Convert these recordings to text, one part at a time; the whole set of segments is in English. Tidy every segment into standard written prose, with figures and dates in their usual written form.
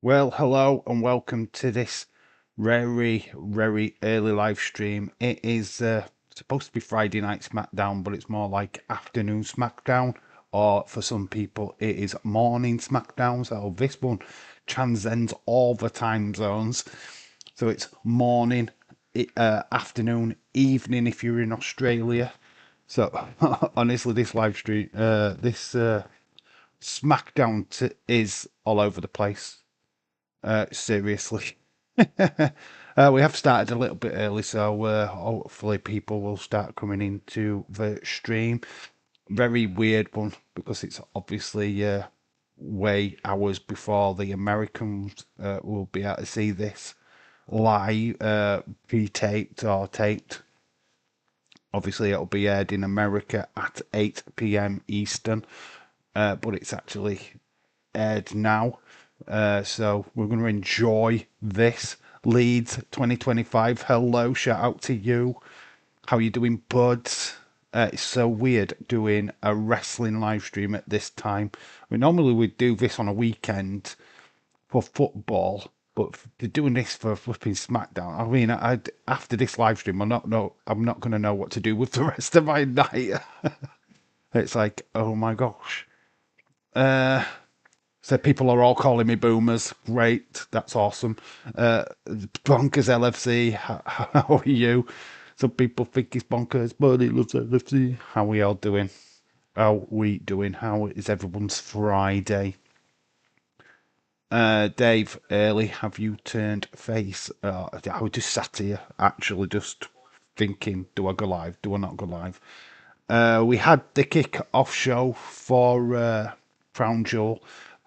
Well, hello and welcome to this very, very early live stream. It is supposed to be Friday night SmackDown, but it's more like afternoon SmackDown, or for some people, it is morning SmackDown. So this one transcends all the time zones. So it's morning, afternoon, evening if you're in Australia. So honestly, this live stream, this SmackDown is all over the place. Seriously. We have started a little bit early, so hopefully people will start coming into the stream. Very weird one because it's obviously way hours before the Americans will be able to see this live, pre-taped or taped. Obviously, it'll be aired in America at 8 p.m. Eastern, but it's actually aired now. So we're going to enjoy this. Leeds 2025. Hello, shout out to you. How you doing, buds? It's so weird doing a wrestling live stream at this time. Normally we'd do this on a weekend for football, but they're doing this for flipping SmackDown. I mean, after this live stream, I'm not going to know what to do with the rest of my night. It's like, oh my gosh. So people are all calling me boomers. Great, that's awesome. Bonkers LFC, how are you? Some people think it's bonkers, but he loves LFC. How are we all doing? How we doing? How is everyone's Friday? Dave, early, have you turned face? I was just sat here, actually just thinking, do I go live? Do I not go live? We had the kick-off show for Crown Jewel.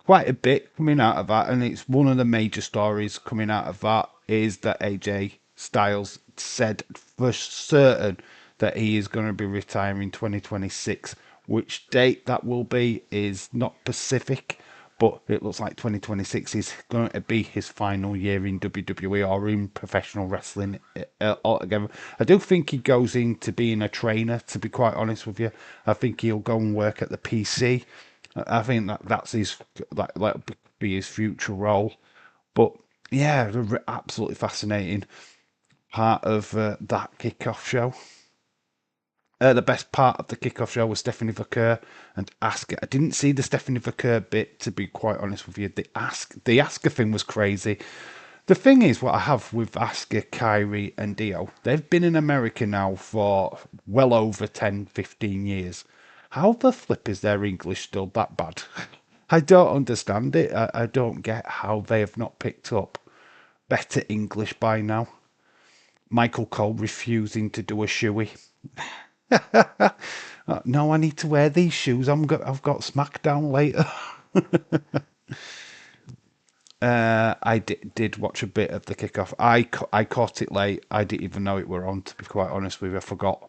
Quite a bit coming out of that, and it's one of the major stories coming out of that is that AJ Styles said for certain that he is going to be retiring 2026. Which date that will be is not specific, but it looks like 2026 is going to be his final year in WWE or in professional wrestling altogether. I do think he goes into being a trainer, to be quite honest with you. I think he'll go and work at the PC. I think that's his, that'll be his future role. But yeah, absolutely fascinating part of that kickoff show. The best part of the kickoff show was Stephanie Vaquer and Asuka. I didn't see the Stephanie Vaquer bit, to be quite honest with you. The Asuka thing was crazy. The thing is, what I have with Asuka, Kyrie, and Dio, they've been in America now for well over 10, 15 years. How the flip is their English still that bad? I don't understand it. I don't get how they have not picked up better English by now. Michael Cole refusing to do a shoey. No, I need to wear these shoes. I've got SmackDown later. I did watch a bit of the kickoff. I caught it late. I didn't even know it were on, to be quite honest with you. I forgot.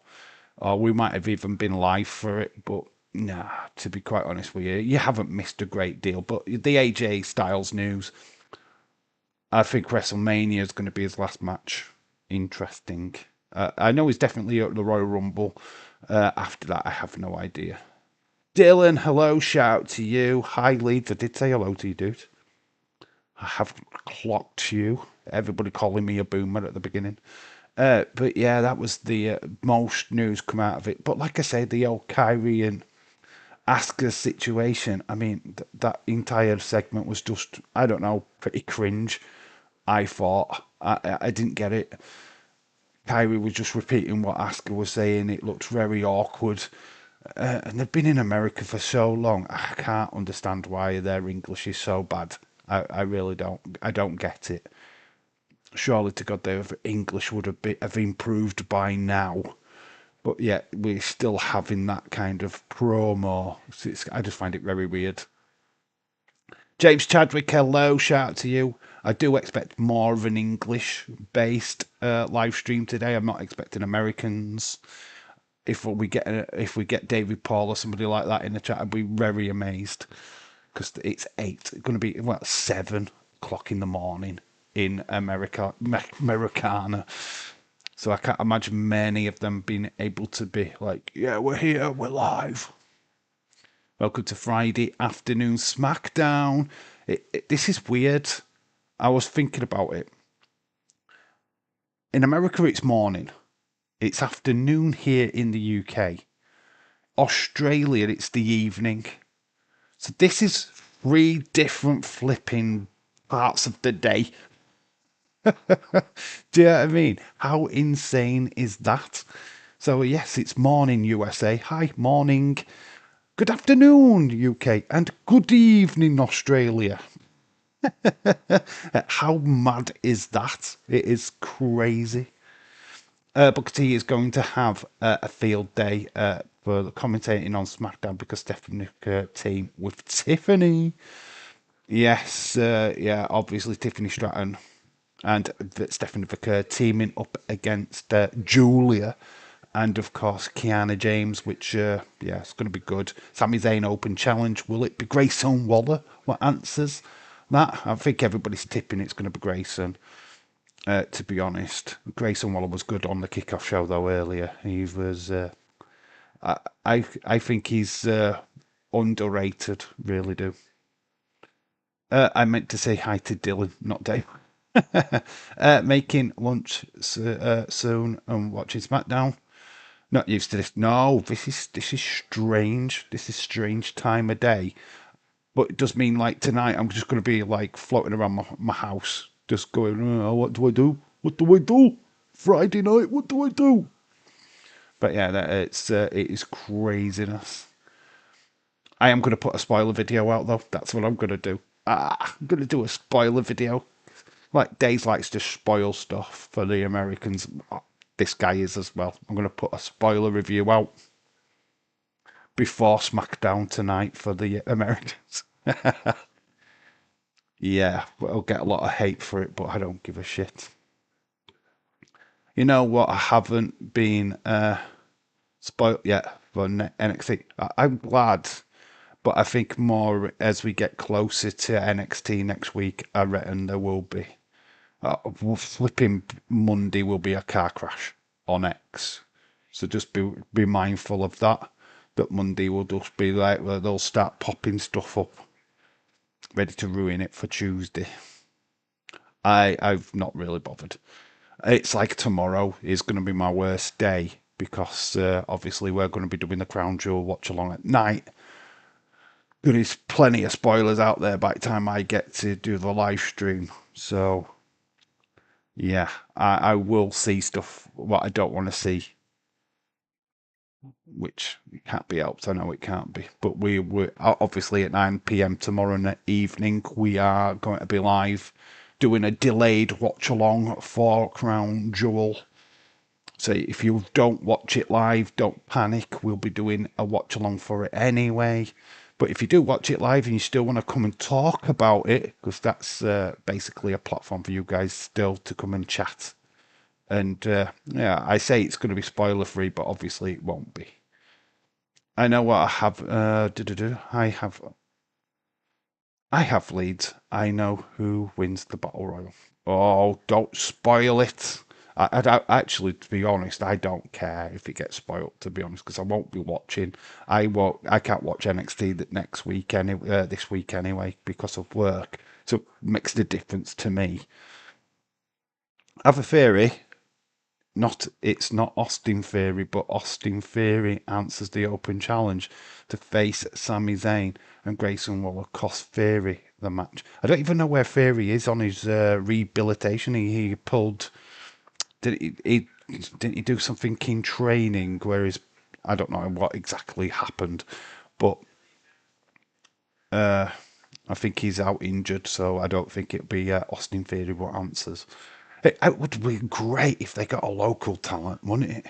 Or we might have even been live for it, but nah, to be quite honest with you, you haven't missed a great deal. But the AJ Styles news, I think WrestleMania is going to be his last match. Interesting. I know he's definitely at the Royal Rumble. After that, I have no idea. Dylan, hello, shout out to you. Hi, Leeds. I did say hello to you, dude. I have clocked you. Everybody calling me a boomer at the beginning. But yeah, that was the most news come out of it. But like I say, the old Kyrie and Asuka situation, I mean, that entire segment was just, I don't know, pretty cringe. I thought. I didn't get it. Kyrie was just repeating what Asuka was saying. It looked very awkward. And they've been in America for so long. I can't understand why their English is so bad. I really don't. I don't get it. Surely to God, their English would have improved by now. But yet, we're still having that kind of promo. I just find it very weird. James Chadwick, hello, shout out to you. I do expect more of an English-based live stream today. I'm not expecting Americans. If we get David Paul or somebody like that in the chat, I'd be very amazed because it's 8. It's going to be 7 o'clock in the morning in Americana. So I can't imagine many of them being able to be like, yeah, we're here, we're live. Welcome to Friday afternoon SmackDown. This is weird. I was thinking about it. In America, it's morning. It's afternoon here in the UK. Australia, it's the evening. So this is three different flipping parts of the day. Do you know what I mean? How insane is that? So yes, it's morning USA. Hi, morning. Good afternoon, UK, and good evening, Australia. How mad is that? It is crazy. Booker T is going to have a field day for commentating on SmackDown because Stephanie team with Tiffany. Yes, yeah, obviously Tiffany Stratton and Stephanie Vicker teaming up against Julia and of course Kiana James, which yeah, it's going to be good. Sami Zayn Open Challenge. Will it be Grayson Waller? What answers that? I think everybody's tipping it's going to be Grayson. To be honest, Grayson Waller was good on the kickoff show though earlier. He was. I think he's underrated. Really do. I meant to say hi to Dylan, not Dave. Making lunch soon and watching SmackDown. Not used to this. No, this is strange. This is strange time of day. But it does mean like tonight I'm just going to be like floating around my house, just going, oh, what do I do? What do I do? Friday night, what do I do? But yeah, it is craziness. I am going to put a spoiler video out though. That's what I'm going to do. I'm going to do a spoiler video. Like Days likes to spoil stuff for the Americans. This guy is as well. I'm going to put a spoiler review out before SmackDown tonight for the Americans. Yeah, I'll get a lot of hate for it, but I don't give a shit. You know what? I haven't been spoiled yet for NXT. I'm glad, but I think more as we get closer to NXT next week, I reckon there will be. Flipping Monday will be a car crash on X, so just be mindful of that. That Monday will just be like where they'll start popping stuff up, ready to ruin it for Tuesday. I've not really bothered. It's like tomorrow is going to be my worst day because obviously we're going to be doing the Crown Jewel watch along at night. There is plenty of spoilers out there by the time I get to do the live stream. So yeah, I will see stuff what I don't want to see, which can't be helped. I know it can't be, but we obviously at 9 p.m. tomorrow evening we are going to be live doing a delayed watch along for Crown Jewel. So if you don't watch it live, don't panic. We'll be doing a watch along for it anyway. But if you do watch it live and you still want to come and talk about it, because that's basically a platform for you guys still to come and chat. And yeah, I say it's going to be spoiler free, but obviously it won't be. I know what I have. I have leads. I know who wins the battle royal. Oh, don't spoil it. Actually, to be honest, I don't care if it gets spoiled. To be honest, because I won't be watching. I won't. I can't watch NXT next week this week anyway because of work. So it makes the difference to me. I have a theory. It's not Austin Theory, but Austin Theory answers the open challenge to face Sami Zayn, and Grayson Waller cost Theory the match. I don't even know where Theory is on his rehabilitation. He pulled. Didn't he do something in training? Whereas I don't know what exactly happened, but I think he's out injured, so I don't think it'll be Austin Theory what answers. It would be great if they got a local talent, wouldn't it?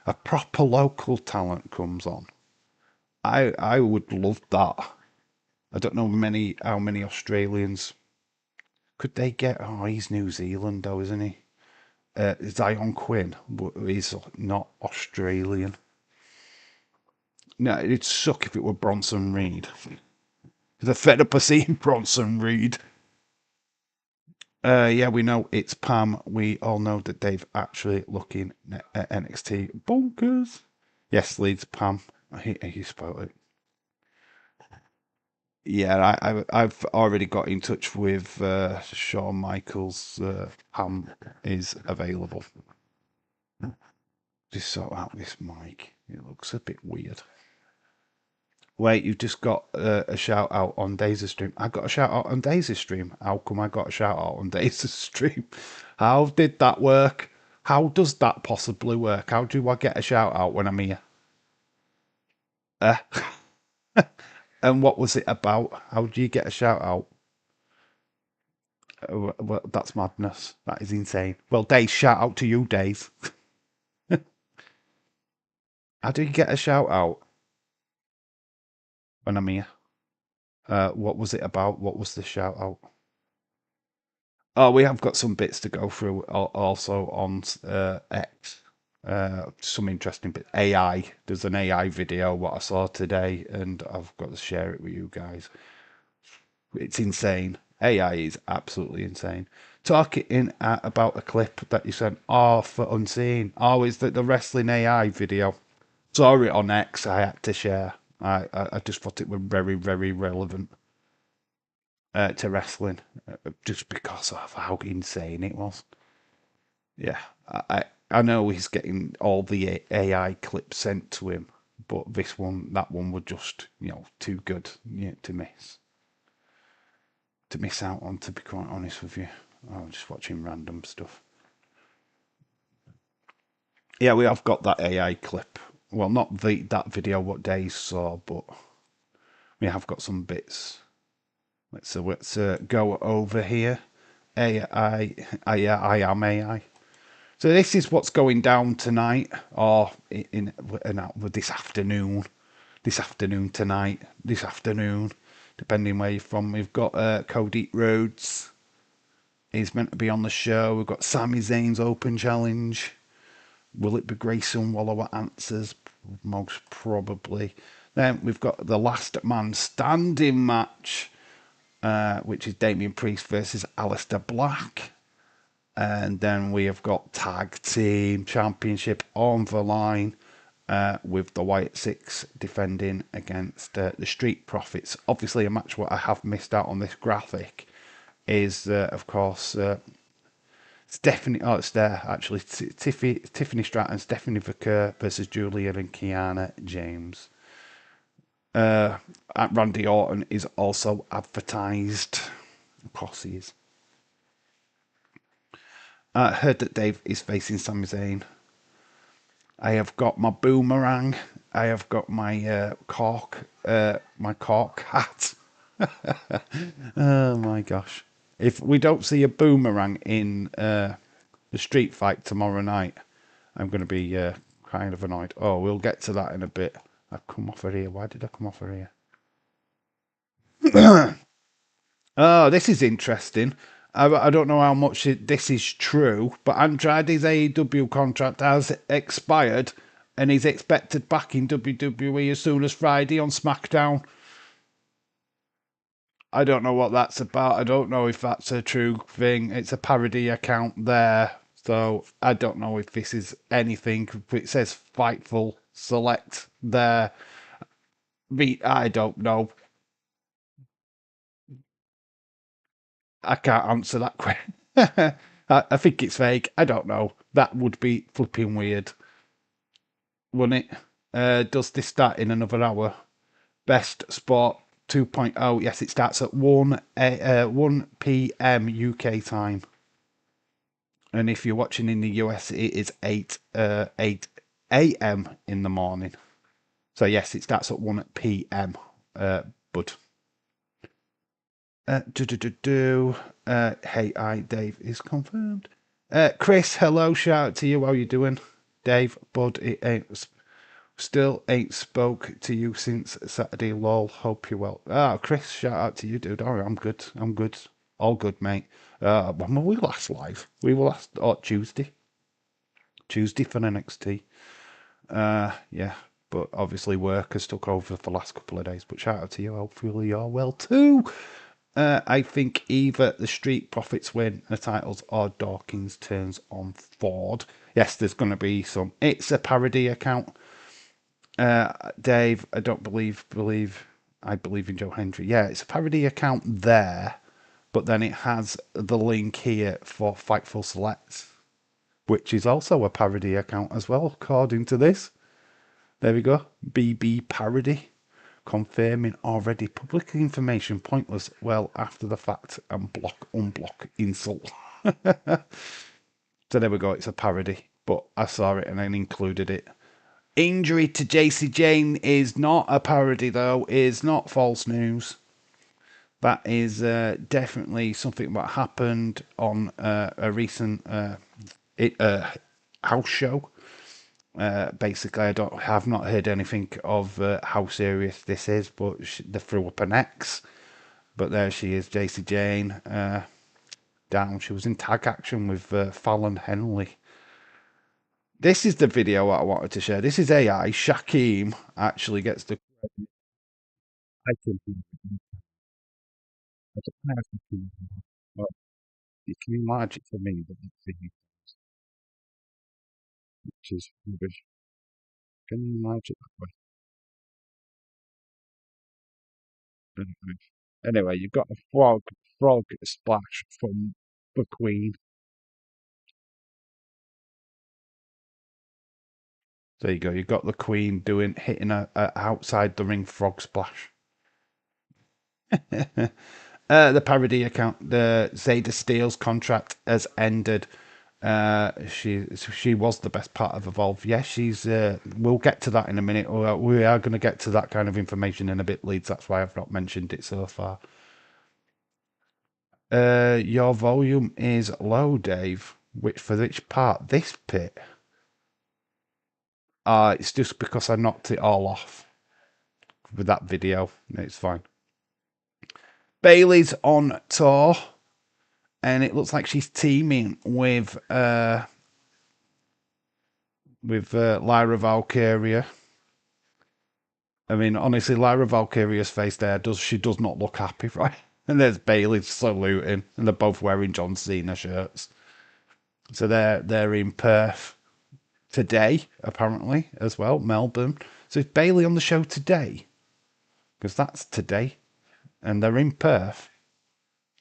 A proper local talent comes on. I would love that. I don't know how many Australians could they get. Oh, he's New Zealand though, isn't he? Zion Quinn, but he's not Australian. No, it'd suck if it were Bronson Reed. They're fed up of seeing Bronson Reed. Yeah, we know it's Pam. We all know that Dave actually looking at NXT bonkers. Yes, leads Pam. He spoiled it. Yeah, I've already got in touch with Shawn Michaels. Ham is available. Just sort out this mic. It looks a bit weird. Wait, you've just got a shout out on Daisy's stream. I got a shout out on Daisy's stream. How come I got a shout out on Daisy's stream? How did that work? How does that possibly work? How do I get a shout out when I'm here? Uh, and what was it about? How do you get a shout out? Well, that's madness. That is insane. Well, Days, shout out to you, Days. How do you get a shout out when I'm here? What was it about? What was the shout out? Oh, we have got some bits to go through also on X. Some interesting bits. AI. There's an AI video what I saw today, and I've got to share it with you guys. It's insane. AI is absolutely insane. Talking about a clip that you sent off for Unseen. Oh, is that the wrestling AI video? Saw it on X. I had to share. I just thought it was very, very relevant to wrestling, just because of how insane it was. Yeah, I know he's getting all the AI clips sent to him, but that one was just too good to miss out on. To be quite honest with you, I'm just watching random stuff. Yeah, we have got that AI clip. Well, not that video what Days saw, but we have got some bits. Let's go over here. AI, I am AI. So this is what's going down tonight, or in this afternoon, tonight, this afternoon, depending where you're from. We've got Cody Rhodes. He's meant to be on the show. We've got Sami Zayn's Open Challenge. Will it be Grayson Waller answers? Most probably. Then we've got the Last Man Standing match, which is Damian Priest versus Aleister Black. And then we have got Tag Team Championship on the line with the Wyatt Six defending against the Street Profits. Obviously, a match what I have missed out on this graphic is, of course, Stephanie. Oh, it's there actually. Tiffany Stratton, Stephanie Vaquer versus Julian and Kiana James. Randy Orton is also advertised. Of course, he is. I heard that Dave is facing Sami Zayn. I have got my boomerang. I have got my cork hat. Oh my gosh! If we don't see a boomerang in the street fight tomorrow night, I'm going to be kind of annoyed. Oh, we'll get to that in a bit. I've come off of here. Why did I come off of here? Oh, this is interesting. I don't know how much this is true, but Andrade's AEW contract has expired and he's expected back in WWE as soon as Friday on SmackDown. I don't know what that's about. I don't know if that's a true thing. It's a parody account there. So I don't know if this is anything. It says Fightful Select there. I don't know. I can't answer that question. I think it's fake. I don't know. That would be flipping weird, wouldn't it? Does this start in another hour? Best Sport 2.0. Yes, it starts at 1 p.m. UK time. And if you're watching in the US, it is 8 a.m. in the morning. So, yes, it starts at 1 p.m. Bud. Hey, Dave is confirmed. Chris, hello, shout out to you. How you doing? Dave, Bud, still ain't spoke to you since Saturday, lol. Hope you're well. Chris, shout out to you, dude. All right, I'm good. All good, mate. When were we last live? We were last Tuesday. Tuesday for NXT. Yeah, but obviously work has took over for the last couple of days. But shout out to you. Hopefully you're well too. I think either the Street Profits win the titles or Dawkins turns on Ford. Yes, there's going to be some. It's a parody account. Dave, I don't believe I believe in Joe Hendry. Yeah, it's a parody account there, but then it has the link here for Fightful Select, which is also a parody account as well, according to this. There we go. BB Parody. Confirming already public information pointless well after the fact and unblock insult. So there we go, it's a parody. But I saw it and then included it. Injury to JC Jane is not a parody though, is not false news. That is definitely something that happened on a recent house show. Basically, have not heard anything of how serious this is, but they threw up an X. But there she is, JC Jane, down. She was in tag action with Fallon Henley. This is the video I wanted to share. This is AI. Shaquem actually gets the. I can but you can enlarge it for me, but which is rubbish. Can you enlarge it that way? Anyway, you've got a frog splash from the Queen. There you go. You've got the Queen hitting a outside the ring frog splash. The parody account, the Zeta Steele's contract has ended. She was the best part of Evolve. Yes, she's. We'll get to that in a minute. We are going to get to that kind of information in a bit, Leeds. That's why I've not mentioned it so far. Your volume is low, Dave. Which part? This bit. It's just because I knocked it all off with that video. It's fine. Bailey's on tour, and it looks like she's teaming with Lyra Valkyria. I mean, honestly, Lyra Valkyria's face there does not look happy, right? And there's Bailey saluting, and they're both wearing John Cena shirts. So they're in Perth today, apparently, as well, Melbourne. So is Bailey on the show today? Because that's today. And they're in Perth.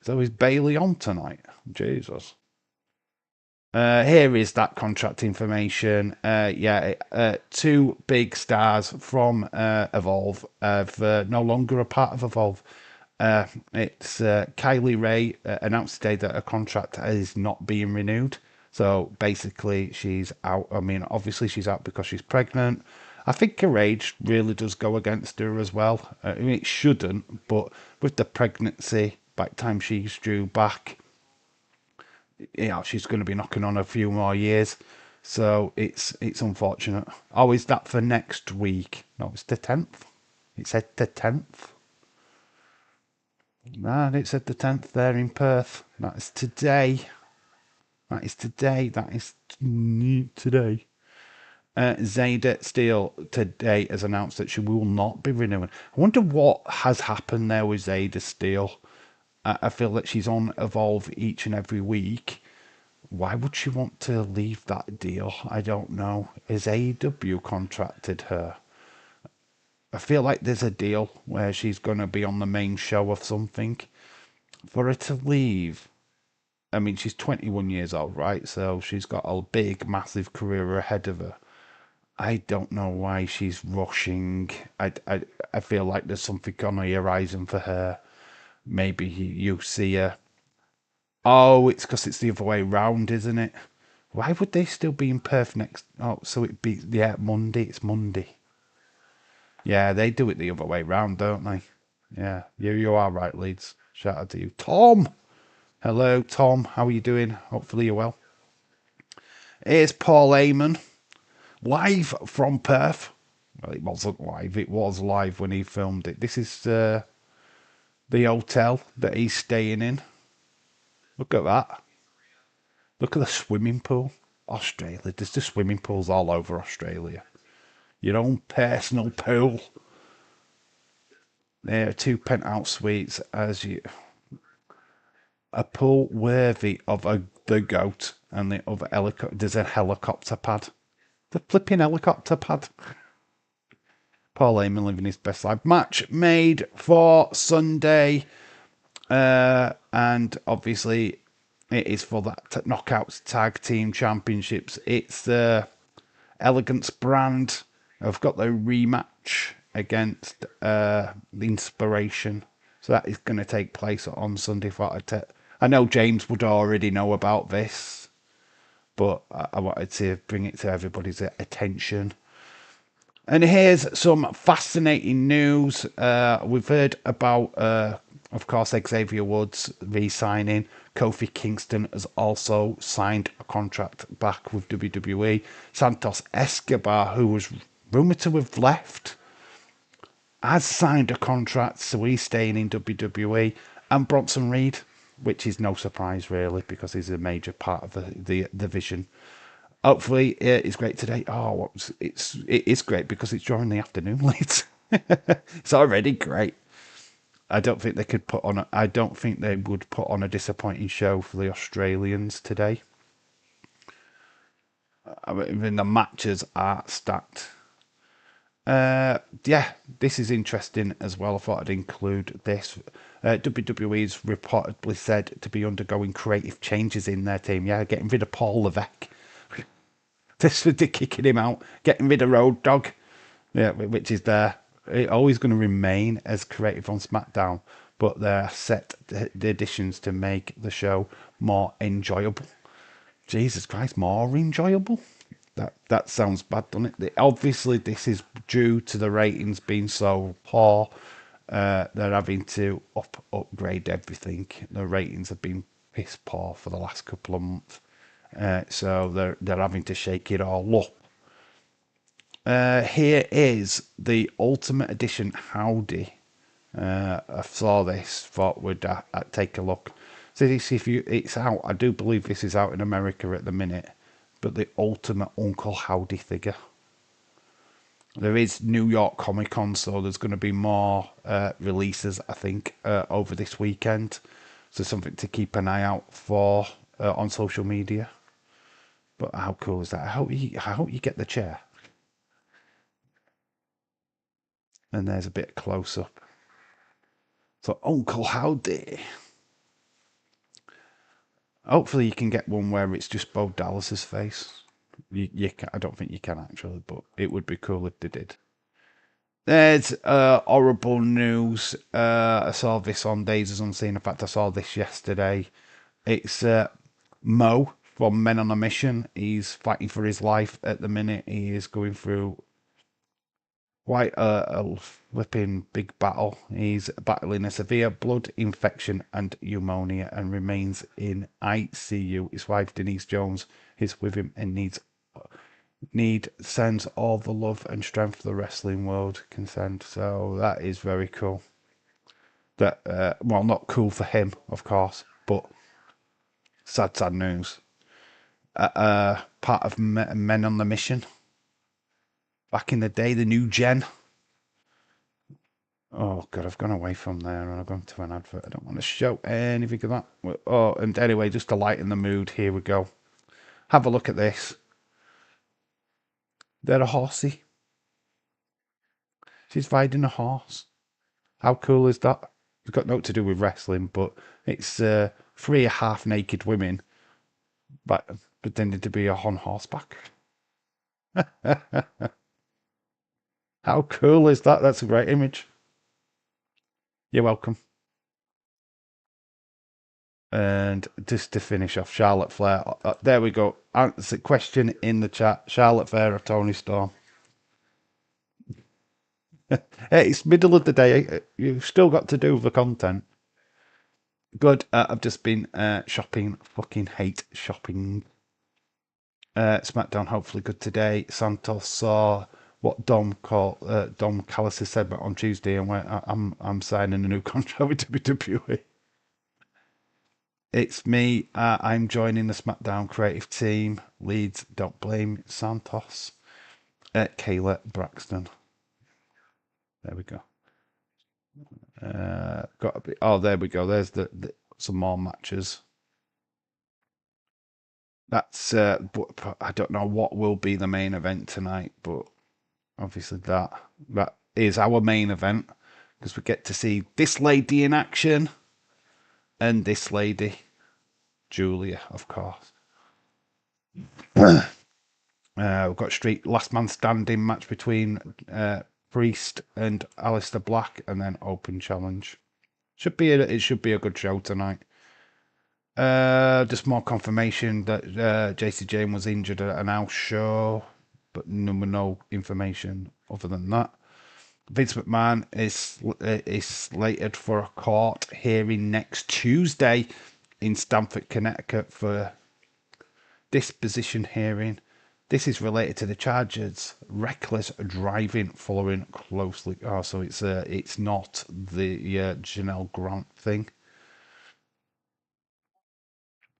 So is Bailey on tonight? Jesus. Here is that contract information. Two big stars from Evolve have no longer a part of Evolve. It's Kylie Ray announced today that her contract is not being renewed. So basically, she's out. I mean, obviously, she's out because she's pregnant. I think her age really does go against her as well. I mean, it shouldn't, but with the pregnancy, by the time she's due back, she's going to be knocking on a few more years. So it's unfortunate. Oh, is that for next week? No, it's the 10th. It said the 10th. No, it said the 10th there in Perth. That is today. That is today. That is today. Zeta Steele today has announced that she will not be renewing. I wonder what has happened there with Zeta Steele. I feel that she's on Evolve each and every week. Why would she want to leave that deal? I don't know. Has AEW contracted her? I feel like there's a deal where she's going to be on the main show of something. For her to leave, I mean, she's 21 years old, right? So she's got a big, massive career ahead of her. I don't know why she's rushing. I feel like there's something on the horizon for her. Maybe you see her. Oh, it's because it's the other way round, isn't it? Why would they still be in Perth next? Oh, so it'd be, Monday. It's Monday. Yeah, they do it the other way round, don't they? Yeah, you are right, Leeds. Shout out to you. Tom! Hello, Tom. How are you doing? Hopefully you're well. Here's Paul Heyman, live from Perth. Well, it wasn't live. It was live when he filmed it. This is the hotel that he's staying in. Look at that. Look at the swimming pool. Australia. There's just swimming pools all over Australia. Your own personal pool. There are 2 penthouse suites as you. A pool worthy of the goat and the other helicopter. There's a helicopter pad. The flipping helicopter pad. Paul Heyman living his best life. Match made for Sunday. And obviously, it is for that Knockouts Tag Team Championships. It's the Elegance brand. I've got the rematch against the Inspiration. So that is going to take place on Sunday. I know James would already know about this, but I wanted to bring it to everybody's attention. And here's some fascinating news. We've heard about, of course, Xavier Woods re-signing. Kofi Kingston has also signed a contract back with WWE. Santos Escobar, who was rumoured to have left, has signed a contract, so he's staying in WWE. And Bronson Reed, which is no surprise really, because he's a major part of the vision. Hopefully it's great today. Oh, it is great because it's during the afternoon late. It's already great. I don't think I don't think they would put on a disappointing show for the Australians today. I mean, the matches are stacked. Yeah, this is interesting as well. I thought I'd include this. WWE is reportedly said to be undergoing creative changes in their team. Yeah, getting rid of Paul Levesque. They're kicking him out, getting rid of Road Dogg, yeah, which is there. It's always going to remain as creative on SmackDown, but they're set the additions to make the show more enjoyable. Jesus Christ, more enjoyable? That sounds bad, doesn't it? Obviously, this is due to the ratings being so poor. They're having to upgrade everything. The ratings have been piss poor for the last couple of months. So they're having to shake it all up. Here is the Ultimate Edition Howdy. I saw this, thought we'd take a look. So this, it's out. I do believe this is out in America at the minute. But the Ultimate Uncle Howdy figure. There is New York Comic Con, so there's going to be more releases, I think, over this weekend. So something to keep an eye out for on social media. But how cool is that? I hope you get the chair. And there's a bit close up. So Uncle Howdy. Hopefully you can get one where it's just Bo Dallas's face. I don't think you can actually, but it would be cool if they did. There's horrible news. I saw this on Days Unseen. In fact, I saw this yesterday. It's Mo from Men on a Mission. He's fighting for his life at the minute. He is going through quite a flipping big battle. He's battling a severe blood infection and pneumonia and remains in ICU. His wife, Denise Jones, is with him and sends all the love and strength the wrestling world can send. So that is very cool. That well, not cool for him, of course, but sad news. Part of Men on the Mission. Back in the day, the new gen. Oh god, I've gone away from there and I've gone to an advert. I don't want to show anything of that. Oh, and anyway, just to lighten the mood, here we go. Have a look at this. They're a horsey. She's riding a horse. How cool is that? It's got nothing to do with wrestling, but it's three half-naked women, but pretending to be on horseback. How cool is that? That's a great image. You're welcome. And just to finish off, Charlotte Flair. There we go. Answer question in the chat. Charlotte Flair or Tony Storm? Hey, it's middle of the day. You've still got to do the content. Good. I've just been shopping. Fucking hate shopping. SmackDown hopefully good today. Santos saw what Dom Callis has said on Tuesday and went, I'm signing a new contract with WWE. It's me. I'm joining the SmackDown creative team. Leeds, don't blame Santos. Kayla Braxton. There we go. Got to be. Oh, there we go. There's some more matches. That's. I don't know what will be the main event tonight, but obviously that is our main event because we get to see this lady in action and this lady, Julia, of course. We've got street last man standing match between Priest and Alistair Black, and then open challenge. It should be a good show tonight. Just more confirmation that JC Jane was injured at an house show, but no information other than that. Vince McMahon is slated for a court hearing next Tuesday in Stamford, Connecticut for disposition hearing. This is related to the charges reckless driving following closely. Oh, so it's not the Janelle Grant thing.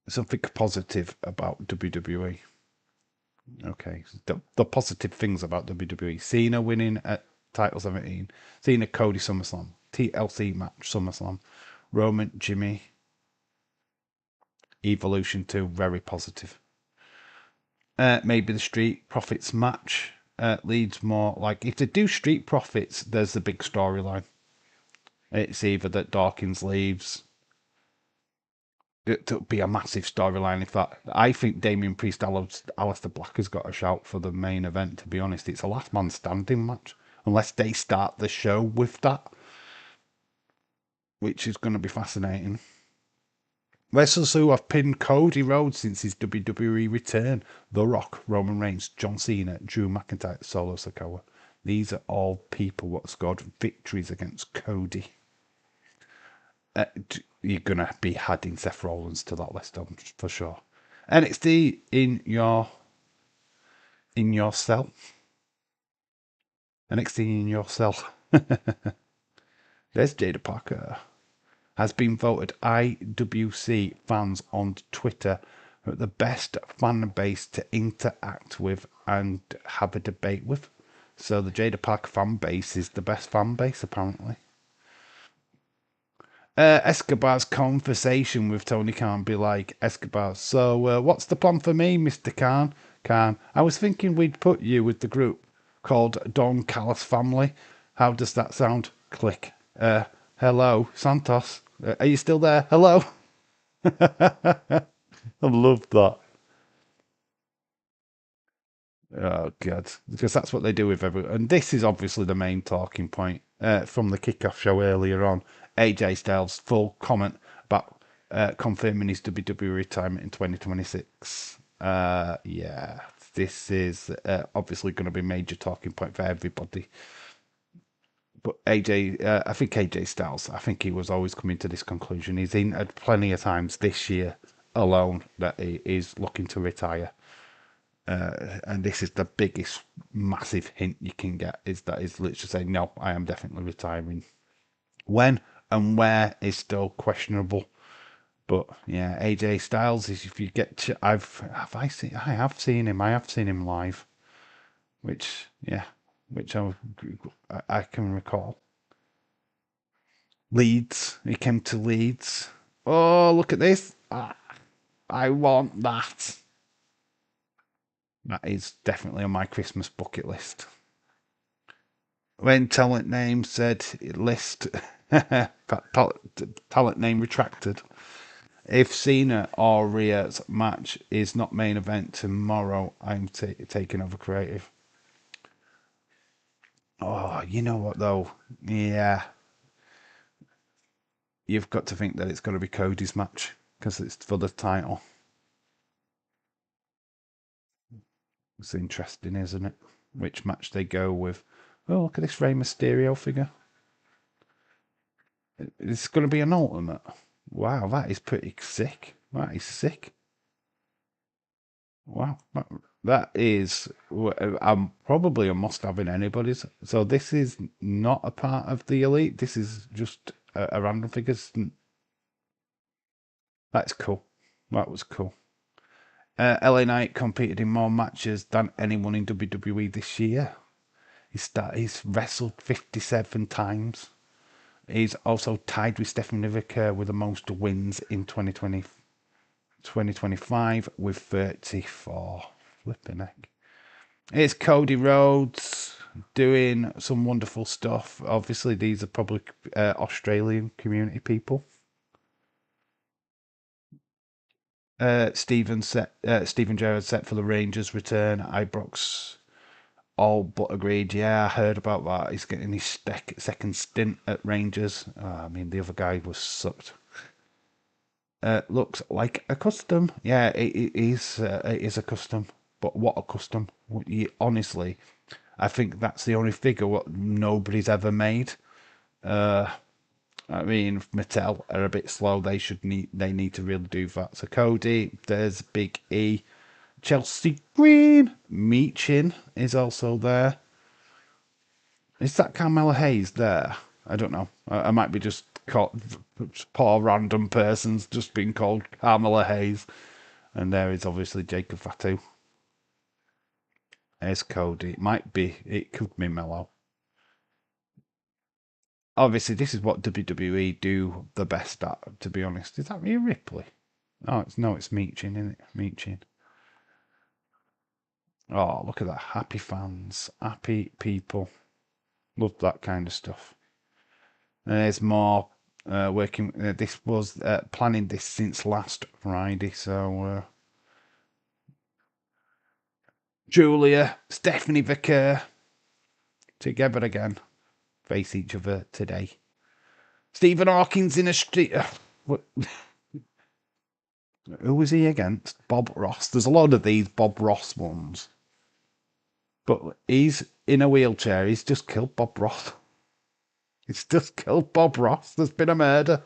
Something positive about WWE. Okay, the positive things about WWE: Cena winning at Title 17, Cena Cody SummerSlam, TLC match SummerSlam, Roman Jimmy Evolution 2, very positive. Maybe the Street Profits match leads more like if they do Street Profits, there's the big storyline. It's either that Dawkins leaves. It'll be a massive storyline if that. I think Damien Priest, Alistair Black has got a shout for the main event. To be honest, it's a last man standing match unless they start the show with that, which is going to be fascinating. Wrestlers who have pinned Cody Rhodes since his WWE return: The Rock, Roman Reigns, John Cena, Drew McIntyre, Solo Sikoa. These are all people what scored victories against Cody. You're going to be adding Seth Rollins to that list for sure. NXT in your cell. NXT in your cell. There's Jada Parker. Has been voted IWC fans on Twitter the best fan base to interact with and have a debate with. So the Jada Parker fan base is the best fan base, apparently. Escobar's conversation with Tony Khan be like, Escobar, so what's the plan for me, Mr. Khan? Khan, I was thinking we'd put you with the group called Don Callis Family. How does that sound? Click. Hello, Santos. Are you still there? Hello? I love that. Oh, God. Because that's what they do with everyone. And this is obviously the main talking point from the kickoff show earlier on. AJ Styles' full comment about confirming his WWE retirement in 2026. Yeah, this is obviously going to be a major talking point for everybody. But AJ, I think AJ Styles, I think he was always coming to this conclusion. He's hinted plenty of times this year alone that he is looking to retire. And this is the biggest, massive hint you can get is that he's literally saying, no, I am definitely retiring. When and where is still questionable. But yeah, AJ Styles is if you get to, I have seen him live, which I can recall. Leeds, he came to Leeds. Oh, look at this! I want that. That is definitely on my Christmas bucket list. When talent name said list, talent name retracted. If Cena or Rhea's match is not main event tomorrow, I'm taking over creative. Oh, you know what though? Yeah. You've got to think that it's going to be Cody's match because it's for the title. It's interesting, isn't it? Which match they go with. Oh, look at this Rey Mysterio figure. It's going to be an ultimate. Wow, that is pretty sick. That is sick. Wow, that is probably a must-have in anybody's. So this is not a part of the elite. This is just a random figures. That's cool. That was cool. LA Knight competed in more matches than anyone in WWE this year. He's wrestled 57 times. He's also tied with Stephanie Ricker with the most wins in 2025 with 34. Flipping heck. It's Cody Rhodes. doing some wonderful stuff. Obviously, these are probably Australian community people. Stephen Gerrard set for the Rangers return. Ibrox all but agreed. Yeah, I heard about that. He's getting his second stint at Rangers. I mean, the other guy was sucked. Looks like a custom. Yeah, it is a custom. But what a custom. Honestly, I think that's the only figure what nobody's ever made. I mean, Mattel are a bit slow. They need to really do that. So Cody, there's Big E, Chelsea Green, Meechin is also there. Is that Carmella Hayes there? I don't know. I might be just caught. Poor random persons just being called Carmella Hayes. And there is obviously Jacob Fatu. There's Cody. It might be. It could be Mello. Obviously, this is what WWE do the best at, to be honest. Is that Rhea Ripley? Oh, it's Meechin, isn't it? Meechin. Oh, look at that. Happy fans. Happy people. Love that kind of stuff. And there's more working. This was planning this since last Friday, so Julia, Stephanie Vicker, together again. Face each other today. Stephen Hawkins in a street. Who was he against? Bob Ross. There's a lot of these Bob Ross ones. But he's in a wheelchair. He's just killed Bob Ross. He's just killed Bob Ross. There's been a murder.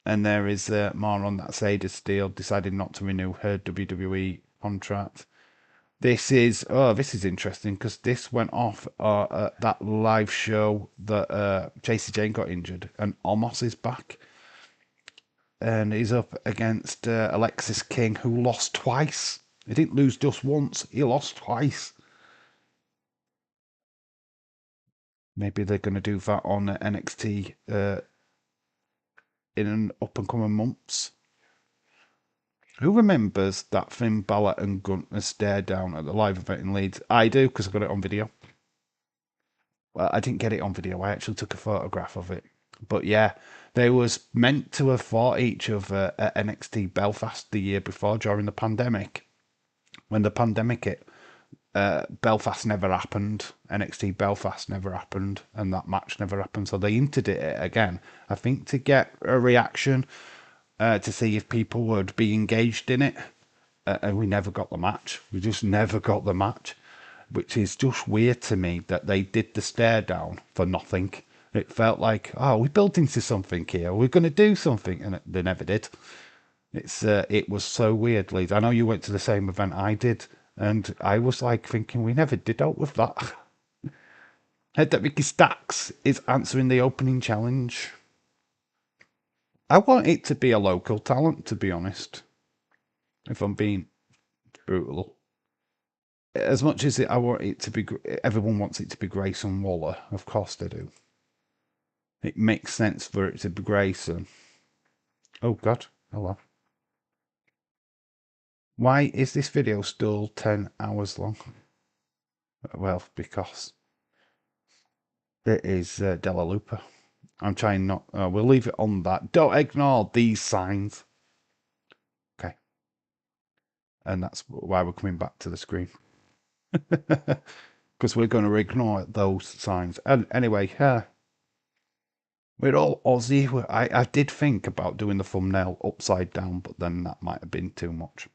And there is more on that. Sadie Steele decided not to renew her WWE contract. This is interesting because this went off at that live show that JC Jane got injured and Omos is back. And he's up against Alexis King, who lost twice. He didn't lose just once, he lost twice. Maybe they're going to do that on NXT in an up-and-coming months. Who remembers that Finn Balor and Gunther stare down at the live event in Leeds? I do, because I got it on video. Well, I didn't get it on video. I actually took a photograph of it. But yeah, they was meant to have fought each other at NXT Belfast the year before during the pandemic. When the pandemic hit, Belfast never happened. NXT Belfast never happened, and that match never happened. So they hinted at it again, I think, to get a reaction, to see if people would be engaged in it. And we never got the match. We just never got the match, which is just weird to me that they did the stare down for nothing. It felt like, oh, we built into something here. We're going to do something, and they never did. It was so weird, Lee. I know you went to the same event I did, and I was like thinking we never did out with that. Heard that Ricky Stacks is answering the opening challenge. I want it to be a local talent, to be honest. If I'm being brutal. As much as I want it to be, everyone wants it to be Grayson Waller. Of course they do. It makes sense for it to be Grayson. Oh God, hello. Why is this video still 10 hours long? Well, because it is Della Lupa. I'm trying not... we'll leave it on that. Don't ignore these signs. Okay. And that's why we're coming back to the screen. Because we're going to ignore those signs. And anyway, we're all Aussie. I did think about doing the thumbnail upside down, but then that might have been too much.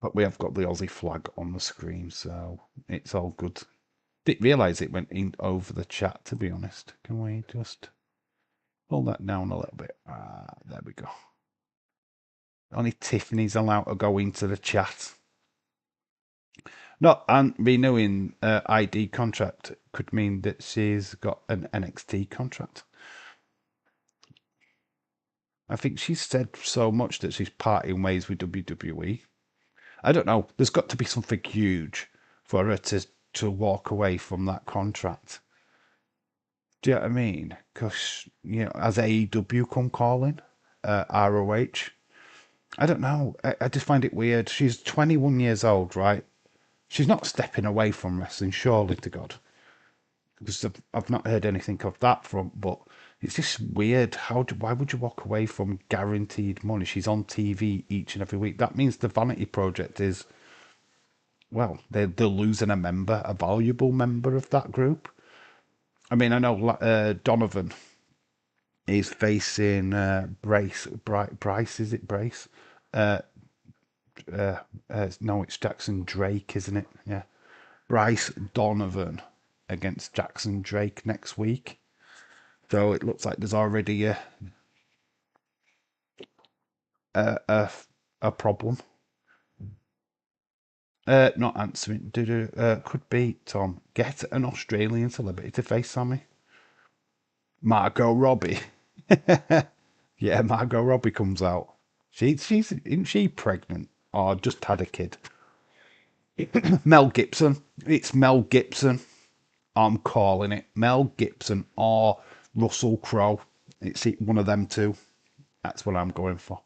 But we have got the Aussie flag on the screen, so it's all good. Didn't realise it went in over the chat, to be honest. Can we just pull that down a little bit? There we go. Only Tiffany's allowed to go into the chat. Not and renewing ID contract could mean that she's got an NXT contract. I think she's said so much that she's parting ways with WWE. I don't know. There's got to be something huge for her to walk away from that contract. Do you know what I mean? Because, you know, as AEW come calling, ROH, I don't know. I just find it weird. She's 21 years old, right? She's not stepping away from wrestling, surely to God. Because I've not heard anything of that front, but it's just weird. Why would you walk away from guaranteed money? She's on TV each and every week. That means the Vanity Project is, well, they're losing a member, a valuable member of that group. I mean, I know Donovan is facing Bryce, is it Brace? No, it's Jackson Drake, isn't it? Yeah. Bryce Donovan against Jackson Drake next week. So it looks like there's already a, a problem. Not answering. Could be Tom. Get an Australian celebrity to face Sammy. Margot Robbie. Yeah, Margot Robbie comes out. Isn't she pregnant or just had a kid? Mel Gibson. It's Mel Gibson. I'm calling it. Mel Gibson or Russell Crowe. It's one of them two. That's what I'm going for.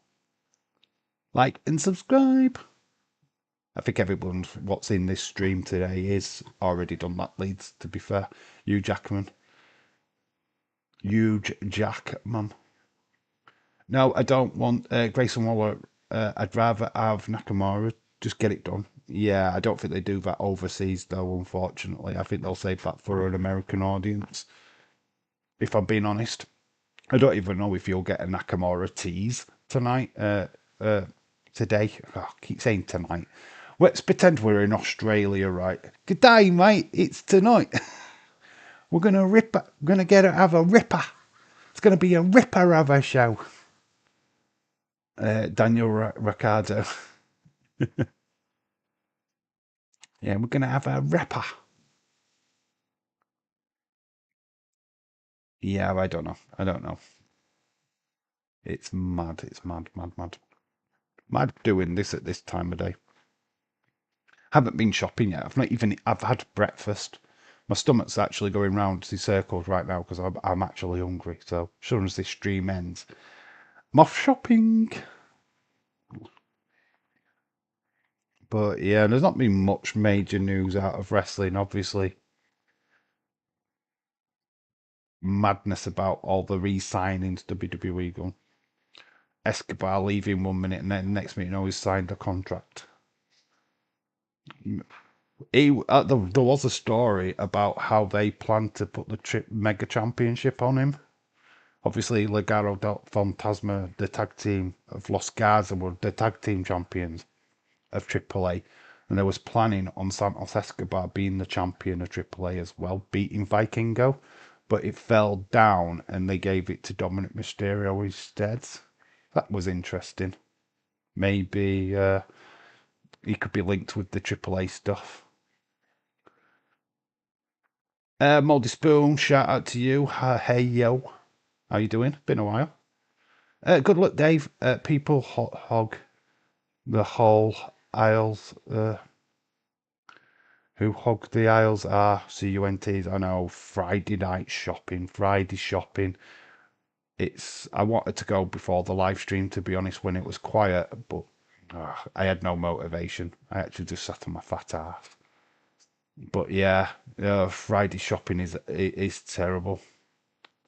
Like and subscribe. I think everyone what's in this stream today is already done that, Leeds, to be fair. Hugh Jackman. Huge Jackman. No, I don't want Grayson Waller. I'd rather have Nakamura. Just get it done. Yeah, I don't think they do that overseas, though, unfortunately. I think they'll save that for an American audience, if I'm being honest. I don't even know if you'll get a Nakamura tease tonight, today. Oh, I keep saying tonight. Let's pretend we're in Australia, right? Good day, mate. It's tonight. We're gonna have a ripper. It's gonna be a ripper of a show. Daniel Ricciardo. Yeah, we're gonna have a ripper. Yeah, I don't know. It's mad. It's mad, mad, mad. Mad doing this at this time of day. Haven't been shopping yet. I've had breakfast. My stomach's actually going round the circles right now because I'm actually hungry. So, as soon as this stream ends, I'm off shopping. But yeah, there's not been much major news out of wrestling, obviously. Madness about all the re-signings WWE gone. Escobar leaving 1 minute and then next minute, he's signed a contract. There was a story about how they planned to put the Mega Championship on him. Obviously, Legado del Fantasma, the tag team of Los Garza, were the tag team champions of AAA. And there was planning on Santos Escobar being the champion of AAA as well, beating Vikingo. But it fell down and they gave it to Dominic Mysterio instead. That was interesting. Maybe he could be linked with the AAA stuff. Moldy Spoon, shout out to you. Hey, yo. How you doing? Been a while. Good luck, Dave. People hog the whole aisles. Who hog the aisles are CUNTs. I know. Friday night shopping. Friday shopping. I wanted to go before the live stream, to be honest, when it was quiet, but I had no motivation. I actually just sat on my fat ass. But yeah, Friday shopping is terrible.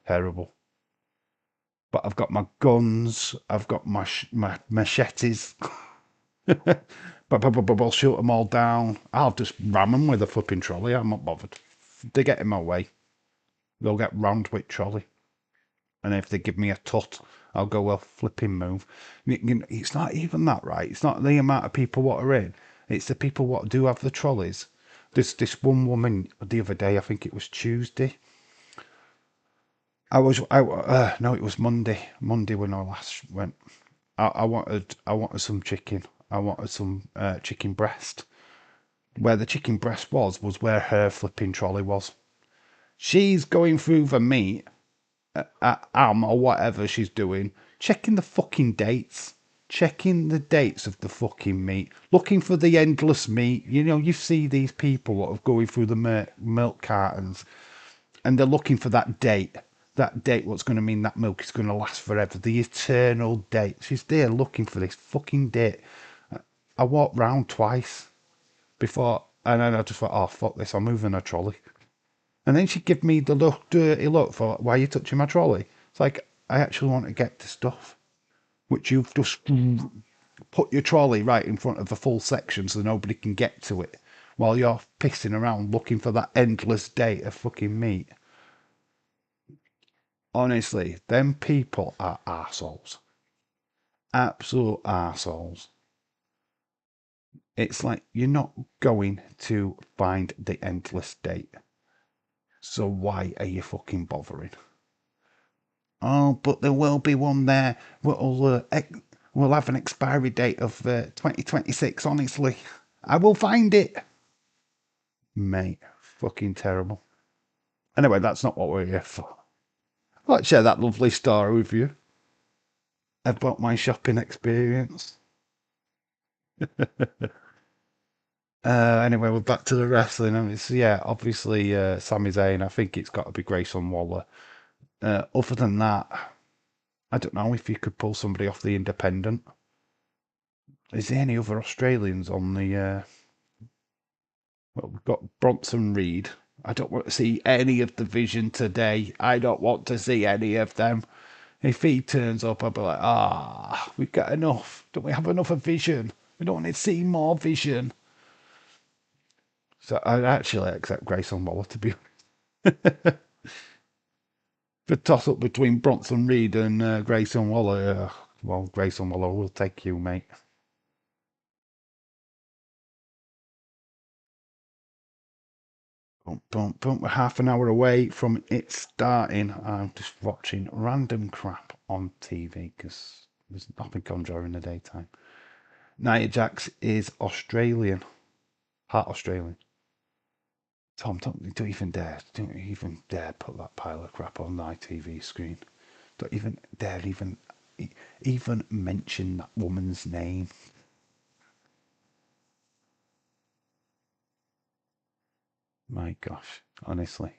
Terrible. But I've got my guns, I've got my machetes. But I'll shoot them all down. I'll just ram them with a flipping trolley. I'm not bothered. If they get in my way, they'll get rammed with trolley. And if they give me a tut, I'll go, well, flipping move. It's not even that, right? It's not the amount of people what are in. It's the people what do have the trolleys. This one woman the other day, I think it was Tuesday. No, it was Monday. Monday when I last went. I wanted some chicken. I wanted some chicken breast. Where the chicken breast was where her flipping trolley was. She's going through the meat, or whatever she's doing, checking the fucking dates. Checking the dates of the fucking meat. Looking for the endless meat. You know, you see these people what are going through the milk cartons. And they're looking for that date. That date, what's going to mean that milk is going to last forever. The eternal date. She's there looking for this fucking date. I walked round twice before And then I just thought, oh, fuck this, I'm moving a trolley. And then she give me the look, dirty look for, why are you touching my trolley? It's like, I actually want to get to stuff, which you've just put your trolley right in front of a full section so nobody can get to it while you're pissing around looking for that endless day of fucking meat. Honestly, them people are arseholes. Absolute arseholes. It's like you're not going to find the endless date. So why are you fucking bothering? Oh, but there will be one there. We'll have an expiry date of 2026, honestly. I will find it. Mate, fucking terrible. Anyway, that's not what we're here for. I'd share that lovely story with you about my shopping experience. Anyway, we're back to the wrestling. And it's, yeah, obviously Sami Zayn. I think it's got to be Grayson Waller. Other than that, I don't know if you could pull somebody off the independent. Is there any other Australians on the? Well, we've got Bronson Reed. I don't want to see any of the Vision today. I don't want to see any of them. If he turns up, I'll be like, we've got enough. Don't we have enough of Vision? We don't want to see more Vision. So I'd actually accept Grayson Waller to be the toss up between Bronson Reed and Grayson Waller. Well, Grayson Waller will take you, mate. Boom, boom, boom. We're half an hour away from it starting. I'm just watching random crap on TV because there's nothing on during the daytime. Nia Jax is Australian. Part Australian. Tom, don't even dare put that pile of crap on my TV screen. Don't even dare even mention that woman's name. My gosh, honestly,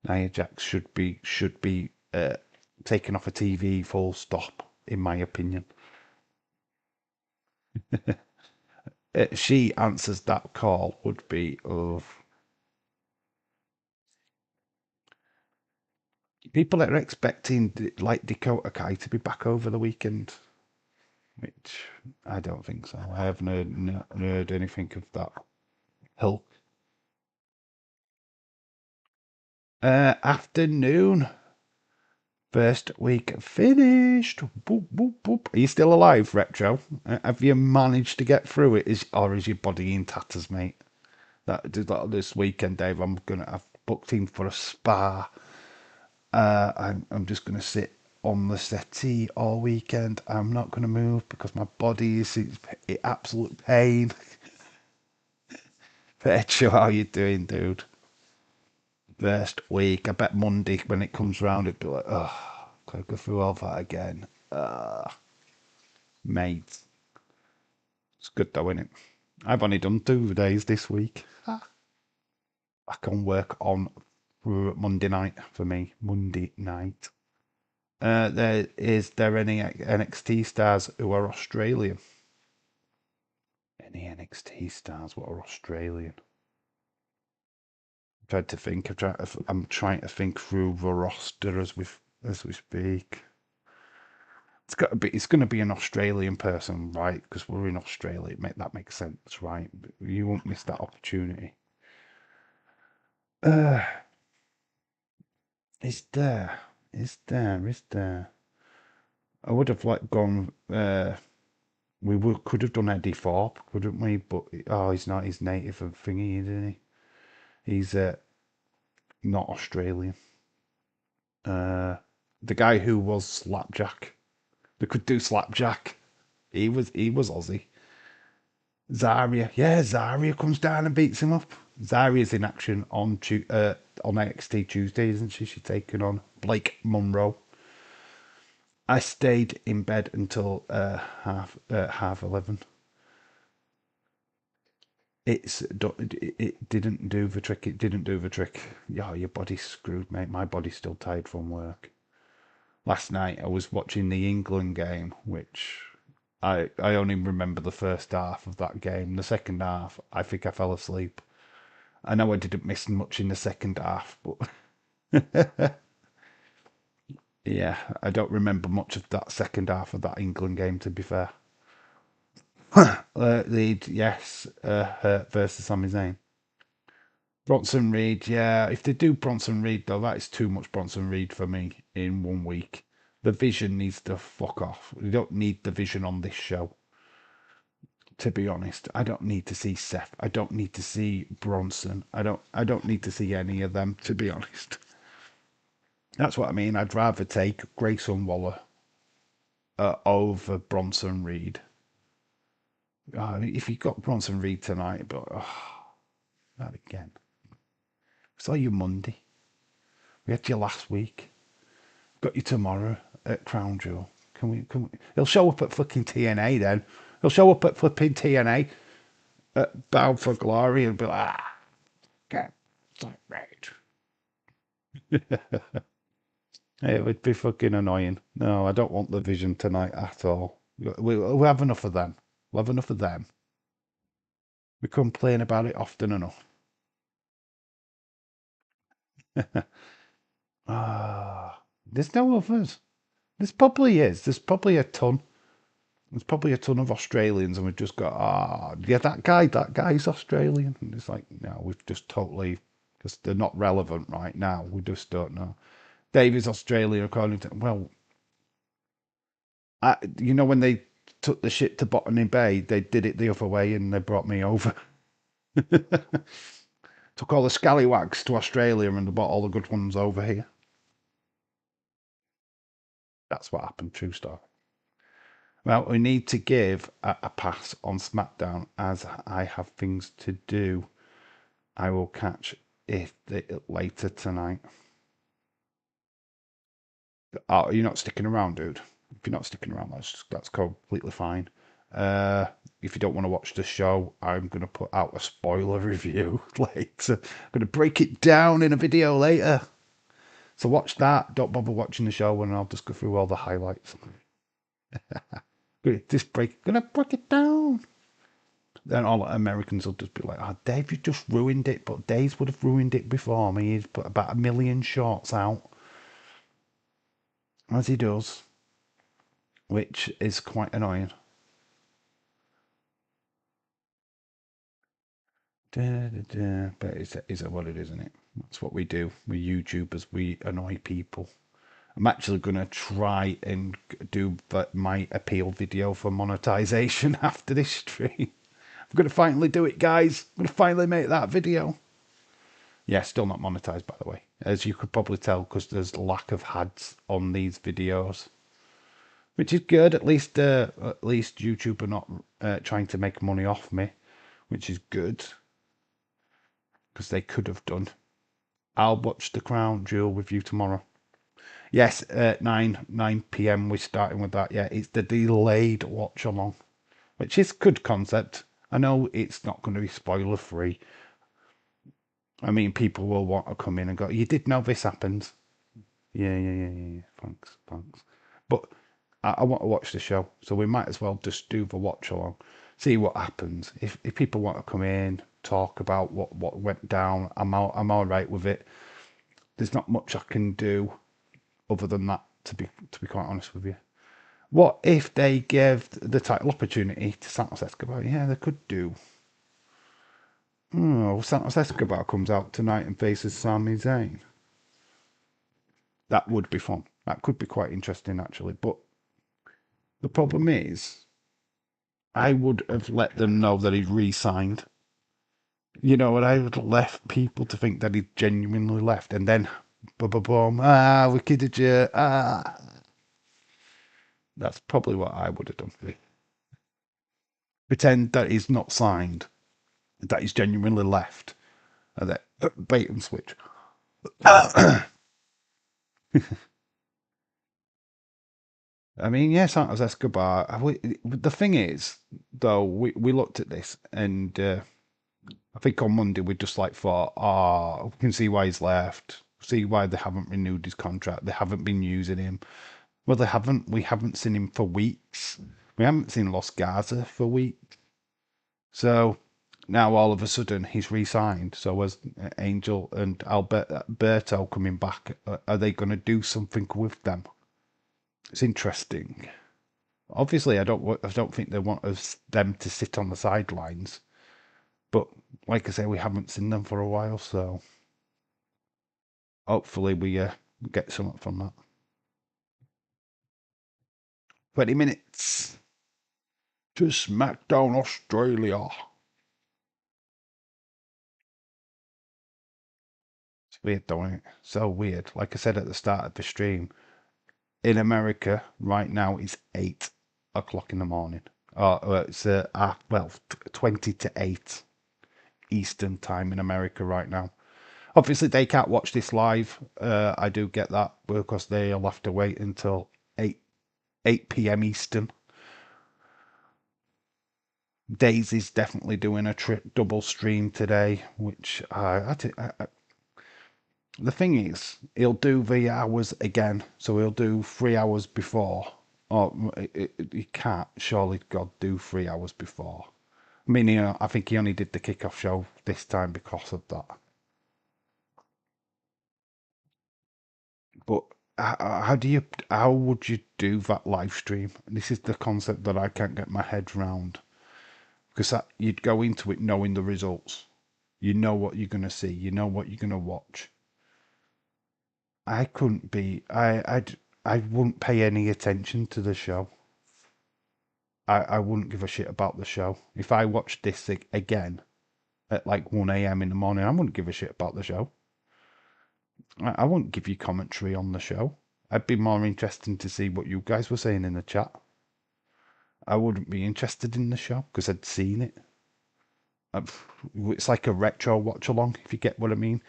Nia Jax should be taken off a TV. Full stop. In my opinion, she answers that call would be of people are expecting like Dakota Kai to be back over the weekend, which I don't think so. I haven't heard anything of that. Hulk. Afternoon. First week finished. Boop, boop, boop. Are you still alive, Retro? Have you managed to get through it? Or is your body in tatters, mate? This weekend, Dave. I've booked in for a spa. I'm just gonna sit on the settee all weekend. I'm not gonna move because my body is in absolute pain. Retro, how you doing, dude? First week. I bet Monday when it comes round, it'd be like, oh, gotta go through all that again. Mate. It's good though, isn't it? I've only done 2 days this week. I can work on Monday night for me. Monday night. There any NXT stars who are Australian? Any NXT stars what are Australian? I'm trying to think. I'm trying to think through the roster as we speak. It's going to be an Australian person, right? Because we're in Australia. That makes sense, right? You won't miss that opportunity. Uh, is there? Is there? Is there? I would have like gone. Could have done Eddie Thorpe, couldn't we? But he's not. He's native of thingy, isn't he? He's not Australian. The guy who was Slapjack, they could do Slapjack. He was Aussie. Zarya, yeah, Zarya comes down and beats him up. Zarya's in action on NXT Tuesday, isn't she? She's taking on Blake Monroe. I stayed in bed until half 11. It didn't do the trick. It didn't do the trick. Yeah, your body's screwed, mate. My body's still tired from work. Last night I was watching the England game, which I only remember the first half of that game. The second half, I think I fell asleep. I know I didn't miss much in the second half, but yeah, I don't remember much of that second half of that England game, to be fair. Lead, yes, Hurt versus Sami Zayn. Bronson Reed, yeah. If they do Bronson Reed, though, that is too much Bronson Reed for me in 1 week. The Vision needs to fuck off. We don't need the Vision on this show, to be honest. I don't need to see Seth. I don't need to see Bronson. I don't need to see any of them, to be honest. That's what I mean. I'd rather take Grayson Waller over Bronson Reed. If you got Bronson Reed tonight, but not again. We saw you Monday. We had you last week. Got you tomorrow at Crown Jewel. Can we? He'll show up at fucking TNA then. He'll show up at flipping TNA at Bound for Glory and be like, get right. It would be fucking annoying. No, I don't want the Vision tonight at all. We'll have enough of them. We'll have enough of them. We complain about it often enough. There's no others. There's probably is. There's probably a ton. There's probably a ton of Australians, and we've just got, yeah, that guy's Australian. And it's like, no, we've just totally, because they're not relevant right now. We just don't know. Dave is Australian, according to, well, when they took the shit to Botany Bay, they did it the other way and they brought me over. Took all the scallywags to Australia and they brought all the good ones over here. That's what happened, true story. Well, we need to give a pass on SmackDown as I have things to do. I will catch it later tonight. Oh, you're not sticking around, dude? If you're not sticking around, that's completely fine. If you don't want to watch the show, I'm going to put out a spoiler review later. I'm going to break it down in a video later. So watch that. Don't bother watching the show, and I'll just go through all the highlights. Gonna break it down. Then all Americans will just be like, "Oh, Dave, you just ruined it." But Dave would have ruined it before me. He's put about 1 million shorts out, as he does, which is quite annoying. But it's what it is, isn't it? That's what we do. We're YouTubers. We annoy people. I'm actually going to try and do my appeal video for monetization after this stream. I'm going to finally do it, guys. I'm going to finally make that video. Yeah, still not monetized, by the way. As you could probably tell, because there's lack of ads on these videos. Which is good. At least YouTube are not trying to make money off me. Which is good. Because they could have done. I'll watch the Crown Jewel with you tomorrow. Yes, 9 p.m. we're starting with that. Yeah, it's the delayed watch along, which is good concept. I know it's not going to be spoiler free. I mean, people will want to come in and go, "You did know this happens." Yeah. Thanks. But I want to watch the show, so we might as well just do the watch along, see what happens. If people want to come in, talk about what went down, I'm all right with it. There's not much I can do other than that, to be quite honest with you. What if they gave the title opportunity to Santos Escobar? Yeah, they could do. Santos Escobar comes out tonight and faces Sami Zayn. That would be fun. That could be quite interesting, actually. But the problem is, I would have let them know that he'd re-signed. You know, and I would have left people to think that he genuinely left. And then, boom, we kidded you. That's probably what I would have done. Pretend that he's not signed, that he's genuinely left, and then bait and switch. I mean, yes, Santos Escobar. The thing is, though, we looked at this, and I think on Monday we just like thought, we can see why he's left, see why they haven't renewed his contract, they haven't been using him. Well, they haven't. We haven't seen him for weeks. We haven't seen Los Garza for weeks. So now all of a sudden he's re-signed. So was Angel and Alberto coming back? Are they going to do something with them? It's interesting. Obviously, I don't think they want them to sit on the sidelines. But like I say, we haven't seen them for a while, so hopefully we get something from that. 20 minutes to SmackDown Australia. It's weird, don't it? So weird. Like I said at the start of the stream, in America right now it's 8 o'clock in the morning. It's 20 to 8 Eastern time in America right now. Obviously, they can't watch this live. I do get that because they'll have to wait until 8 p.m. Eastern. Daisy's definitely doing a double stream today, which the thing is, he'll do the hours again, so he'll do 3 hours before. Or he can't, surely God, do 3 hours before. I mean, I think he only did the kickoff show this time because of that. But how would you do that live stream? This is the concept that I can't get my head round. Because you'd go into it knowing the results. You know what you're going to see. You know what you're going to watch. I couldn't be. I wouldn't pay any attention to the show. I wouldn't give a shit about the show. If I watched this again at like 1 a.m. in the morning, I wouldn't give a shit about the show. I wouldn't give you commentary on the show. I'd be more interested to see what you guys were saying in the chat. I wouldn't be interested in the show because I'd seen it. It's like a retro watch along, if you get what I mean.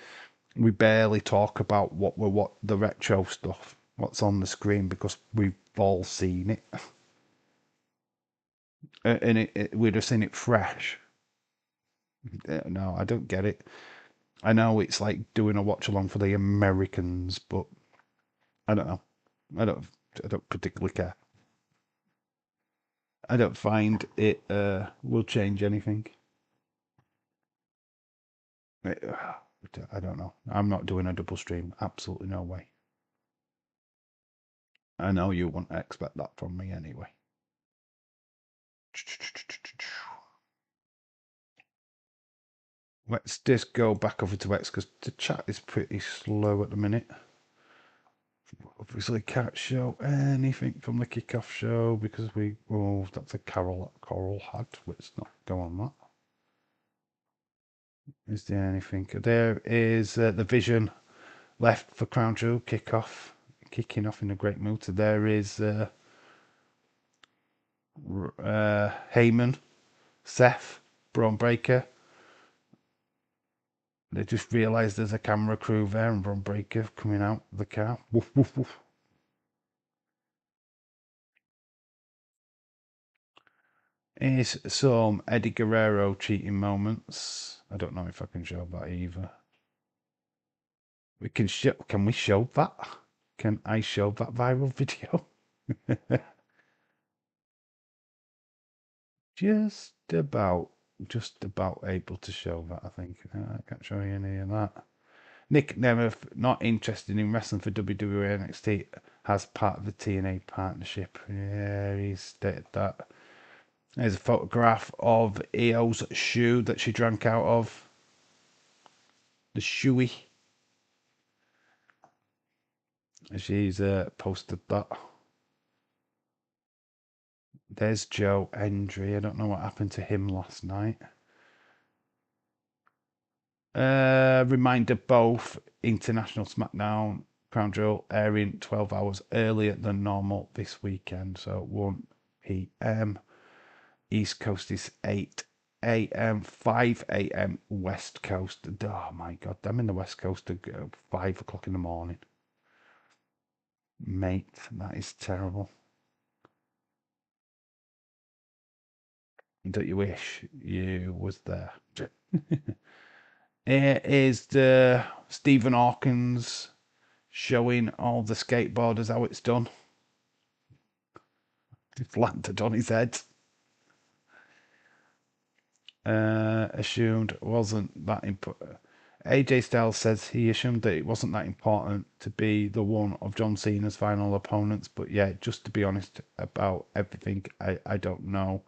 We barely talk about what the retro stuff, what's on the screen, because we've all seen it, and we'd have seen it fresh. No, I don't get it. I know it's like doing a watch along for the Americans, but I don't know. I don't. I don't particularly care. I don't find it will change anything. I don't know. I'm not doing a double stream. Absolutely no way. I know you wouldn't expect that from me anyway. Let's just go back over to X because the chat is pretty slow at the minute. Obviously can't show anything from the kickoff show because that's a Coral hat. Let's not go on that. Is there anything? There is the Vision left for Crown Jewel kicking off in a great mood. So there is Heyman, Seth, Braun Breaker. They just realised there's a camera crew there and Braun Breaker coming out of the car. Woof, woof, woof. Here's some Eddie Guerrero cheating moments. I don't know if I can show that either. Can we show that? Can I show that viral video? just about able to show that, I think. I can't show you any of that. Nick never not interested in wrestling for WWE NXT as part of the TNA partnership. Yeah, he stated that. There's a photograph of Io's shoe that she drank out of. The shoey. She's posted that. There's Joe Hendry. I don't know what happened to him last night. Reminder, both International SmackDown Crown Jewel airing 12 hours earlier than normal this weekend. So 1 p.m. East Coast is 8 a.m., 5 a.m. West Coast. Oh my God, I'm in the West Coast at 5 o'clock in the morning. Mate, that is terrible. Don't you wish you was there? Here is the Stephen Hawkins showing all the skateboarders how it's done. It landed on his head. Assumed wasn't that important. AJ Styles says he assumed that it wasn't that important to be the one of John Cena's final opponents, but yeah, just to be honest about everything, I don't know.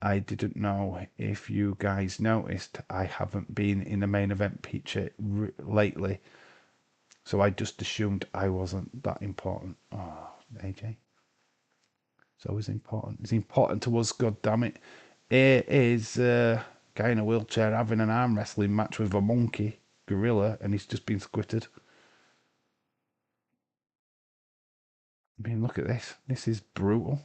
I didn't know if you guys noticed. I haven't been in the main event picture lately, so I just assumed I wasn't that important. Oh, AJ. It's always important. It's important to us, god damn it. Here is a guy in a wheelchair having an arm wrestling match with a monkey gorilla, and he's just been squirted. I mean, look at this. This is brutal.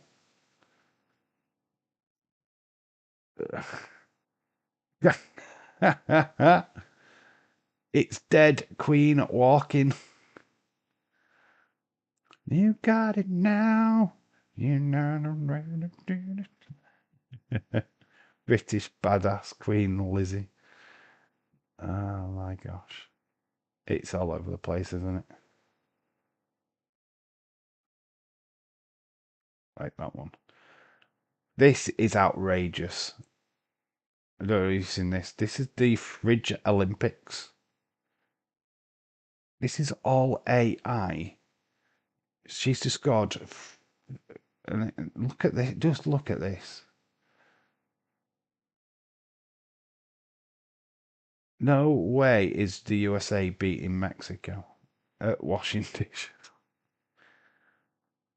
It's dead Queen walking. You got it now. You're not ready to do it. British badass Queen Lizzie. Oh my gosh. It's all over the place, isn't it? Like that one. This is outrageous. I don't know if you've seen this. This is the Fridge Olympics. This is all AI. She's just got. And look at this. Just look at this. No way is the USA beating Mexico at washing dishes.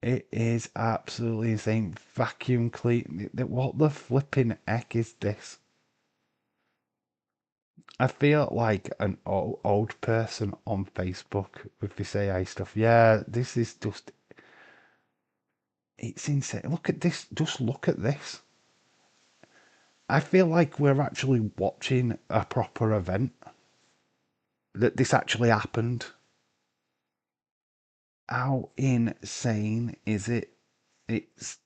It is absolutely insane. Vacuum clean. What the flipping heck is this? I feel like an old person on Facebook with this AI stuff. Yeah, this is just. It's insane. Look at this. Just look at this. I feel like we're actually watching a proper event. That this actually happened. How insane is it? It's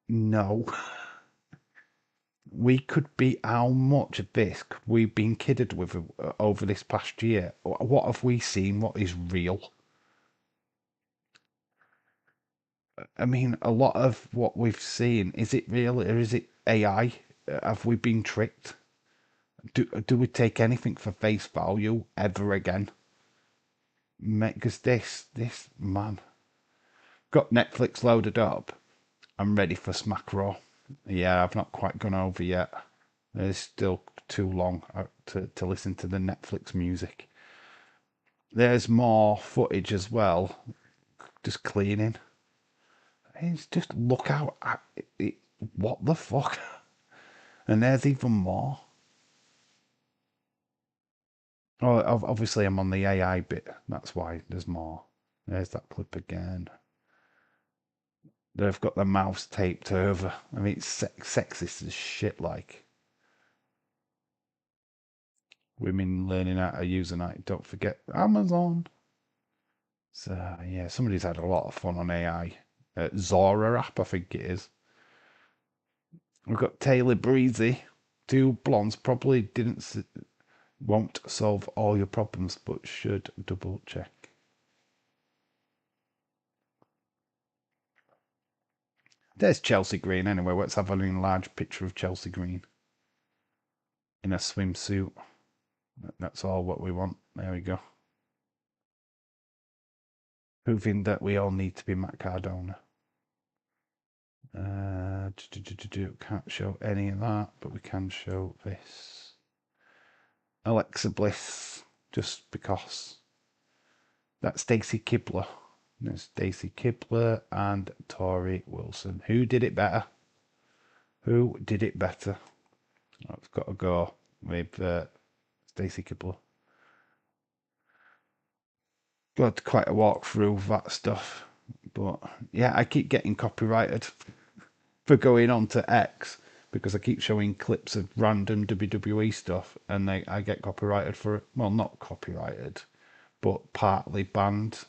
no. We could be how much of this could we been kidded with over this past year? What have we seen? What is real? I mean, a lot of what we've seen, is it real or is it AI? Have we been tricked? Do we take anything for face value ever again? Because this man got Netflix loaded up. I'm ready for Smack Raw. Yeah, I've not quite gone over yet. It's still too long to listen to the Netflix music. There's more footage as well, just cleaning. It's just look out at it. What the fuck? And there's even more. Oh, obviously I'm on the AI bit. That's why there's more. There's that clip again. They've got the mouse taped over. I mean, it's sexist as shit. Like women learning how to use an. Don't forget Amazon. So yeah, somebody's had a lot of fun on AI. Zora app, I think it is. We've got Taylor Breezy. Two blondes probably won't solve all your problems, but should double check. There's Chelsea Green anyway. Let's have a large picture of Chelsea Green in a swimsuit. That's all what we want. There we go. Proving that we all need to be Matt Cardona. Can't show any of that, but we can show this. Alexa Bliss, just because. That's Stacy Kibler. There's Stacy Kibler and Tori Wilson. Who did it better? Who did it better? I've got to go with Stacy Kibler. Got quite a walk through that stuff. But yeah, I keep getting copyrighted for going on to X because I keep showing clips of random WWE stuff and I get copyrighted for it. Well, not copyrighted, but partly banned.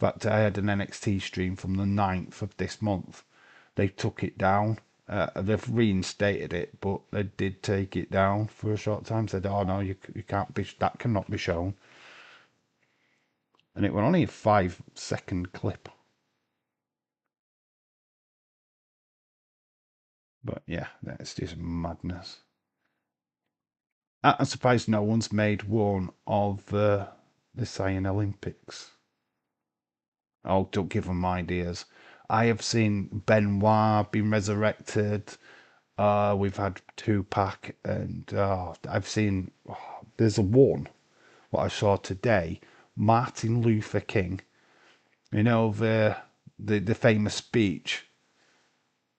In fact, I had an NXT stream from the 9th of this month. They took it down. They've reinstated it, but they did take it down for a short time. Said, "Oh no, you can't be. That cannot be shown." And it was only a 5-second clip. But yeah, that's just madness. I'm surprised no one's made one of the Cyan Olympics. Oh, don't give them ideas. I have seen Benoit being resurrected. We've had Tupac, and I've seen. There's a one what I saw today. Martin Luther King. You know the famous speech.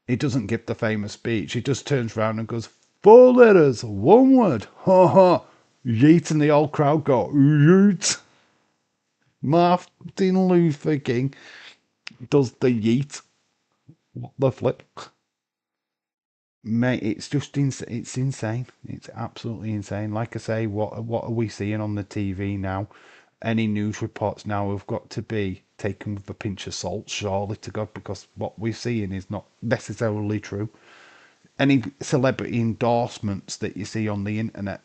He doesn't give the famous speech. He just turns around and goes, "Four letters, one word, ha ha, yeet," and the whole crowd go, "Yeet." Martin Luther King does the yeet. What the flip? Mate, it's just it's insane. It's absolutely insane. Like I say, what are we seeing on the TV now? Any news reports now have got to be taken with a pinch of salt, surely to God, because what we're seeing is not necessarily true. Any celebrity endorsements that you see on the internet,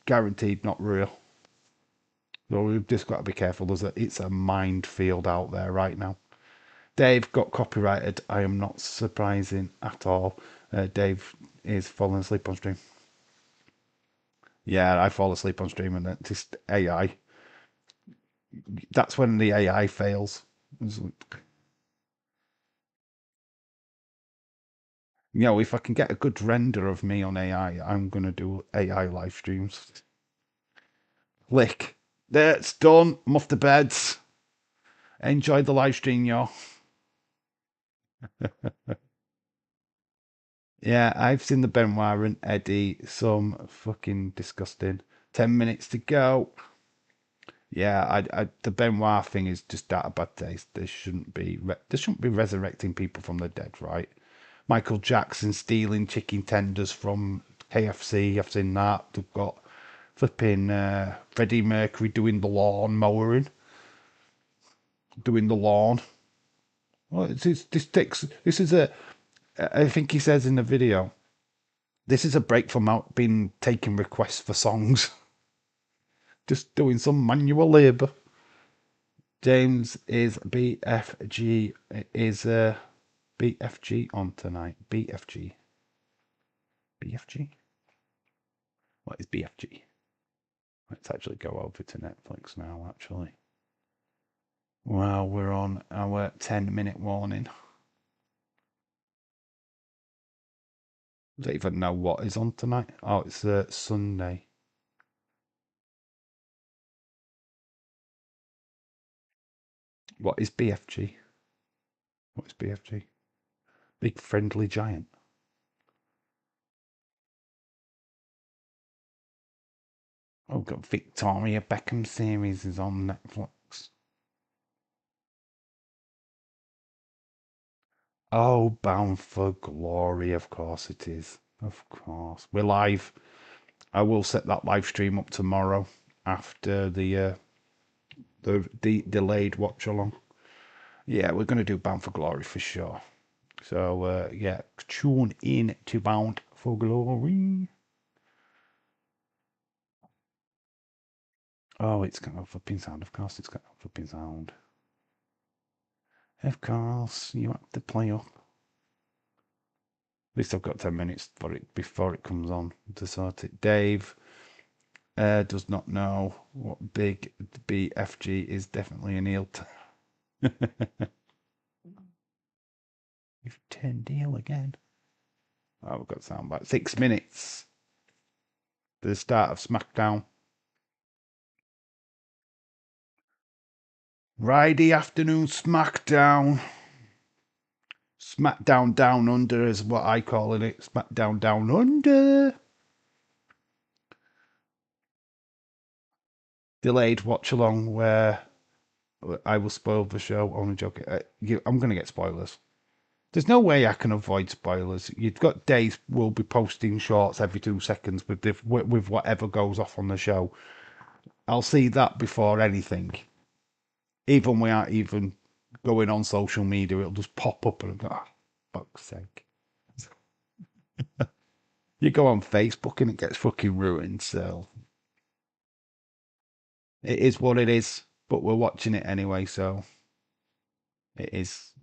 guaranteed not real. So we've just got to be careful. It's a minefield out there right now. Dave got copyrighted. I am not surprising at all. Dave is falling asleep on stream. Yeah, I fall asleep on stream, and it just AI. That's when the AI fails. If I can get a good render of me on AI, I'm gonna do AI live streams. Click. That's done. I'm off to bed. Enjoy the live stream, y'all. Yeah, I've seen the Benoit and Eddie. Some fucking disgusting. 10 minutes to go. Yeah, the Benoit thing is just out of bad taste. They shouldn't be resurrecting people from the dead, right? Michael Jackson stealing chicken tenders from KFC. I've seen that. They've got flipping Freddie Mercury doing the lawn mowing, doing the lawn. Well, this is a. I think he says in the video, this is a break from out being taking requests for songs. Just doing some manual labour. James is BFG on tonight. BFG. What is BFG? Let's actually go over to Netflix now. Actually, well, we're on our 10-minute warning. I don't even know what is on tonight. Oh, it's Sunday. What is BFG? What is BFG? Big Friendly Giant. Oh, got Victoria Beckham series is on Netflix. Oh, Bound for Glory, of course it is. Of course. We're live. I will set that live stream up tomorrow after the delayed watch along. Yeah, we're going to do Bound for Glory for sure. So, yeah, tune in to Bound for Glory. Oh, it's got a flipping sound. Of course, it's got a flipping sound. Of course, you have to play up. At least I've got 10 minutes for it before it comes on to sort it. Dave does not know what big BFG is. Definitely an eel. You've turned eel again. Oh, we've got sound back. 6 minutes. The start of SmackDown. Friday afternoon SmackDown. SmackDown Down Under is what I call it. SmackDown Down Under. Delayed watch along where I will spoil the show. Only joking. I'm going to get spoilers. There's no way I can avoid spoilers. You've got Dave will be posting shorts every 2 seconds with whatever goes off on the show. I'll see that before anything. Even without even going on social media, it'll just pop up and go, fuck's sake. You go on Facebook and it gets fucking ruined, so it is what it is. But we're watching it anyway, so it is.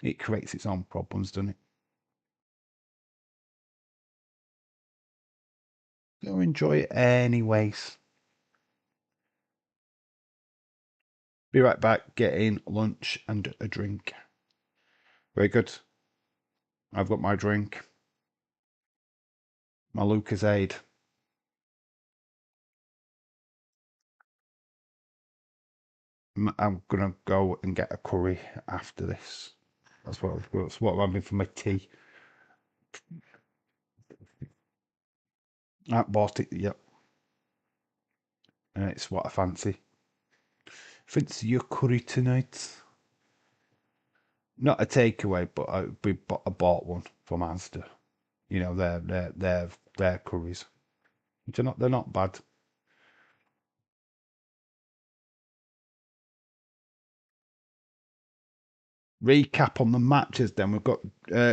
It creates its own problems, doesn't it? Go enjoy it anyways. Be right back, getting lunch and a drink. Very good. I've got my drink. My Lucasade. I'm gonna go and get a curry after this. That's what I'm having for my tea. I bought it, yep. And it's what I fancy. Fancy your curry tonight? Not a takeaway, but I bought one from Asda. You know, their curries. They're not bad. Recap on the matches then. We've got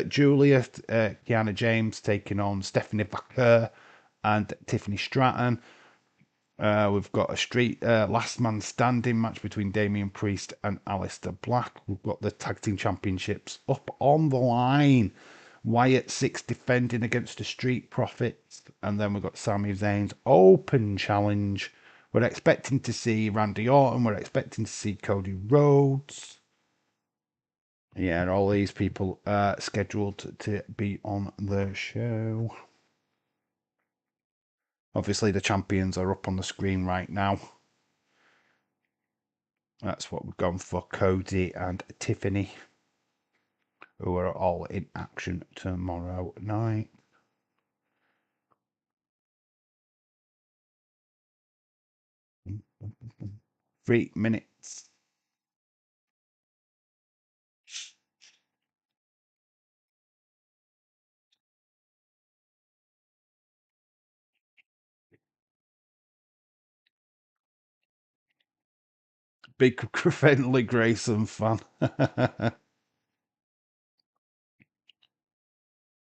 Julia, Kiana James taking on Stephanie Baker and Tiffany Stratton. We've got a street last man standing match between Damian Priest and Alistair Black. We've got the tag team championships up on the line. Wyatt Six defending against the Street Profits. And then we've got Sami Zayn's open challenge. We're expecting to see Randy Orton. We're expecting to see Cody Rhodes. Yeah, and all these people scheduled to be on the show. Obviously, the champions are up on the screen right now. That's what we've gone for, Cody and Tiffany, who are all in action tomorrow night. Three minutes. Big friendly Grayson fan.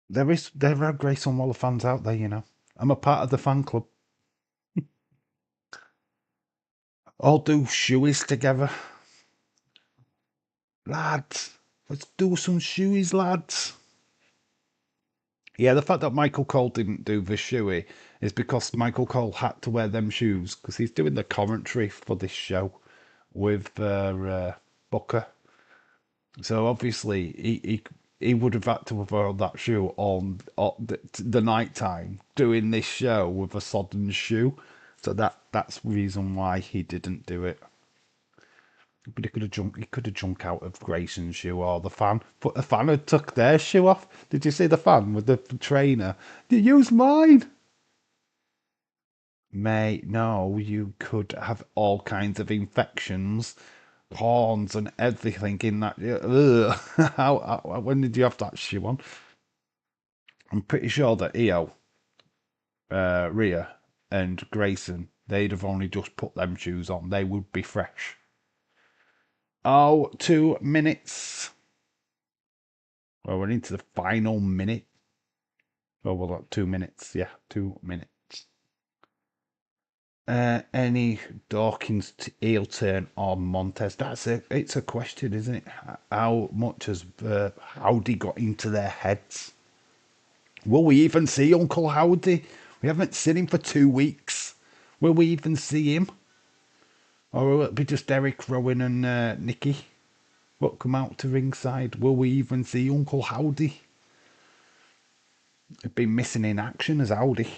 There are Grayson Waller fans out there, you know. I'm a part of the fan club. All do shoeies together. Lads, let's do some shoeies, lads. Yeah, the fact that Michael Cole didn't do the shoey is because Michael Cole had to wear them shoes because he's doing the commentary for this show with Booker. So obviously he would have had to have worn that shoe on the night time doing this show with a sodden shoe. So that's the reason why he didn't do it. But he could have jumped out of Grayson's shoe or the fan. But the fan had took their shoe off. Did you see the fan with the trainer? You use mine. Mate, no, you could have all kinds of infections, horns and everything in that. Ugh. When did you have that shoe on? I'm pretty sure that Io, Rhea, and Grayson, they'd have only just put them shoes on. They would be fresh. Oh, 2 minutes. Well, we're into the final minute. Oh, well, 2 minutes. Yeah, 2 minutes. Any Dawkins heel turn or Montez? It's a question, isn't it? How much has Howdy got into their heads? Will we even see Uncle Howdy? We haven't seen him for 2 weeks. Will we even see him? Or will it be just Eric Rowan and Nikki? What come out to ringside? Will we even see Uncle Howdy? He'd been missing in action as Howdy.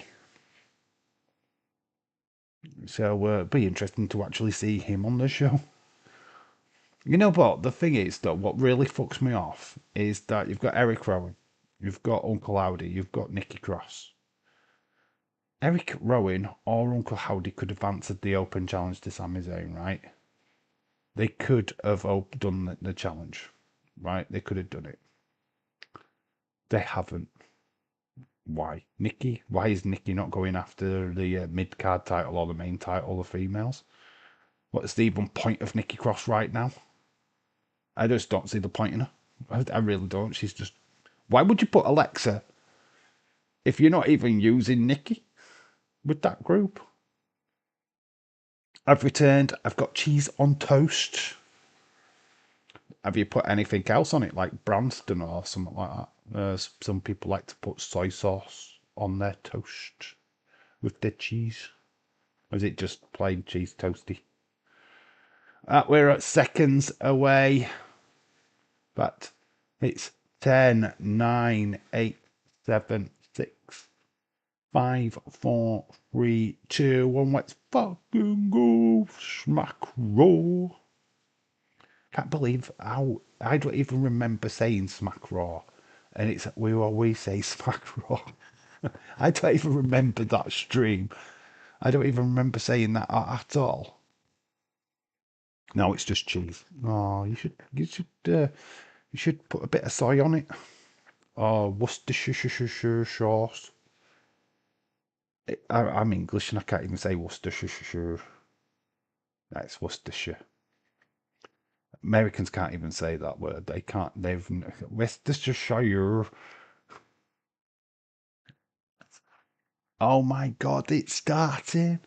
So it'd be interesting to actually see him on the show. You know what? The thing is, though, what really fucks me off is that you've got Eric Rowan, you've got Uncle Howdy, you've got Nikki Cross. Eric Rowan or Uncle Howdy could have answered the open challenge to Sami Zayn, right? They could have done the challenge, right? They could have done it. They haven't. Why? Nikki? Why is Nikki not going after the mid card title or the main title of females? What's the even point of Nikki Cross right now? I just don't see the point in her. I really don't. She's just. Why would you put Alexa if you're not even using Nikki with that group? I've returned. I've got cheese on toast. Have you put anything else on it, like Branston or something like that? Some people like to put soy sauce on their toast. with the cheese. Or is it just plain cheese toasty? We're at seconds away. But it's 10, 9, 8, 7, 6, 5, 4, 3, 2, 1. Let's fucking go. Smack raw. Can't believe how I don't even remember saying smack raw. And it's we always say smack raw. I don't even remember that stream. I don't even remember saying that at all. No, it's just cheese. Oh, you should put a bit of soy on it. Oh, Worcestershire sauce. I'm English and I can't even say Worcestershire. That's Worcestershire. Americans can't even say that word. They can't. They've Worcestershire. Oh my God! It's starting.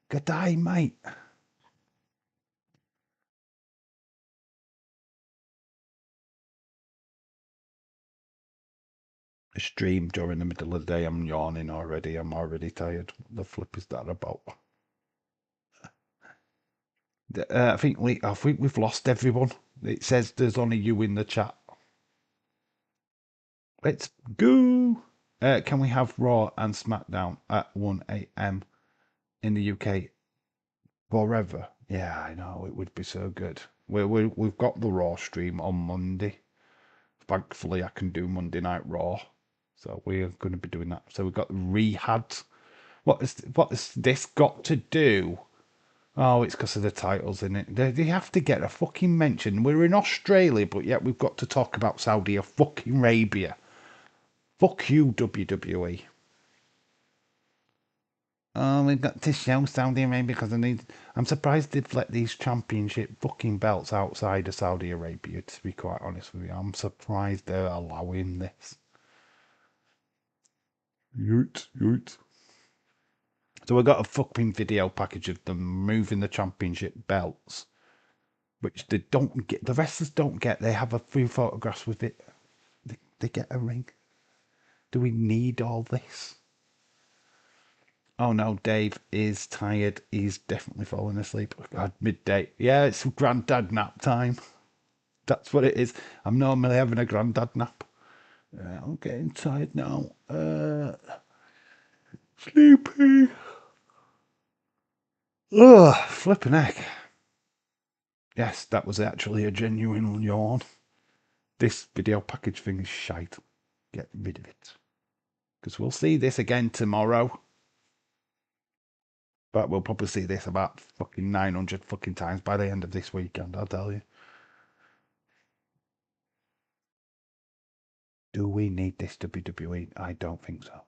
Good day, mate. A stream during the middle of the day. I'm yawning already. I'm already tired. What the flip is that about? I think we've lost everyone. It says there's only you in the chat. Let's go. Can we have Raw and SmackDown at 1 a.m. in the UK forever? Yeah, I know. It would be so good. We've got the Raw stream on Monday. Thankfully, I can do Monday Night Raw. So we're going to be doing that. So we've got Rehad. What has this got to do? Oh, it's because of the titles in it. They have to get a fucking mention. We're in Australia, but yet we've got to talk about Saudi fucking Arabia. Fuck you, WWE. Oh, we've got to show Saudi Arabia because I need. I'm surprised they've let these championship fucking belts outside of Saudi Arabia, to be quite honest with you. I'm surprised they're allowing this. Yoot. So we got a fucking video package of them moving the championship belts, which they don't get. The wrestlers don't get. They have a few photographs with it. They get a ring. Do we need all this? Oh no, Dave is tired. He's definitely falling asleep. God, midday. Yeah, it's granddad nap time. That's what it is. I'm normally having a granddad nap. I'm getting tired now. Sleepy. Ugh, flipping heck. Yes, that was actually a genuine yawn. This video package thing is shite. Get rid of it. Because we'll see this again tomorrow. But we'll probably see this about fucking 900 fucking times by the end of this weekend, I'll tell you. Do we need this WWE? I don't think so.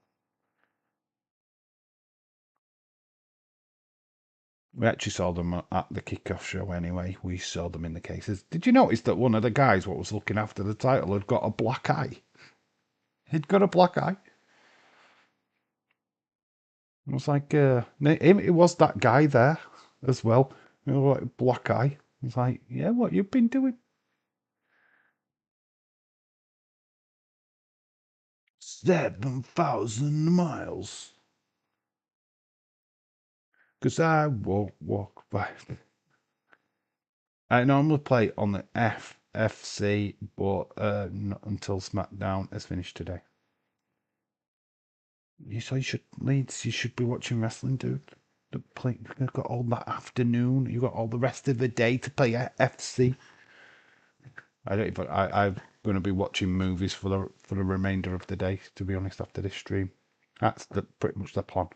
We actually saw them at the kickoff show anyway. We saw them in the cases. Did you notice that one of the guys what was looking after the title had got a black eye? He'd got a black eye. It was like, it was that guy there as well. You know, like black eye. It's like, yeah, what you've been doing? 7,000 miles. Because I won't walk by. I normally play on the FFC, but not until SmackDown is finished today. So you should, Leeds, you should be watching wrestling, dude. You've got all that afternoon. You've got all the rest of the day to play FC. I don't even. I'm going to be watching movies for the remainder of the day. To be honest, after this stream, that's pretty much the plan.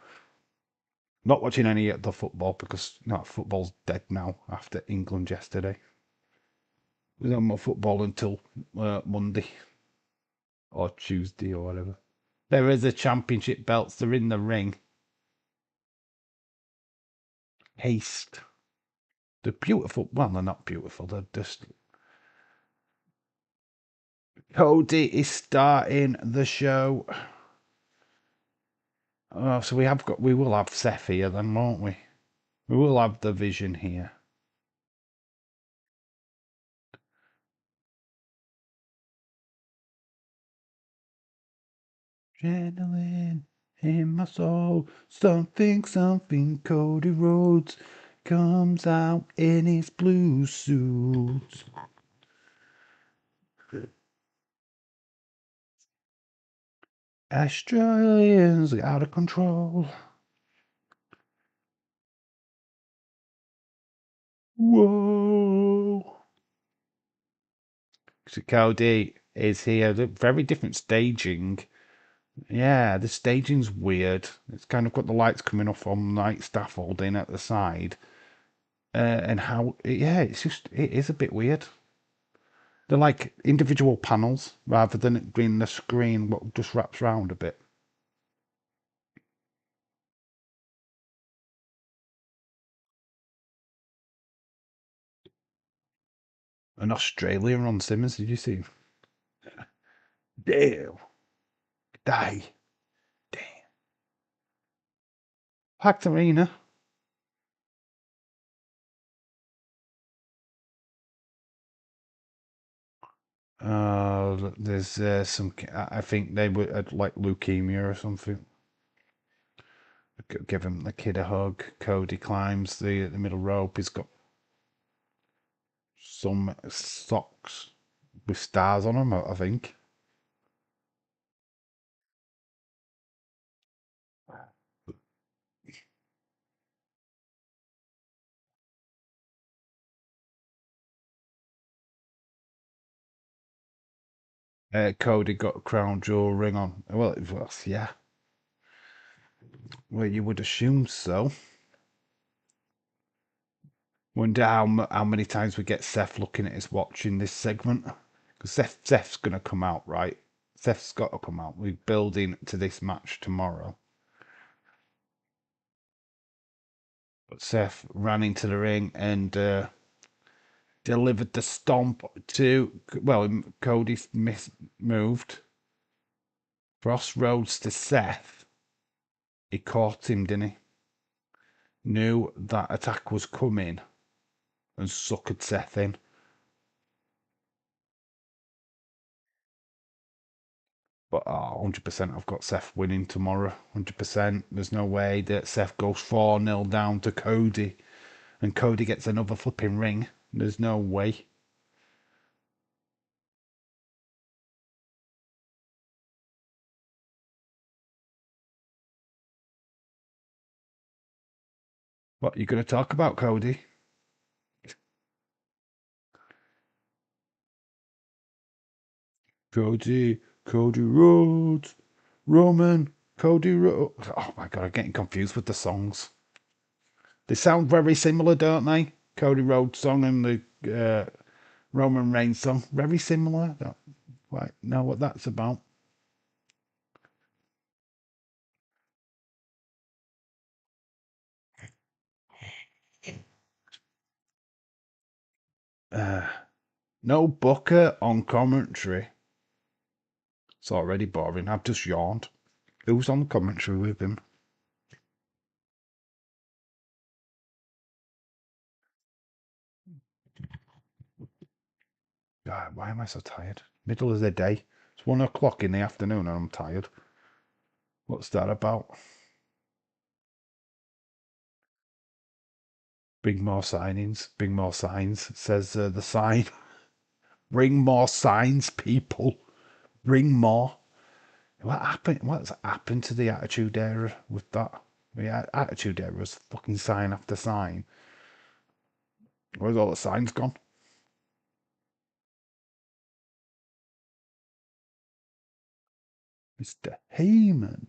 Not watching any of the football because football's dead now after England yesterday. There's no more football until Monday or Tuesday or whatever. There is a championship belts. They're in the ring. Haste. They're beautiful. Well, they're not beautiful. They're just. Cody is starting the show. Oh, so we will have Seth here then, won't we? We will have the Vision here. Adrenaline in my soul. Something, Cody Rhodes comes out in his blue suit. Australians out of control. Whoa. So Cody is here. Very different staging. Yeah, the staging's weird. It's kind of got the lights coming off on night scaffolding at the side. And how, yeah, it is a bit weird. They're like individual panels rather than it being the screen what just wraps around a bit. An Australia on Simmons, did you see? Damn. Die. Damn. Packed arena. There's some. I think they were had like leukemia or something. Give him the kid a hug. Cody climbs the middle rope. He's got some socks with stars on them. I think. Cody got a crown jewel ring on. Well, it was yeah. Well, you would assume so. Wonder how many times we get Seth looking at his watch in this segment. Because Seth's going to come out, right? Seth's got to come out. We're building to this match tomorrow. But Seth ran into the ring and delivered the stomp to, well, Cody moved. Crossroads to Seth. He caught him, didn't he? Knew that attack was coming and suckered Seth in. But 100% I've got Seth winning tomorrow. 100%. There's no way that Seth goes 4-0 down to Cody and Cody gets another flipping ring. There's no way. What, you going to talk about Cody? Cody Rhodes, Roman, Cody Rhodes. Oh my god, I'm getting confused with the songs. They sound very similar, don't they? Cody Rhodes song and the Roman Reigns song. Very similar. Don't quite know what that's about. No Booker on commentary. It's already boring. I've just yawned. Who's on commentary with him? God, why am I so tired? Middle of the day. It's 1 o'clock in the afternoon and I'm tired. What's that about? Bring more signings. Bring more signs, says the sign. Bring more signs, people. Bring more. What happened? What's happened to the Attitude Era with that? The Attitude Era was fucking sign after sign. Where's all the signs gone? Mr. Heyman.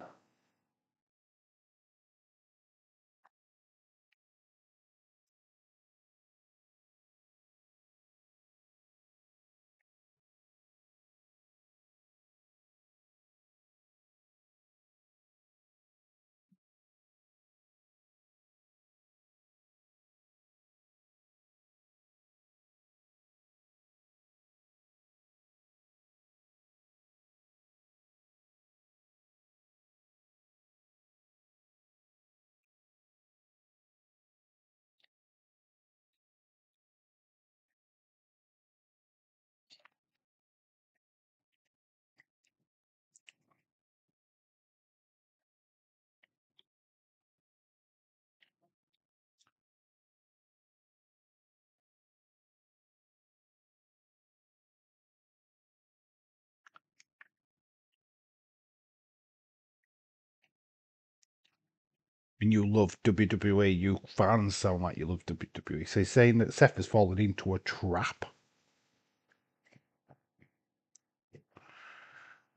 And you love WWE. You fans sound like you love WWE. So he's saying that Seth has fallen into a trap.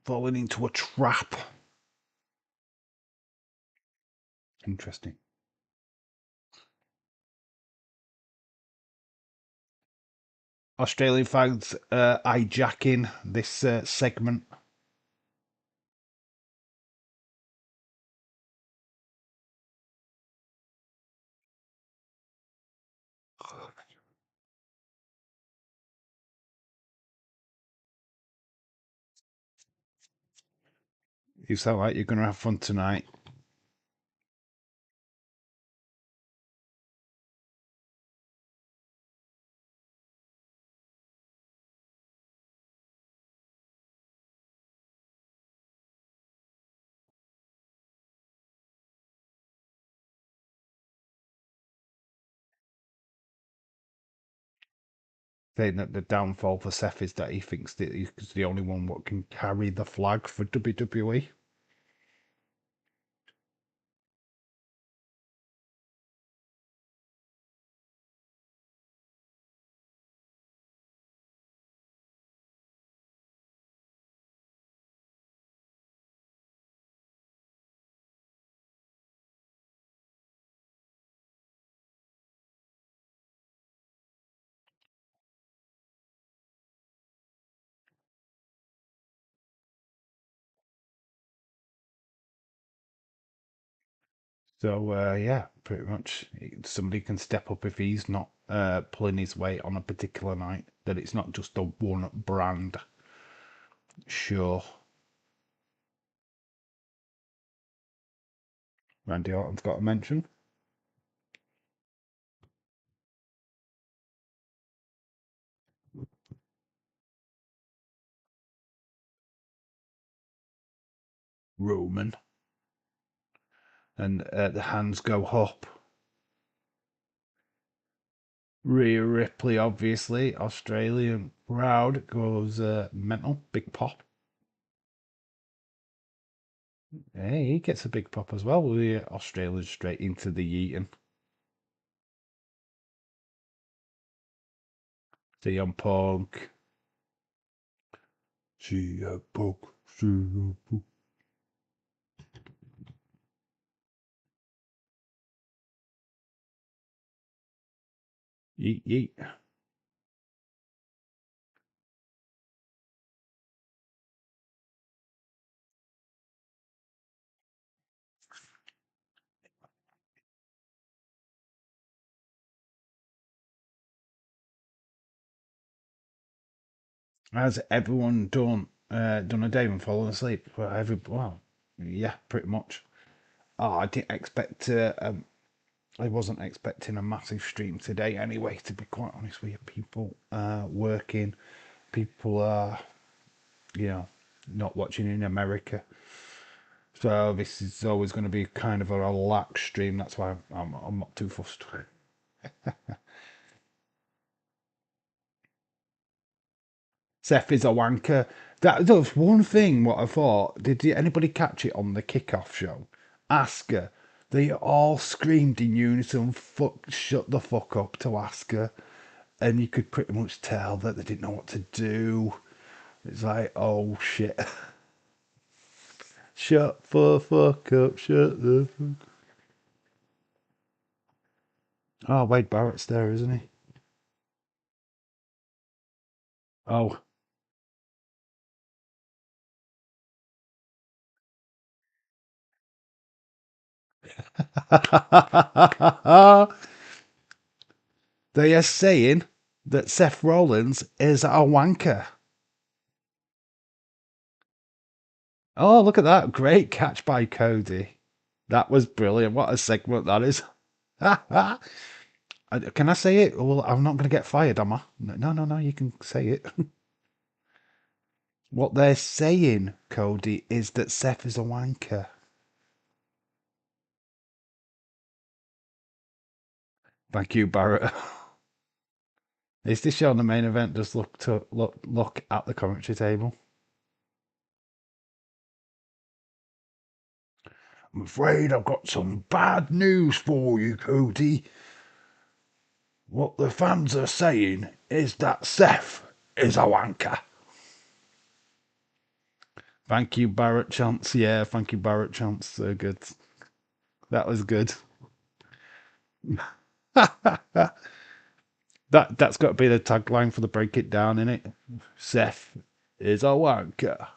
Fallen into a trap. Interesting. Australian fans hijacking this segment. You sound like you're going to have fun tonight. Saying that the downfall for Seth is that he thinks that he's the only one that can carry the flag for WWE. So yeah, pretty much somebody can step up if he's not pulling his weight on a particular night. That it's not just a one brand show. Randy Orton's got a mention. Roman. And the hands go up. Rhea Ripley, obviously. Australian crowd goes mental. Big pop. Hey, he gets a big pop as well. The Australians straight into the eating. CM Punk. CM Punk. CM Punk. Yeet, yeet. Has everyone done a day and fallen asleep? Well, yeah, pretty much. Oh, I didn't expect I wasn't expecting a massive stream today anyway, to be quite honest with you. People working, people are, you know, not watching in America. So this is always going to be kind of a relaxed stream. That's why I'm not too fussed. Seth is a wanker. That's one thing. What I thought. Did anybody catch it on the kickoff show? Asuka. They all screamed in unison. Fuck! Shut the fuck up to Asuka, and you could pretty much tell that they didn't know what to do. It's like, oh shit. Shut the fuck up. Shut the fuck. Oh, Wade Barrett's there, isn't he? Oh. They are saying that Seth Rollins is a wanker. Oh, look at that. Great catch by Cody. That was brilliant. What a segment that is. Can I say it? Well, I'm not going to get fired, am I? No, no, no. You can say it. What they're saying, Cody, is that Seth is a wanker. Thank you, Barrett. Is this show on the main event? Just look at the commentary table. I'm afraid I've got some bad news for you, Cody. What the fans are saying is that Seth is a wanker. Thank you, Barrett Chance. Yeah, thank you, Barrett Chance. So good. That was good. That's got to be the tagline for the Break It Down, innit? Seth is a wanker.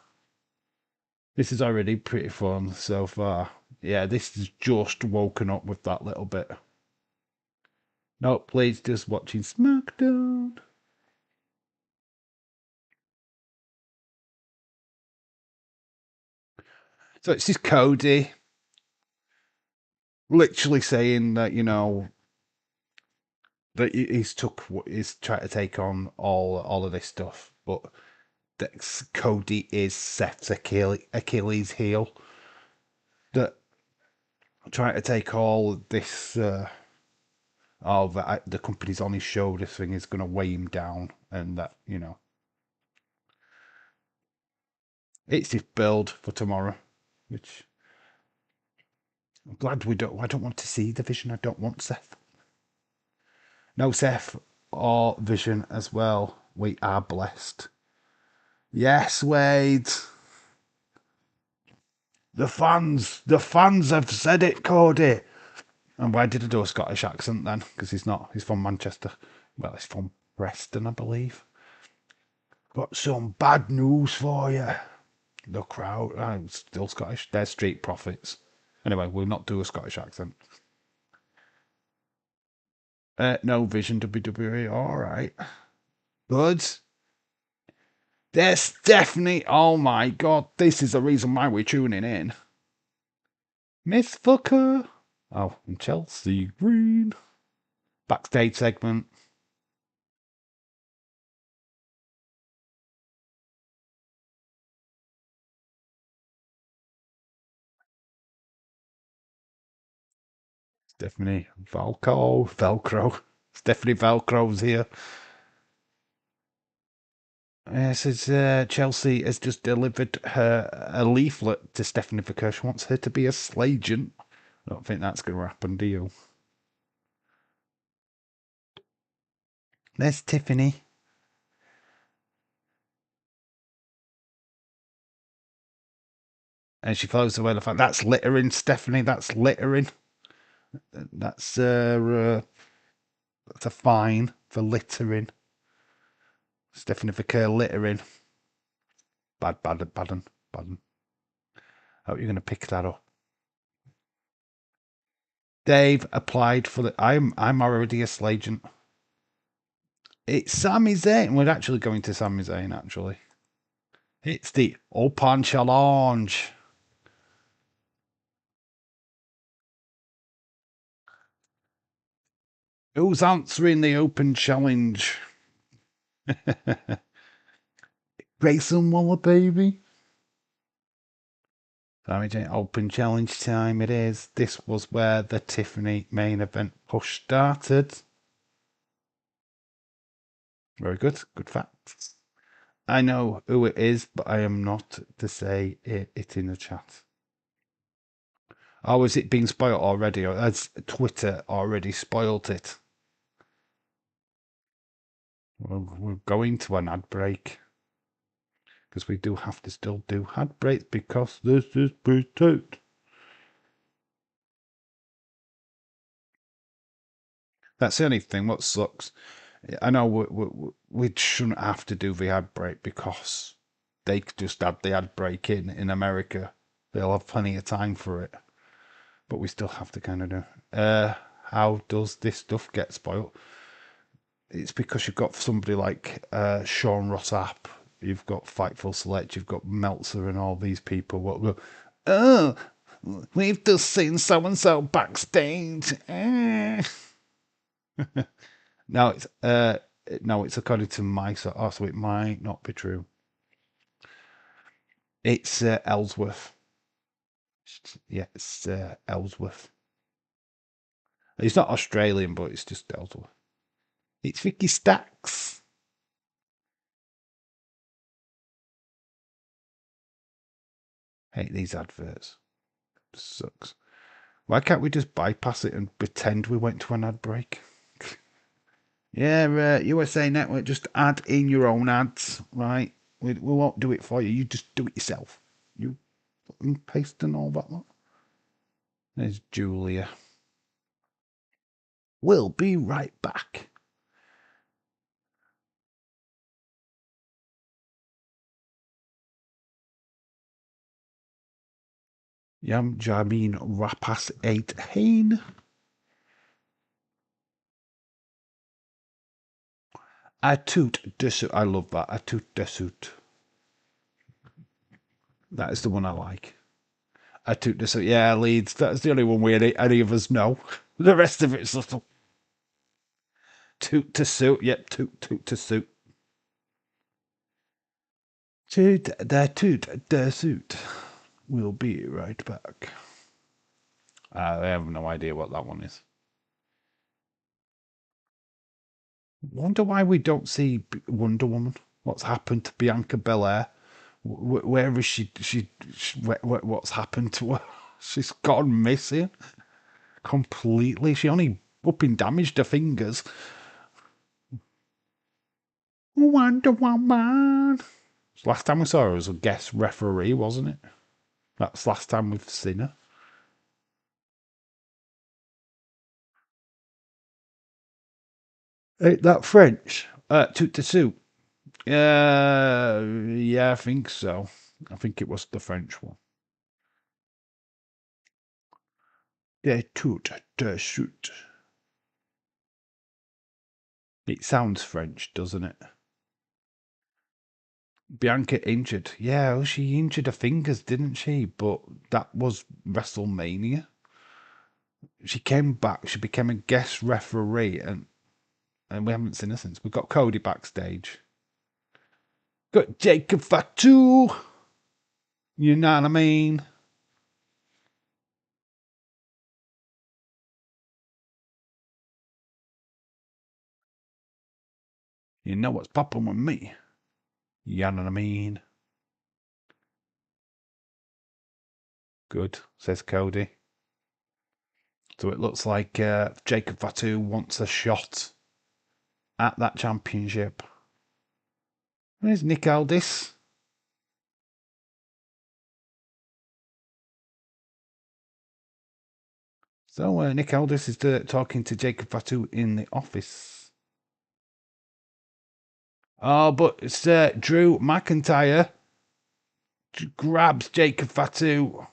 This is already pretty fun so far. Yeah, this is just woken up with that little bit. No, please, just watching SmackDown. So it's just Cody literally saying that, you know, that he's trying to take on all of this stuff, but that Cody is Seth's Achilles heel. That trying to take all this, the company's on his shoulders thing is going to weigh him down, and that, you know, it's his build for tomorrow, which I'm glad we don't. I don't want to see the Vision. I don't want Seth. No Seth or Vision as well. We are blessed. Yes, Wade. The fans have said it, Cody. And why did I do a Scottish accent then? Because he's not. He's from Manchester. Well, he's from Preston, I believe. Got some bad news for you. The crowd. I'm still Scottish. They're Street Profits. Anyway, we'll not do a Scottish accent. No Vision WWE. All right. Good. There's Stephanie. Oh my god. This is the reason why we're tuning in. Miss Fucker. Oh, and Chelsea Green. Backstage segment. Stephanie Velcro. Stephanie Velcro's here. Says Chelsea has just delivered a leaflet to Stephanie because she wants her to be a slagent. I don't think that's going to happen, do you? There's Tiffany. And she throws away the fact that's littering, Stephanie. That's littering. That's a fine for littering. Stephanie Vicker littering. Bad. Hope you're going to pick that up. Dave applied for the. I'm already a slagent. It's Sami Zayn. We're actually going to Sami Zayn. Actually, it's the Open Challenge. Who's answering the Open Challenge? Grayson Waller, baby. Sami Zayn Open Challenge time. It is. This was where the Tiffany main event push started. Very good. Good facts. I know who it is, but I am not to say it in the chat. Oh, is it being spoiled already? Or has Twitter already spoiled it? We're going to an ad break. Because we do have to still do ad breaks because this is pre-taped. That's the only thing. What sucks, I know we shouldn't have to do the ad break because they could just add the ad break in America. They'll have plenty of time for it. But we still have to kind of do. How does this stuff get spoiled? It's because you've got somebody like Sean Rossap, you've got Fightful Select, you've got Meltzer and all these people. What go? Oh, we've just seen so and so backstage. No, it's according to my so it might not be true. It's Ellsworth. Yeah, it's Ellsworth. He's not Australian, but it's just Ellsworth. It's Vicky Stacks. Hate these adverts. Sucks. Why can't we just bypass it and pretend we went to an ad break? Yeah, USA Network, just add in your own ads, right? We won't do it for you. You just do it yourself. You fucking paste and all that lot. There's Julia. We'll be right back. Yam Jamin Rapas 8 Hain. I toot de suit. I love that. I toot de suit. That is the one I like. I toot de suit. Yeah, Leeds. That's the only one we any of us know. The rest of it's little. Toot to suit. Yep, toot to suit. Toot de suit. We'll be right back. I have no idea what that one is. Wonder why we don't see Wonder Woman. What's happened to Bianca Belair? Where is she? What's happened to her? She's gone missing completely. She only up and damaged her fingers. Wonder Woman. Last time we saw her as a guest referee, wasn't it? That's last time we've seen her. Ain't that French? Toot to suit. Yeah, I think so. I think it was the French one. De tout de suite. It sounds French, doesn't it? Bianca injured. Yeah, well, she injured her fingers, didn't she? But that was WrestleMania. She came back. She became a guest referee, and we haven't seen her since. We've got Cody backstage. Got Jacob Fatu. You know what I mean? You know what's popping with me. You know what I mean? Good, says Cody. So it looks like Jacob Fatu wants a shot at that championship. Where's Nick Aldis? So Nick Aldis is talking to Jacob Fatu in the office. Oh, but it's Drew McIntyre grabs Jacob Fatu.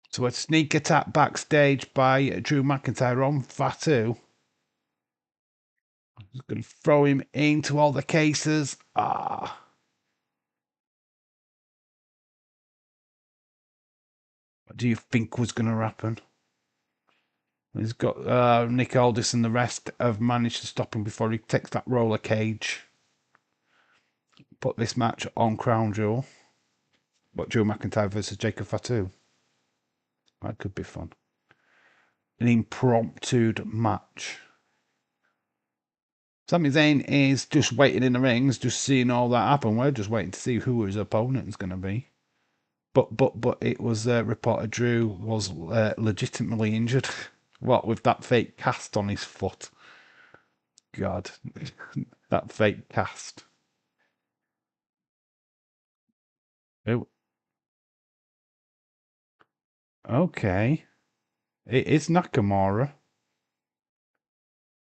So a sneak attack backstage by Drew McIntyre on Fatu. He's going to throw him into all the cases. What do you think was going to happen? He's got Nick Aldis and the rest have managed to stop him before he takes that roller cage. Put this match on Crown Jewel. What, Drew McIntyre versus Jacob Fatu? That could be fun. An impromptu match. Sami Zayn is just waiting in the rings, just seeing all that happen. We're just waiting to see who his opponent is going to be. But it was reported Drew was legitimately injured. What, with that fake cast on his foot? God, that fake cast. Okay. It is Nakamura.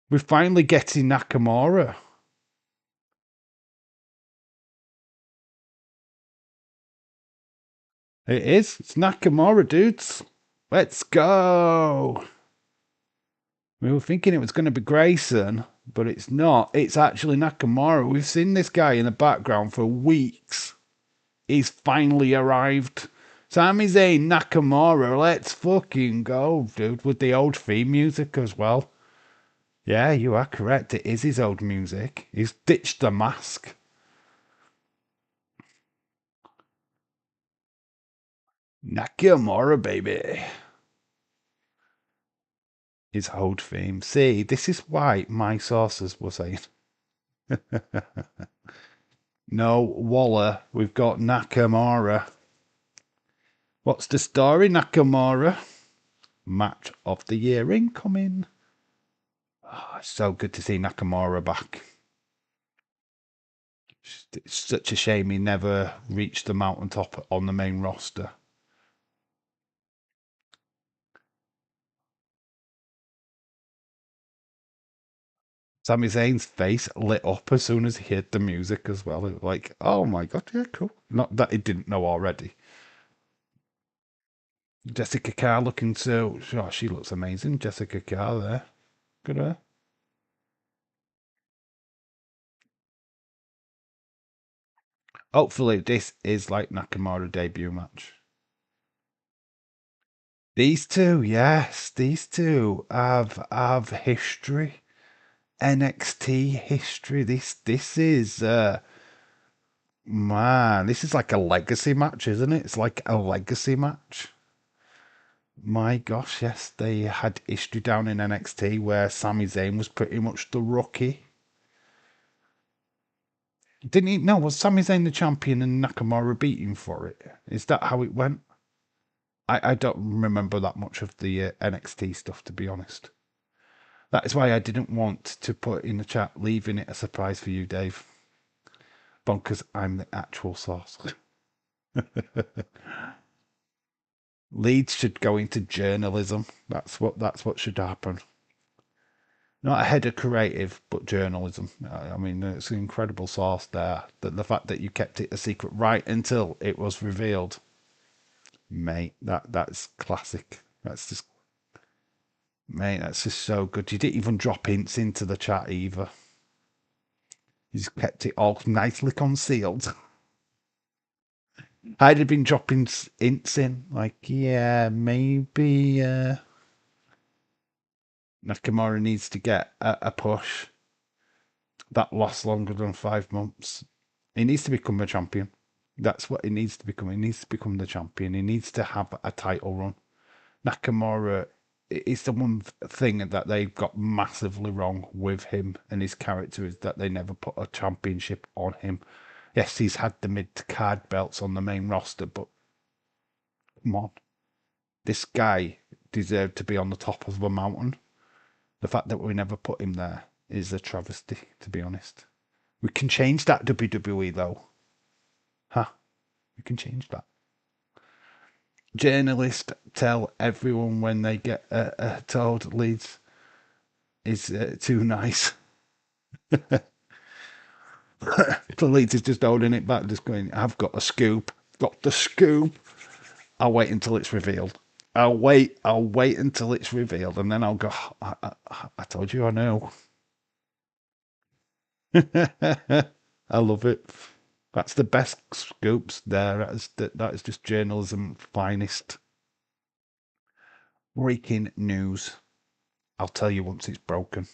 We're finally getting Nakamura. It is. It's Nakamura, dudes. Let's go. We were thinking it was going to be Grayson, but it's not. It's actually Nakamura. We've seen this guy in the background for weeks. He's finally arrived. Sami Zayn, Nakamura. Let's fucking go, dude. With the old theme music as well. Yeah, you are correct. It is his old music. He's ditched the mask. Nakamura, baby. His old theme. See, this is why my sources were saying. No, Waller. We've got Nakamura. What's the story, Nakamura? Match of the year incoming. Oh, it's so good to see Nakamura back. It's such a shame he never reached the mountaintop on the main roster. Sami Zayn's face lit up as soon as he heard the music as well. It was like, oh my god, yeah, cool. Not that he didn't know already. Jessica Carr looking so... Oh, she looks amazing. Jessica Carr there. Good at her. Hopefully this is like Nakamura debut match. These two, yes, these two have history. NXT history. This is man, this is like a legacy match, isn't it? It's like a legacy match. My gosh, yes, they had history down in NXT where Sami Zayn was pretty much the rookie. Didn't he? No, was Sami Zayn the champion and Nakamura beating for it? Is that how it went? I don't remember that much of the NXT stuff, to be honest. That is why I didn't want to put in the chat, leaving it a surprise for you, Dave. Bonkers, I'm the actual source. Leeds should go into journalism. That's what should happen. Not a head of creative, but journalism. I mean, it's an incredible source there. That the fact that you kept it a secret right until it was revealed, mate. That's classic. That's just so good. You didn't even drop hints into the chat either. You just kept it all nicely concealed. I'd have been dropping hints in, like, yeah, maybe Nakamura needs to get a push. That lasts longer than 5 months. He needs to become a champion. That's what he needs to become. He needs to become the champion. He needs to have a title run. Nakamura is the one thing that they got massively wrong with him and his character is that they never put a championship on him. Yes, he's had the mid-card belts on the main roster, but come on. This guy deserved to be on the top of the mountain. The fact that we never put him there is a travesty, to be honest. We can change that, WWE, though. Huh? We can change that. Journalists tell everyone when they get told Leeds is too nice. The Leeds is just holding it back, just going, I've got a scoop. Got the scoop. I'll wait until it's revealed. I'll wait until it's revealed, and then I'll go, I told you I know. I love it. That's the best scoops there. That is just journalism finest. Breaking news. I'll tell you once it's broken.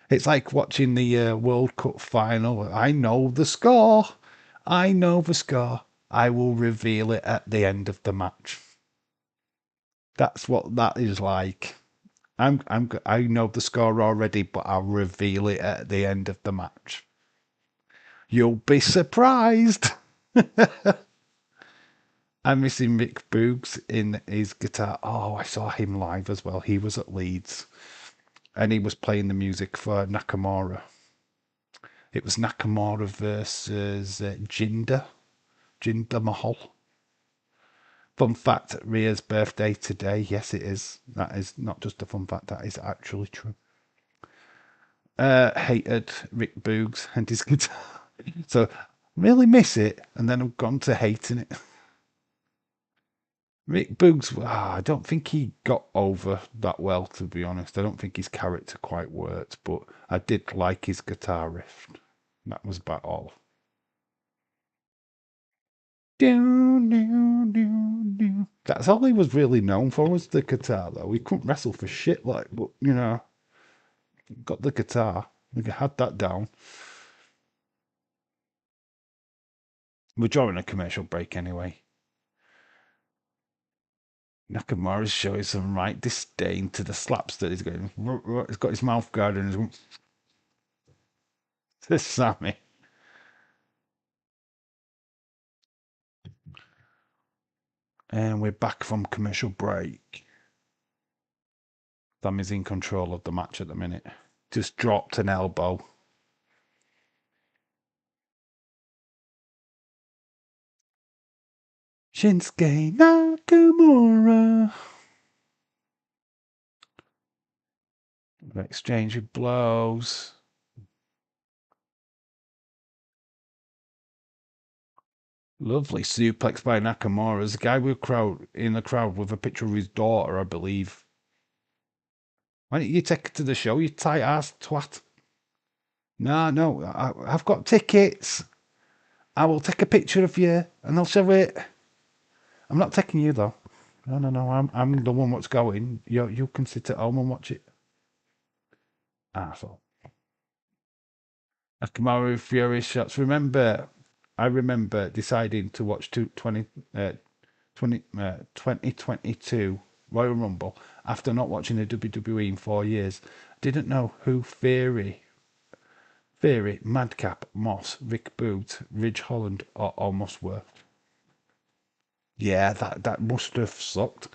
It's like watching the World Cup final. I know the score. I know the score. I will reveal it at the end of the match. That's what that is like. I know the score already, but I'll reveal it at the end of the match. You'll be surprised. I'm missing Mick Boogs in his guitar. Oh, I saw him live as well. He was at Leeds. And he was playing the music for Nakamura. It was Nakamura versus Jinder Mahal. Fun fact, Rhea's birthday today. Yes, it is. That is not just a fun fact, that is actually true. Hated Rick Boogs and his guitar. So, really miss it, and then I've gone to hating it. Rick Boogs, I don't think he got over that well, to be honest. I don't think his character quite worked, but I did like his guitar riff. That was about all. That's all he was really known for, was the guitar, though. He couldn't wrestle for shit, like, but, got the guitar. We had that down. We're drawing a commercial break anyway. Nakamura's showing some right disdain to the slaps that he's going. He's got his mouth guard and he's going to Sammy. And we're back from commercial break. Sammy's in control of the match at the minute. Just dropped an elbow. Shinsuke Nakamura. Exchange of blows. Lovely suplex by Nakamura. There's a guy in the crowd with a picture of his daughter, I believe. Why don't you take it to the show, you tight ass twat? No, I've got tickets. I will take a picture of you and I'll show it. I'm not taking you though. No. I'm the one what's going. You can sit at home and watch it. Arsehole. Nakamura Fury shots. I remember deciding to watch 2022 Royal Rumble after not watching the WWE in 4 years. Didn't know who Theory, Madcap, Moss, Rick Boot, Ridge Holland, or almost were. Yeah, that must have sucked.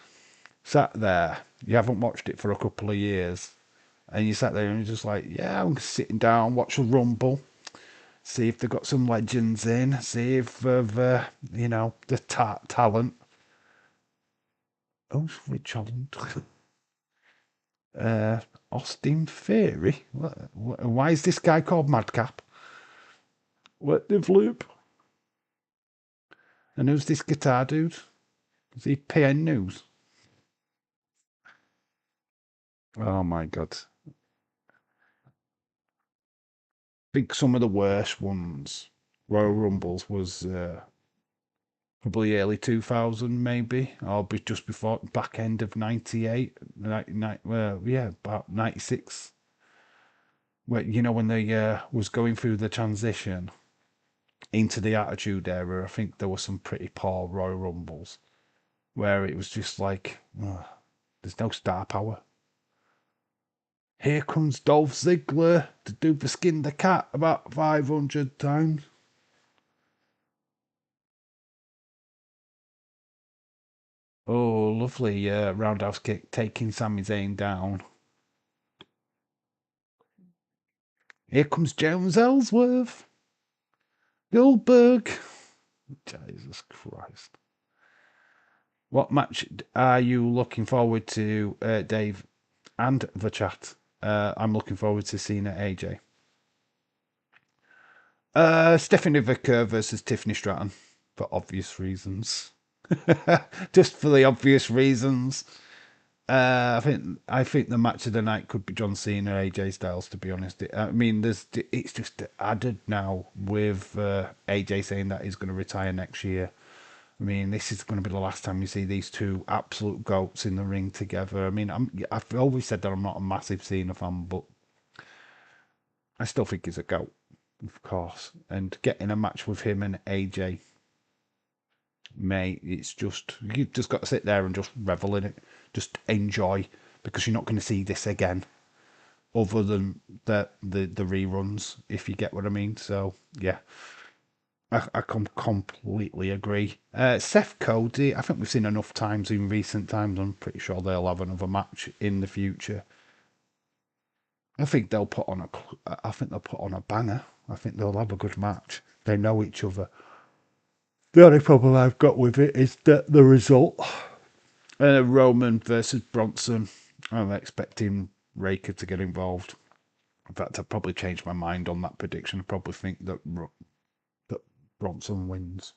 Sat there, you haven't watched it for a couple of years, and you sat there and you're just like, yeah, I'm sitting down, watch the Rumble, see if they've got some legends in, see if they've, the talent. Oh, Ridge Holland. Austin Theory. Why is this guy called Madcap? What the flip? And who's this guitar dude? Is he PN News? Oh my god. I think some of the worst ones, Royal Rumbles, was probably early 2000 maybe, or just before, back end of 98, about 96. Where, when they was going through the transition into the Attitude Era, I think there were some pretty poor Royal Rumbles where it was just like, there's no star power. Here comes Dolph Ziggler to do the skin the cat about 500 times. Oh, lovely roundhouse kick taking Sami Zayn down. Here comes Jones Ellsworth. Goldberg. Jesus Christ. What match are you looking forward to, Dave, and the chat? I'm looking forward to seeing AJ. Stephanie Vicker versus Tiffany Stratton, for obvious reasons. Just for the obvious reasons. I think the match of the night could be John Cena, AJ Styles. To be honest, I mean, it's just added now with AJ saying that he's going to retire next year. I mean, this is going to be the last time you see these two absolute goats in the ring together. I mean, I've always said that I'm not a massive Cena fan, but I still think he's a goat, of course. And getting a match with him and AJ, mate, it's just, you've just got to sit there and just revel in it, just enjoy, because you're not going to see this again, other than the reruns, if you get what I mean. So yeah, I completely agree. Seth Cody, I think we've seen enough times in recent times. I'm pretty sure they'll have another match in the future. I think they'll put on a banger. I think they'll have a good match. They know each other. The only problem I've got with it is that the result. Roman versus Bronson. I'm expecting Raker to get involved. In fact, I've probably changed my mind on that prediction. I probably think that Bronson wins.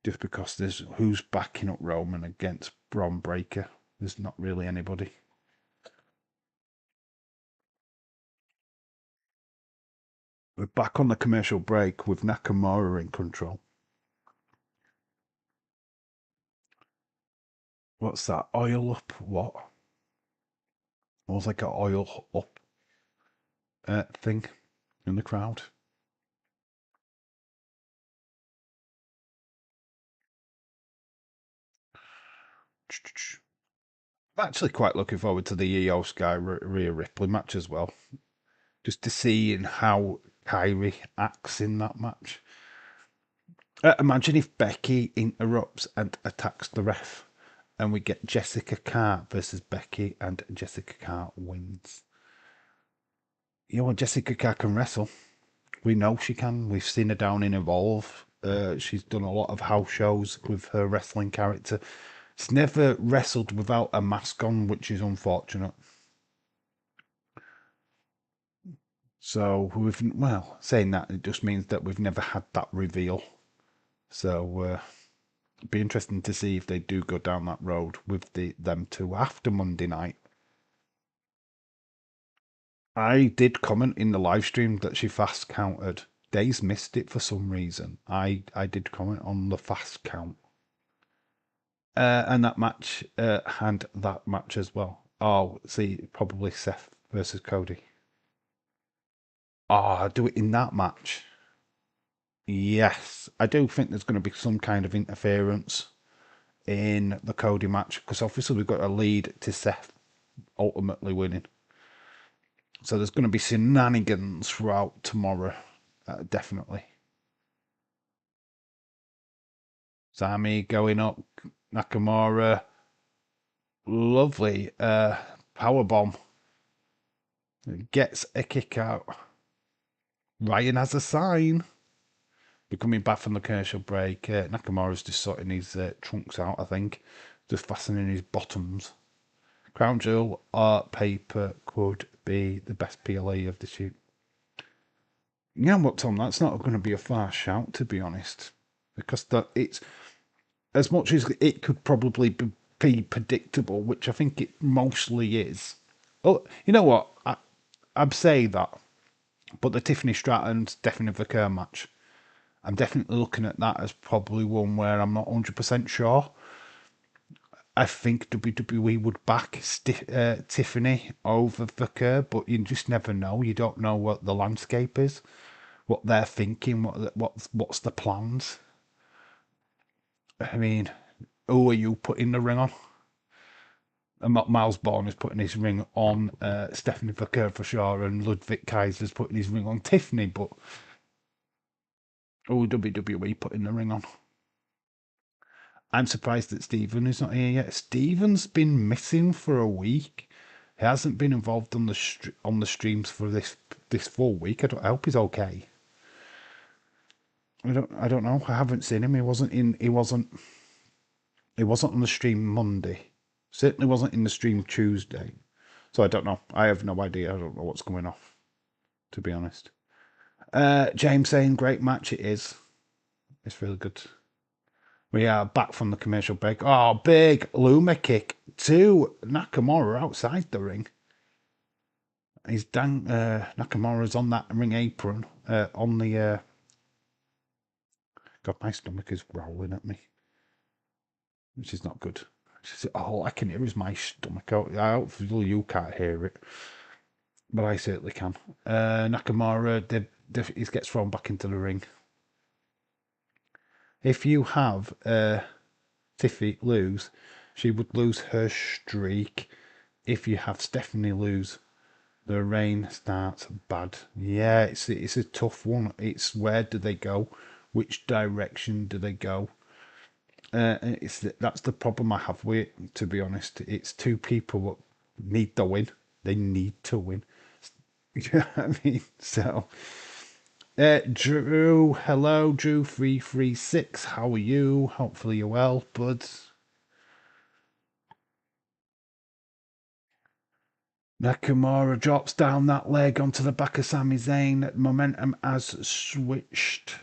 Just because there's who's backing up Roman against Braun Breaker. There's not really anybody. We're back on the commercial break with Nakamura in control. What's that? Oil up what? It was like an oil up thing in the crowd. I'm actually quite looking forward to the Io Sky Rhea Ripley match as well. Just to see how Kyrie acts in that match. Imagine if Becky interrupts and attacks the ref, and we get Jessica Carr versus Becky, and Jessica Carr wins. You know, Jessica Carr can wrestle. We know she can. We've seen her down in Evolve. She's done a lot of house shows with her wrestling character. She's never wrestled without a mask on, which is unfortunate. So saying that, it just means that we've never had that reveal. So it'd be interesting to see if they do go down that road with them two after Monday night. I did comment in the live stream that she fast counted. Days missed it for some reason. I did comment on the fast count. And that match, and that match as well. Oh, see, probably Seth versus Cody. Oh, do it in that match. Yes, I do think there's going to be some kind of interference in the Cody match because obviously we've got a lead to Seth ultimately winning. So there's going to be shenanigans throughout tomorrow, definitely. Sami going up, Nakamura, lovely power bomb, gets a kick out. Ryan has a sign. We're coming back from the commercial break. Nakamura's just sorting his trunks out, I think, just fastening his bottoms. Crown Jewel art paper could be the best PLA of the shoot. You know what, Tom? That's not going to be a far shout, to be honest, because it's as much as it could probably be predictable, which I think it mostly is. Oh, you know what? I'd say that, but the Tiffany Stratton Stephanie Vicker match, I'm definitely looking at that as probably one where I'm not 100% sure. I think WWE would back Tiffany over Vicker, but you just never know. You don't know what the landscape is, what they're thinking, what's the plans. I mean, who are you putting the ring on? And Miles Bourne is putting his ring on Stephanie Vicker for sure, and Ludwig Kaiser's putting his ring on Tiffany, but who WWE putting the ring on? I'm surprised that Stephen is not here yet. Stephen's been missing for a week. He hasn't been involved on the streams for this full week. I hope he's okay. I don't know. I haven't seen him. He wasn't on the stream Monday. Certainly wasn't in the stream Tuesday. So I don't know. I have no idea. I don't know what's going off, to be honest. James saying great match it is. It's really good. We are back from the commercial break. Oh, big Luma kick to Nakamura outside the ring. He's Nakamura's on that ring apron. On the God, my stomach is growling at me, which is not good. All I can hear is my stomach. Hopefully you can't hear it, but I certainly can. Nakamura, he gets thrown back into the ring. If you have Tiffy lose, she would lose her streak. If you have Stephanie lose, the reign starts bad. Yeah, it's a tough one. It's where do they go? Which direction do they go? That's the problem I have with it, to be honest. It's two people that need to win. They need to win. You know what I mean? So, Drew, hello, Drew336. How are you? Hopefully you're well, bud. Nakamura drops down that leg onto the back of Sami Zayn. Momentum has switched.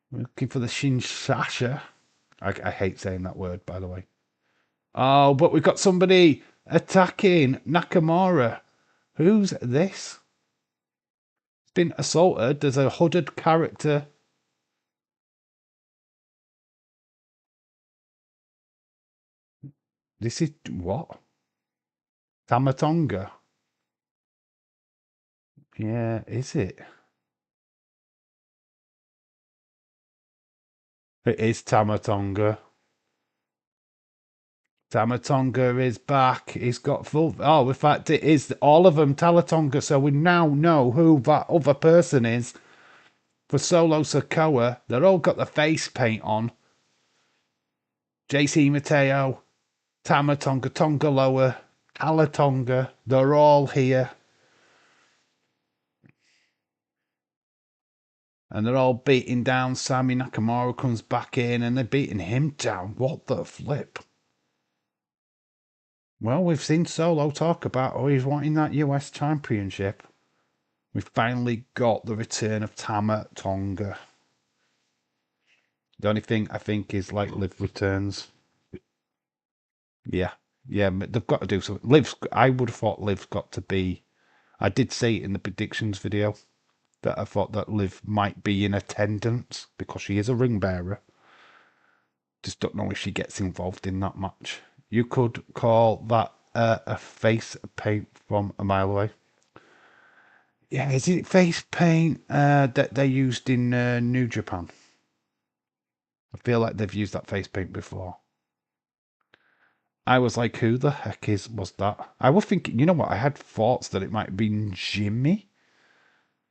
We're looking for the Shinshasha. I hate saying that word, by the way. Oh, but we've got somebody attacking Nakamura. Who's this? He's been assaulted. There's a hooded character. This is what? Tamatonga. Yeah, is it? It is Tamatonga. Tamatonga is back. He's got full. Oh, in fact, it is all of them Tamatonga. So we now know who that other person is. For Solo Sokoa, they're all got the face paint on. JC Mateo, Tama Tonga, Tonga Loa, Alatonga, they're all here. And they're all beating down Sami. Nakamura comes back in and they're beating him down. What the flip? Well, we've seen Solo talk about, oh, he's wanting that US Championship. We've finally got the return of Tama Tonga. The only thing I think is like Liv returns. Yeah. Yeah, they've got to do something. I would have thought Liv's got to be. I did say it in the predictions video that I thought that Liv might be in attendance because she is a ring bearer. Just don't know if she gets involved in that match. You could call that a face paint from a mile away. Yeah, is it face paint that they used in New Japan? I feel like they've used that face paint before. I was like, who the heck was that? I was thinking, you know what? I had thoughts that it might have been Jimmy.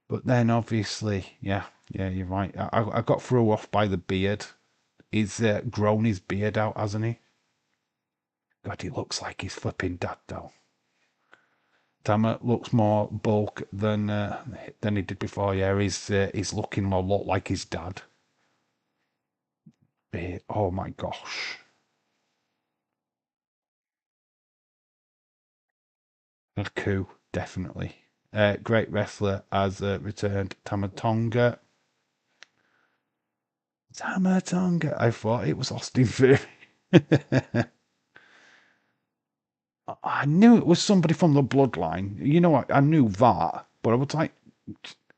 But then obviously, yeah, you're right. I got thrown off by the beard. He's grown his beard out, hasn't he? God, he looks like he's flipping dad, though. Tama looks more bulk than he did before. Yeah, he's looking a lot like his dad. Beard. Oh my gosh. A coup, definitely. Great wrestler has returned. Tama Tonga. Tama Tonga. I thought it was Austin Theory. I knew it was somebody from the bloodline. You know what? I knew that. But I was like,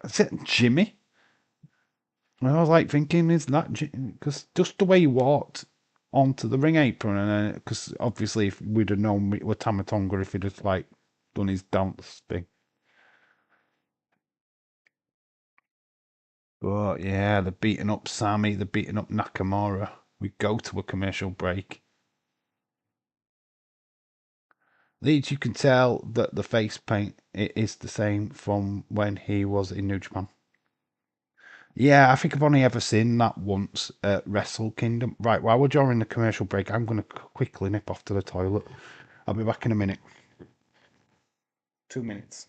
is it Jimmy? And I was like thinking, is that Jimmy? Because just the way he walked onto the ring apron, and because obviously if we'd have known it were Tama Tonga if he'd have like done his dance thing. But yeah, they're beating up Sami, they're beating up Nakamura. We go to a commercial break. Leeds, you can tell that the face paint is the same from when he was in New Japan. Yeah, I think I've only ever seen that once at Wrestle Kingdom. Right, while we're during the commercial break, I'm going to quickly nip off to the toilet. I'll be back in a minute. 2 minutes.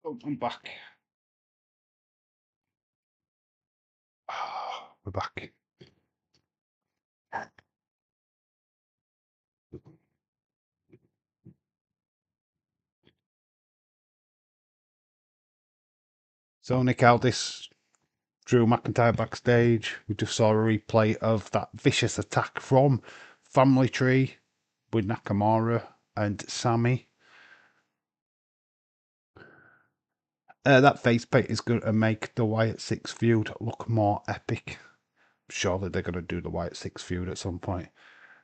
Oh, I'm back. We're back. So Nick Aldis, Drew McIntyre backstage. We just saw a replay of that vicious attack from Family Tree with Nakamura and Sammy. That face paint is going to make the Wyatt Six feud look more epic. Surely they're going to do the Wyatt Six feud at some point.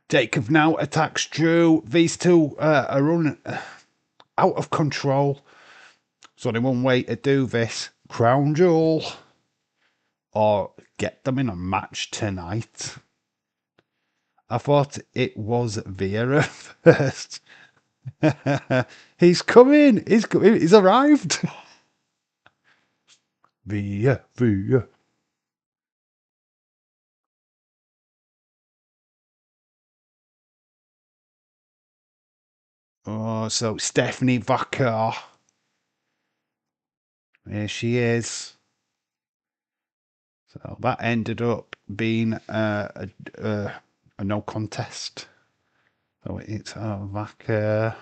Jacob now attacks Drew. These two are running out of control. There's only one way to do this. Crown Jewel. Or get them in a match tonight. I thought it was Vera first. He's coming. He's coming. He's arrived. Vera. Oh, so Stephanie Vaca. Here she is. So that ended up being a no contest. So it's Vaca.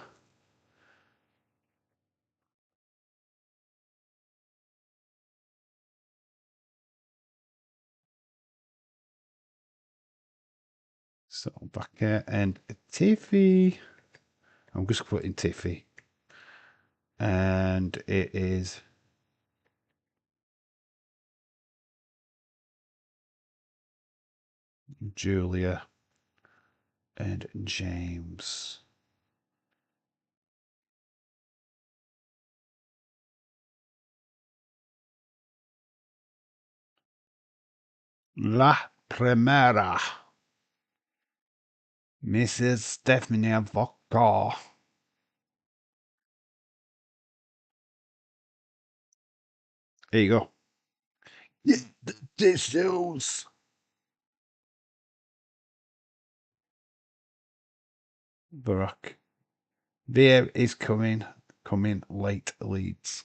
So Vaca and Tiffy. I'm just putting Tiffy. And it is Julia and James. La Primera. Mrs. Stephanie Vaca. There you go. This is. Barack. There is coming late leads.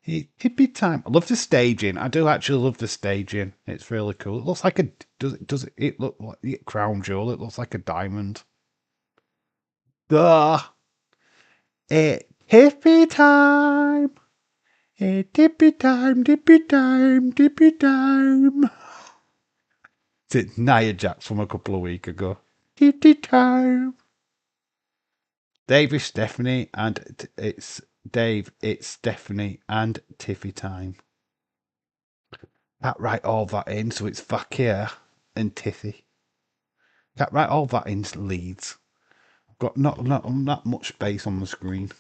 Hippie time. I love the staging. I do actually love the staging. It's really cool. It looks like a it look like crown jewel? It looks like a diamond. Duh. Hippie time. Dippy time, dippy time, dippy time. It's Nia Jax from a couple of weeks ago. Dippy time. Dave is Stephanie, and it's Dave, it's Stephanie, and Tiffy time. Can't write all that in, so it's Vakir and Tiffy. Can't write all that in leads. I've got not much space on the screen.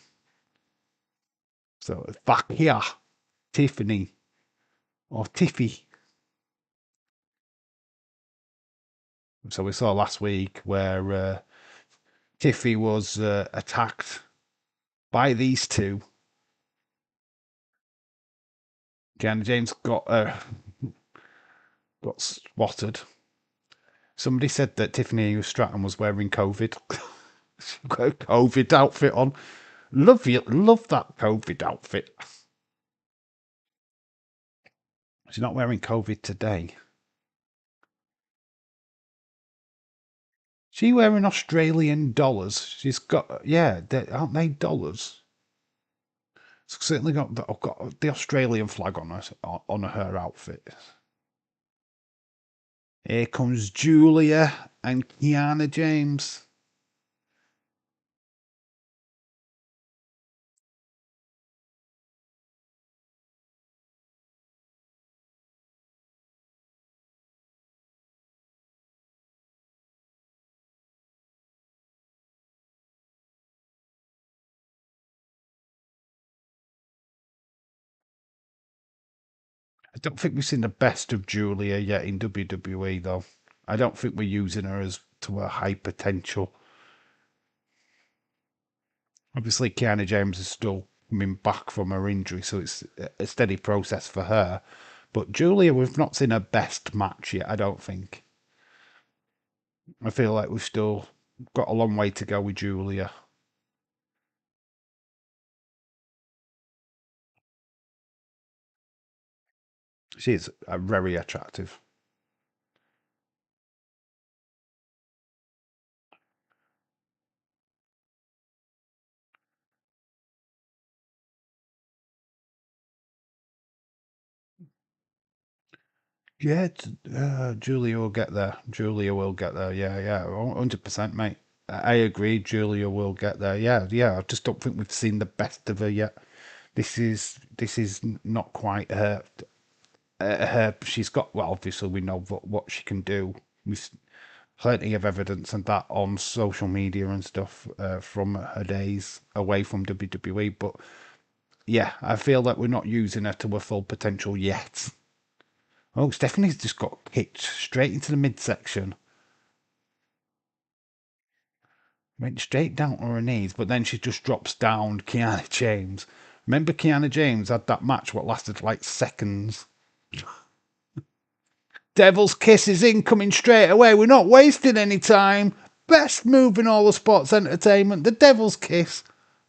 So it's Vakir, Tiffany, or Tiffy. So we saw last week where Tiffy was attacked by these two. Kiana James got spotted. Somebody said that Tiffany Stratton was wearing COVID. She's got a COVID outfit on. Love that COVID outfit. She's not wearing COVID today. She wearing Australian dollars. She's got, yeah, aren't they dollars? It's certainly got the Australian flag on her outfit. Here comes Julia and Kiana James. I don't think we've seen the best of Julia yet in WWE though. I don't think we're using her as to her high potential. Obviously, Kiana James is still coming back from her injury, so it's a steady process for her. But Julia, we've not seen her best match yet, I don't think. I feel like we've still got a long way to go with Julia. She is very attractive. Yeah, Julia will get there. Julia will get there. Yeah, yeah, 100%, mate. I agree. Julia will get there. Yeah, yeah. I just don't think we've seen the best of her yet. This is not quite her. Her. She's got. Well, obviously we know what she can do. We've plenty of evidence and that on social media and stuff from her days away from WWE. But yeah, I feel that we're not using her to her full potential yet. Oh, Stephanie's just got kicked straight into the midsection. Went straight down to her knees, but then she just drops down Kiana James. Remember Kiana James had that match what lasted like seconds? Devil's Kiss is incoming straight away. We're not wasting any time. Best move in all the sports entertainment. The Devil's Kiss.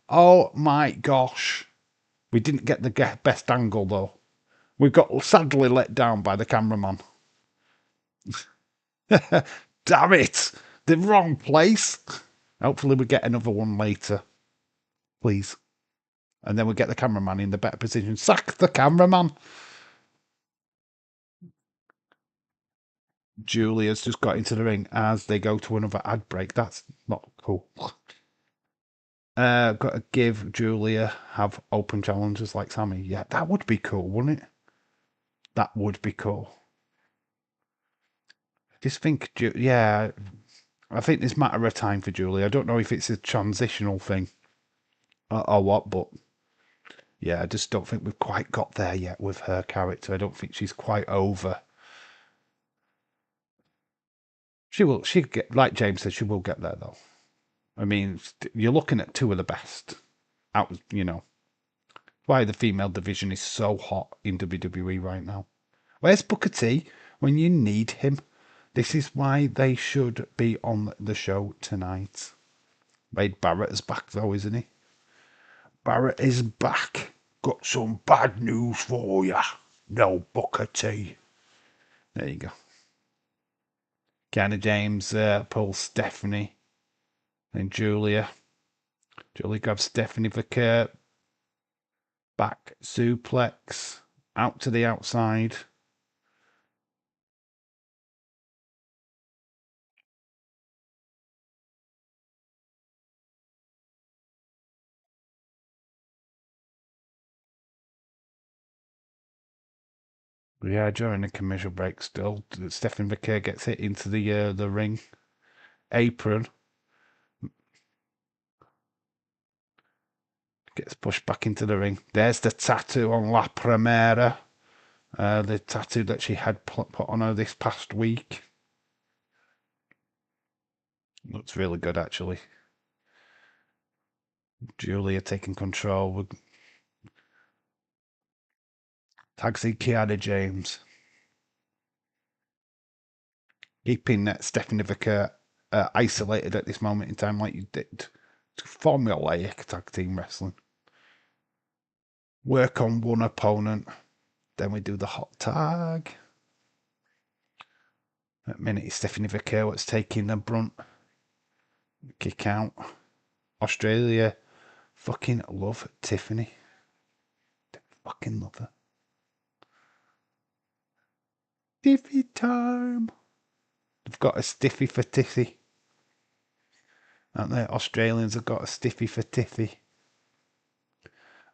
Oh my gosh. We didn't get the best angle though. We got sadly let down by the cameraman. Damn it! The wrong place. Hopefully we get another one later. Please. And then we get the cameraman in the better position. Sack the cameraman. Julia's just got into the ring as they go to another ad break. That's not cool. Got to give Julia have open challenges like Sammy. Yeah, that would be cool, wouldn't it? That would be cool. Just think, yeah, I think this matter of time for Julia. I don't know if it's a transitional thing or what, but yeah, I just don't think we've quite got there yet with her character. I don't think she's quite over. She will. She get, like James said, she will get there though. I mean, you're looking at two of the best. Out, why the female division is so hot in WWE right now. Where's Booker T when you need him? This is why they should be on the show tonight. Wade Barrett is back though, isn't he? Barrett is back. Got some bad news for ya. No Booker T. There you go. Kiana James pulls Stephanie. Then Julia. Julia grabs Stephanie Vaquer. Back suplex. Out to the outside. Yeah, during the commercial break still, Stephanie Vaquer gets hit into the ring apron. Gets pushed back into the ring. There's the tattoo on La Primera. The tattoo that she had put on her this past week. Looks really good, actually. Julia taking control. With Tagsy Kiana James. Keeping Stephanie Vicker isolated at this moment in time like you did. Formulaic tag team wrestling. Work on one opponent. Then we do the hot tag. At minute, it's Stephanie Vicker what's taking the brunt. Kick out. Australia fucking love Tiffany. They fucking love her. Stiffy time. They've got a stiffy for Tiffy. Aren't they? Australians have got a stiffy for Tiffy.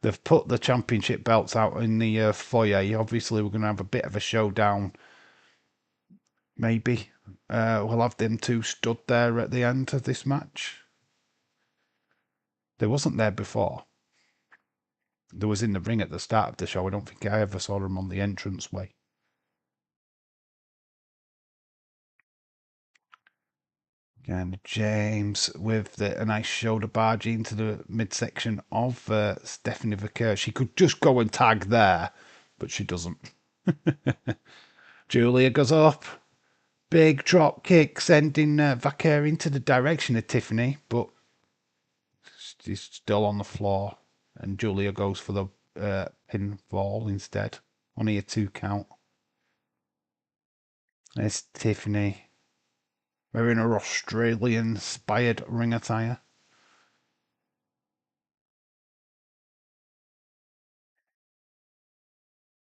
They've put the championship belts out in the foyer. Obviously, we're going to have a bit of a showdown. Maybe. We'll have them two stood there at the end of this match. They wasn't there before. They was in the ring at the start of the show. I don't think I ever saw them on the entranceway. And James with a nice shoulder barge into the midsection of Stephanie Vaquer. She could just go and tag there, but she doesn't. Julia goes up. Big drop kick, sending Vaquer into the direction of Tiffany, but she's still on the floor. And Julia goes for the pinfall instead. Only a 2 count. There's Tiffany wearing her Australian-inspired ring attire.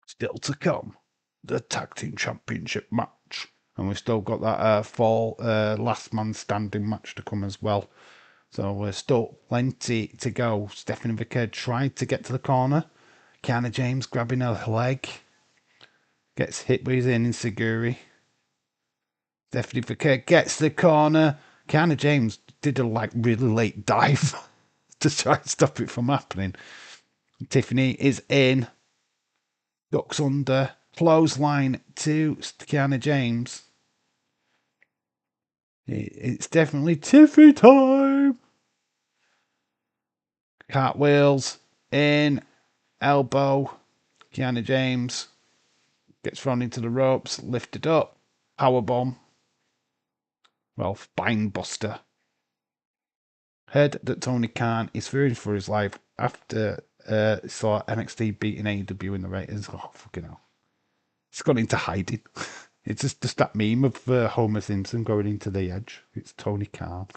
Still to come, the Tag Team Championship match. And we've still got that fall last man standing match to come as well. So we're still plenty to go. Stephanie Vaquer tried to get to the corner. Kiana James grabbing her leg. Gets hit with his enziguri. Stephanie Vaquer gets the corner. Kiana James did a really late dive to try and stop it from happening. Tiffany is in. Ducks under. Clothesline to Kiana James. It's definitely Tiffy time. Cartwheels in. Elbow. Kiana James gets thrown into the ropes. Lifted up. Powerbomb. Well, spine buster. Heard that Tony Khan is fearing for his life after saw NXT beating AEW in the ratings. Oh, fucking hell. He's gone into hiding. It's just that meme of Homer Simpson going into the edge. It's Tony Khan.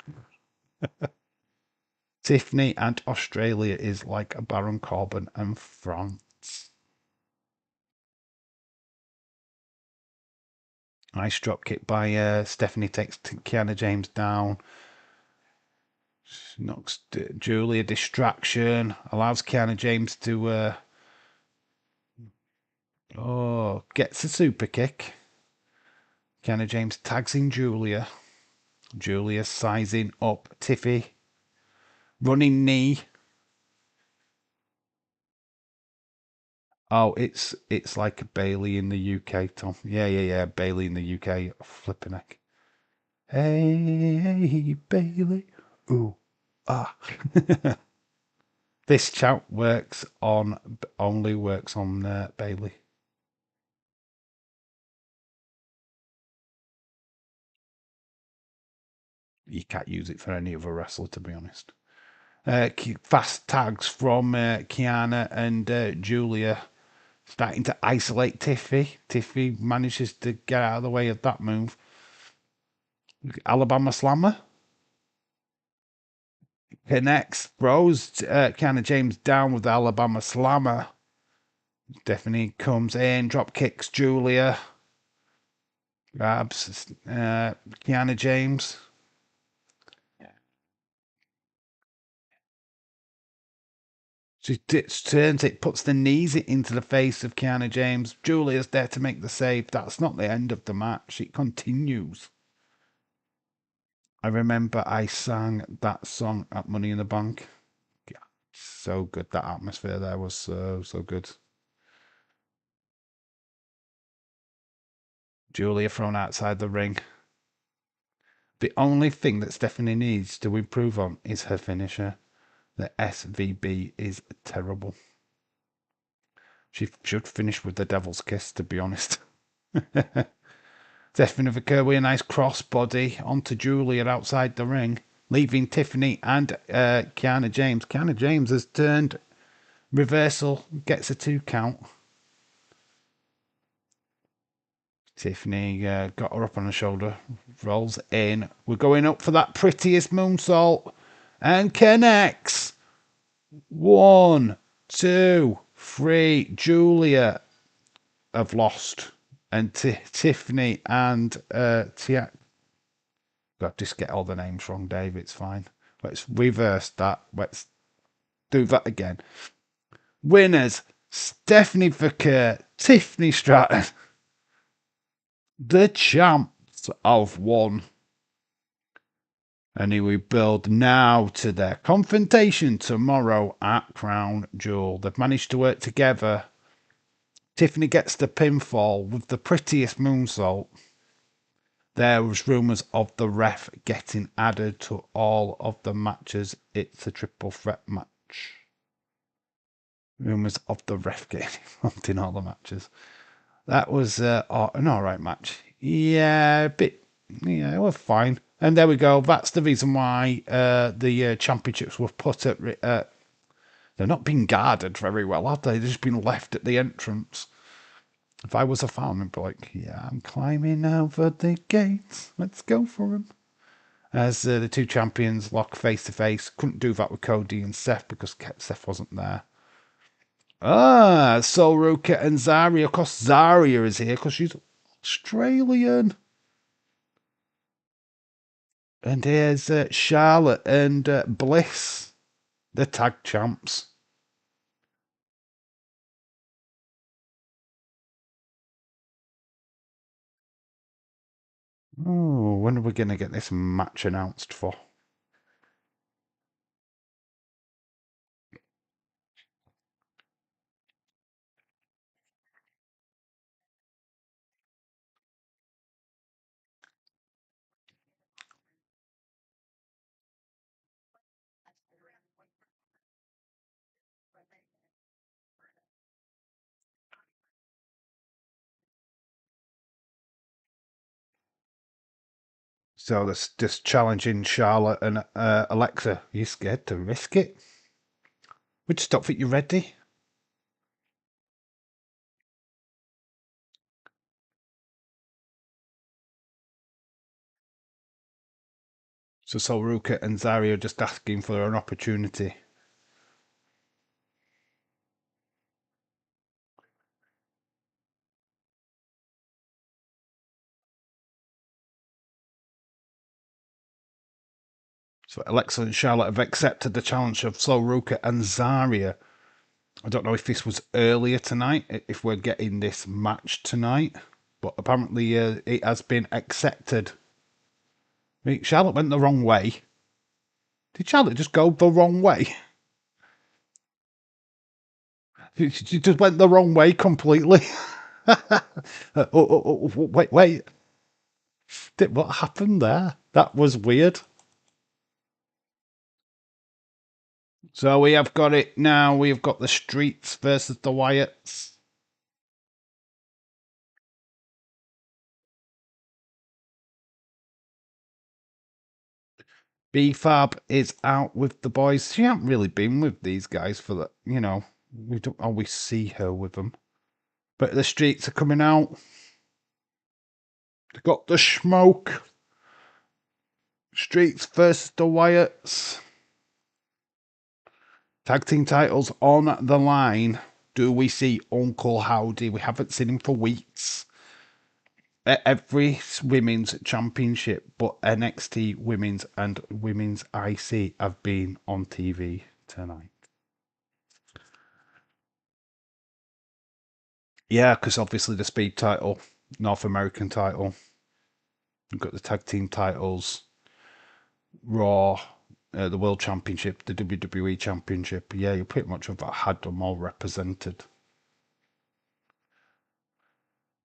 Tiffany and Australia is like a Baron Corbin and France. Nice drop kick by Stephanie, takes Kiana James down. She knocks Julia distraction. Allows Kiana James to gets a super kick. Kiana James tags in Julia. Julia sizing up Tiffy. Running knee. Oh, it's like Bailey in the UK, Tom. Yeah. Bailey in the UK. Flipping heck. Hey, Bailey. Ooh, ah. This chant only works on Bailey. You can't use it for any other wrestler, to be honest. Fast tags from Kiana and Julia, starting to isolate Tiffy. Tiffy manages to get out of the way of that move. Alabama Slammer connects, throws Kiana James down with the Alabama Slammer. Stephanie comes in, drop kicks Julia, grabs Kiana James. She turns it, puts the knees into the face of Kiana James. Julia's there to make the save. That's not the end of the match. It continues. I remember I sang that song at Money in the Bank. Yeah, so good. That atmosphere there was so good. Julia thrown outside the ring. The only thing that Stephanie needs to improve on is her finisher. The SVB is terrible. She should finish with the Devil's Kiss, to be honest. Stephanie Vaquer with a nice crossbody onto Julia outside the ring, leaving Tiffany and Kiana James. Kiana James has turned reversal, gets a 2 count. Tiffany got her up on her shoulder, rolls in. We're going up for that prettiest moonsault and connects. 1, 2, 3. Julia have lost. And Tiffany and Tia. Got to just get all the names wrong, Dave. It's fine. Let's reverse that. Let's do that again. Winners: Stephanie Verkeer, Tiffany Stratton. The champs have won. And here we build now to their confrontation tomorrow at Crown Jewel. They've managed to work together. Tiffany gets the pinfall with the prettiest moonsault. There was rumours of the ref getting added to all of the matches. It's a triple threat match. Rumours of the ref getting involved in all the matches. That was an alright match. Yeah, it was fine. And there we go. That's the reason why the championships were put at... they're not being guarded very well, have they? They've just been left at the entrance. If I was a fan, I'd be like, yeah, I'm climbing over the gates. Let's go for them. As the two champions lock face to face. Couldn't do that with Cody and Seth because Seth wasn't there. So Ruka and Zarya. Of course, Zarya is here because she's Australian. And here's Charlotte and Bliss, the tag champs. Oh, when are we going to get this match announced for? So this just challenging Charlotte and Alexa. Are you scared to risk it? We just don't think you're ready. So Ruka and Zarya are just asking for an opportunity. So Alexa and Charlotte have accepted the challenge of Ruka and Zarya. I don't know if this was earlier tonight, if we're getting this match tonight, but apparently it has been accepted. I mean, Charlotte went the wrong way. Did Charlotte just go the wrong way? She just went the wrong way completely. Wait. What happened there? That was weird. So we have got it now. We've got the Streets versus the Wyatts. B-Fab is out with the boys. She hasn't really been with these guys for the, we don't always see her with them. But the Streets are coming out. They've got the smoke. Streets versus the Wyatts. Tag team titles on the line. Do we see Uncle Howdy? We haven't seen him for weeks. Every women's championship, but NXT women's and women's IC have been on TV tonight. Yeah, because obviously the Speed title, North American title. We've got the tag team titles, Raw, the World Championship, the WWE Championship. Yeah, you pretty much have had them all represented.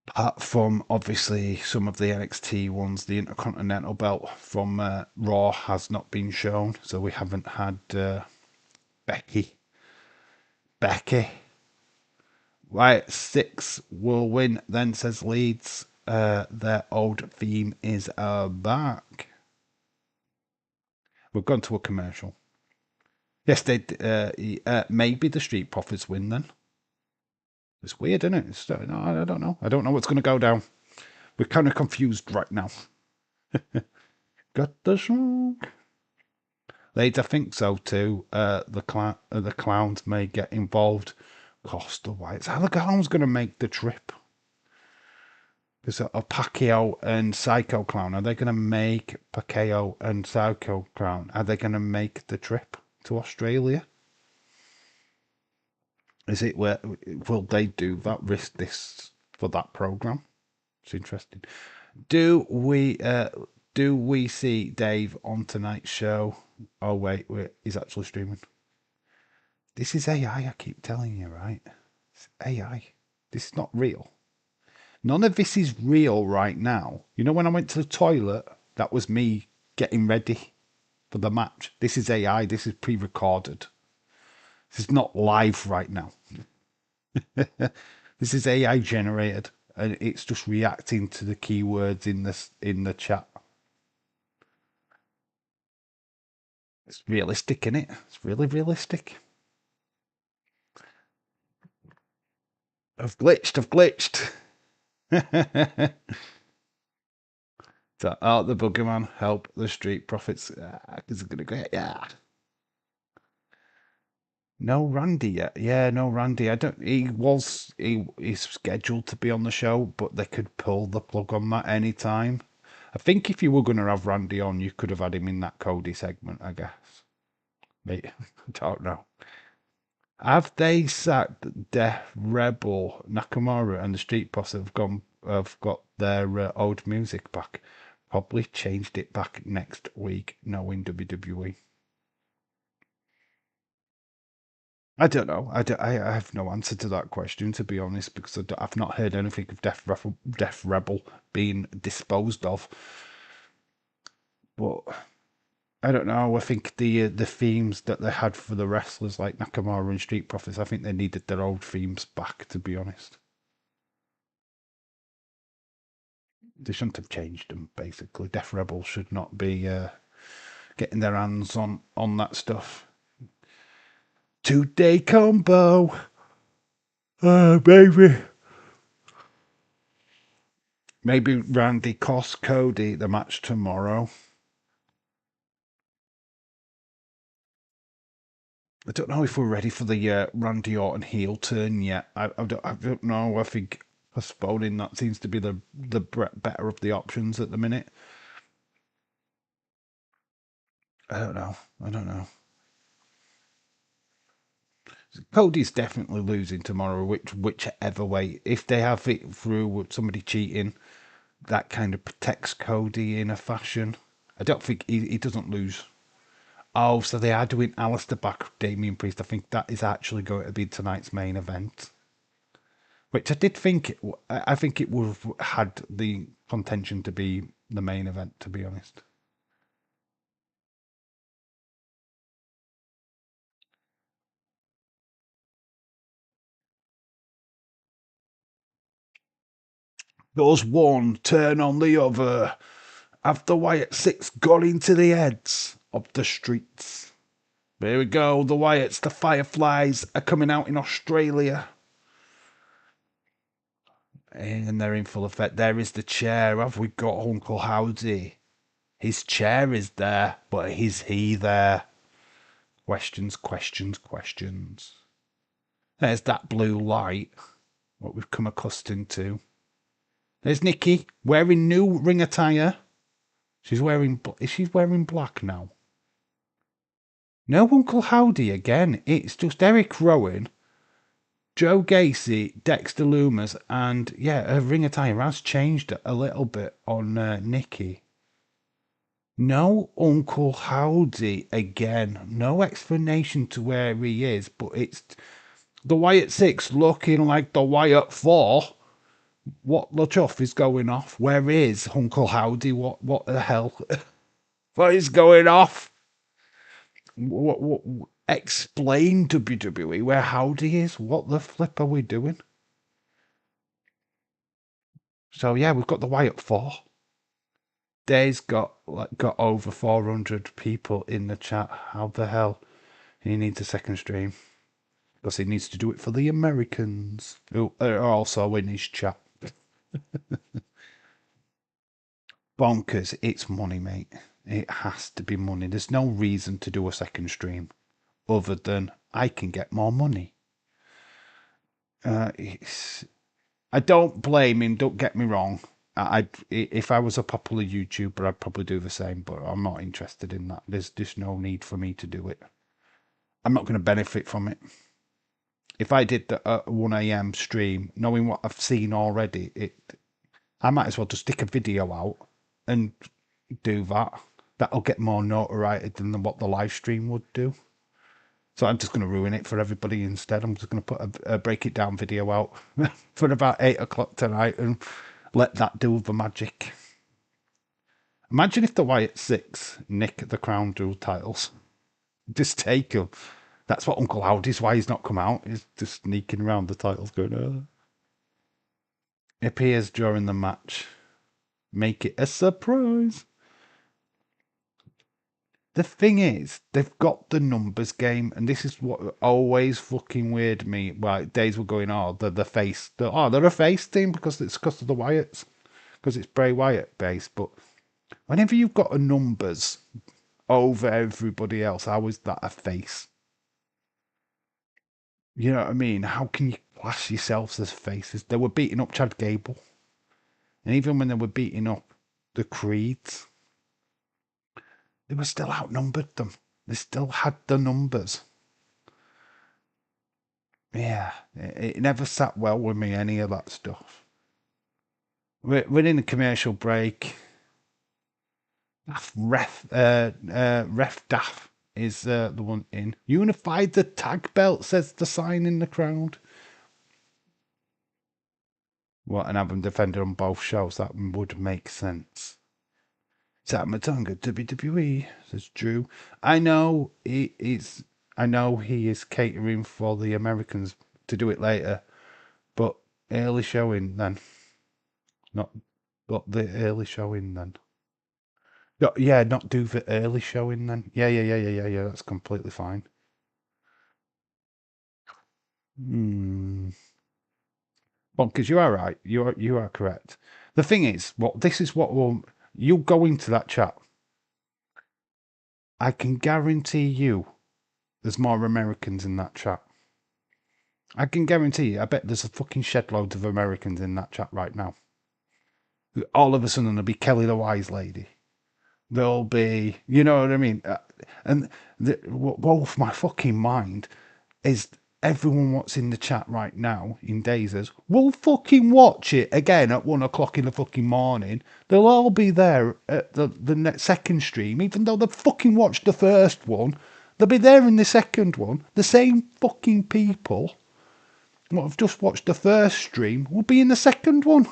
Apart from obviously some of the NXT ones, the Intercontinental belt from Raw has not been shown, so we haven't had Becky. Right, 6 will win, then says Leeds. Their old theme is back. We've gone to a commercial. Yes, they maybe the Street Profits win then. It's weird, isn't it? I don't know. I don't know what's going to go down. We're kind of confused right now. Got the smoke. Ladies, I think so too. The clowns may get involved. Costa White's. How the clown's going to make the trip? Because Pacquiao and Psycho Clown, are they going to make Pacquiao and Psycho Clown? Are they going to make the trip to Australia? Is it where will they do that? Risk this for that program? It's interesting. Do we see Dave on tonight's show? Oh wait, he's actually streaming. This is AI. I keep telling you, right? It's AI. This is not real. None of this is real right now. You know, when I went to the toilet, that was me getting ready for the match. This is AI. This is pre-recorded. This is not live right now. This is AI generated, and it's just reacting to the keywords in the chat. It's realistic, isn't it? It's really realistic. I've glitched. So, the boogeyman help the street profits because it's gonna get No Randy yet. Yeah, no Randy. I don't. He's scheduled to be on the show, but they could pull the plug on that any time. I think if you were going to have Randy on, you could have had him in that Cody segment, I guess. Mate, I don't know. Have they sacked Death Rebel Nakamura and the Street Boss have got their old music back? Probably changed it back next week, knowing WWE. I don't know. I have no answer to that question, to be honest, because I've not heard anything of Death Rebel being disposed of. But I don't know. I think the themes that they had for the wrestlers like Nakamura and Street Profits, I think they needed their old themes back, to be honest. They shouldn't have changed them, basically. Death Rebel should not be getting their hands on that stuff. 2-day combo. Oh, baby. Maybe Randy costs Cody the match tomorrow. I don't know if we're ready for the Randy Orton heel turn yet. I don't know. I think postponing that seems to be the better of the options at the minute. I don't know. Cody's definitely losing tomorrow, whichever way. If they have it through somebody cheating, that kind of protects Cody in a fashion. I don't think he doesn't lose. Oh, so they are doing Alistair back, Damian Priest. I think that is actually going to be tonight's main event. Which I did think, I think it would have had the contention to be the main event, to be honest. Does one turn on the other? Have the Wyatt Six got into the heads of the streets? There we go, the Wyatts, the Fireflies are coming out in Australia. And they're in full effect. There is the chair. Have we got Uncle Howdy? His chair is there, but is he there? Questions. There's that blue light, what we've come accustomed to. There's Nikki wearing new ring attire. Is she wearing black now? No Uncle Howdy again. It's just Eric Rowan, Joe Gacy, Dexter Loomis, and yeah, her ring attire has changed a little bit on Nikki. No Uncle Howdy again. No explanation to where he is, but it's the Wyatt Six looking like the Wyatt Four. What the chuff is going off? Where is Uncle Howdy? What the hell? What is going off? What explain WWE where Howdy is? What the flip are we doing? So yeah, we've got the Wyatt Four. Day's got over 400 people in the chat. How the hell? He needs a second stream because he needs to do it for the Americans who are also in his chat. Bonkers. It's money, mate. It has to be money. There's no reason to do a second stream other than I can get more money. I don't blame him. Don't get me wrong. If I was a popular YouTuber, I'd probably do the same. But I'm not interested in that. There's just no need for me to do it. I'm not going to benefit from it. If I did the 1 a.m. stream, knowing what I've seen already, I might as well just stick a video out and do that. That'll get more notoriety than what the live stream would do. So I'm just going to ruin it for everybody instead. I'm just going to put a break it down video out for about 8 o'clock tonight and let that do the magic. Imagine if the Wyatt Six nick the Crown Jewel titles. Just take them. That's what Uncle Howdy's why he's not come out. He's just sneaking around the titles going, It appears during the match. Make it a surprise. The thing is, they've got the numbers game, and this is what always fucking weirded me. Well, days were going, they're the face. They're a face team because of the Wyatts, because it's Bray Wyatt based. But whenever you've got a numbers over everybody else, how is that a face? You know what I mean? How can you class yourselves as faces? They were beating up Chad Gable, and even when they were beating up the Creeds, they were still outnumbered them. They still had the numbers. Yeah, it never sat well with me, any of that stuff. We're in a commercial break. Ref Daff is the one in. Unified the tag belt, says the sign in the crowd. What, and have them defended on both shows? That would make sense. Samatonga WWE, says Drew. I know he is catering for the Americans to do it later, but early showing then. Not the early showing then. No, yeah, not do the early showing then. Yeah. That's completely fine. Bonkers, you are right. You are correct. The thing is, you go into that chat. I can guarantee you, there's more Americans in that chat. I can guarantee you. I bet there's a fucking shed loads of Americans in that chat right now. All of a sudden, there'll be Kelly the Wise Lady. There'll be, you know what I mean? And what blows my fucking mind is everyone what's in the chat right now in Dazers will fucking watch it again at 1 o'clock in the fucking morning. They'll all be there at the next second stream, even though they've fucking watched the first one. They'll be there in the second one. The same fucking people what have just watched the first stream will be in the second one.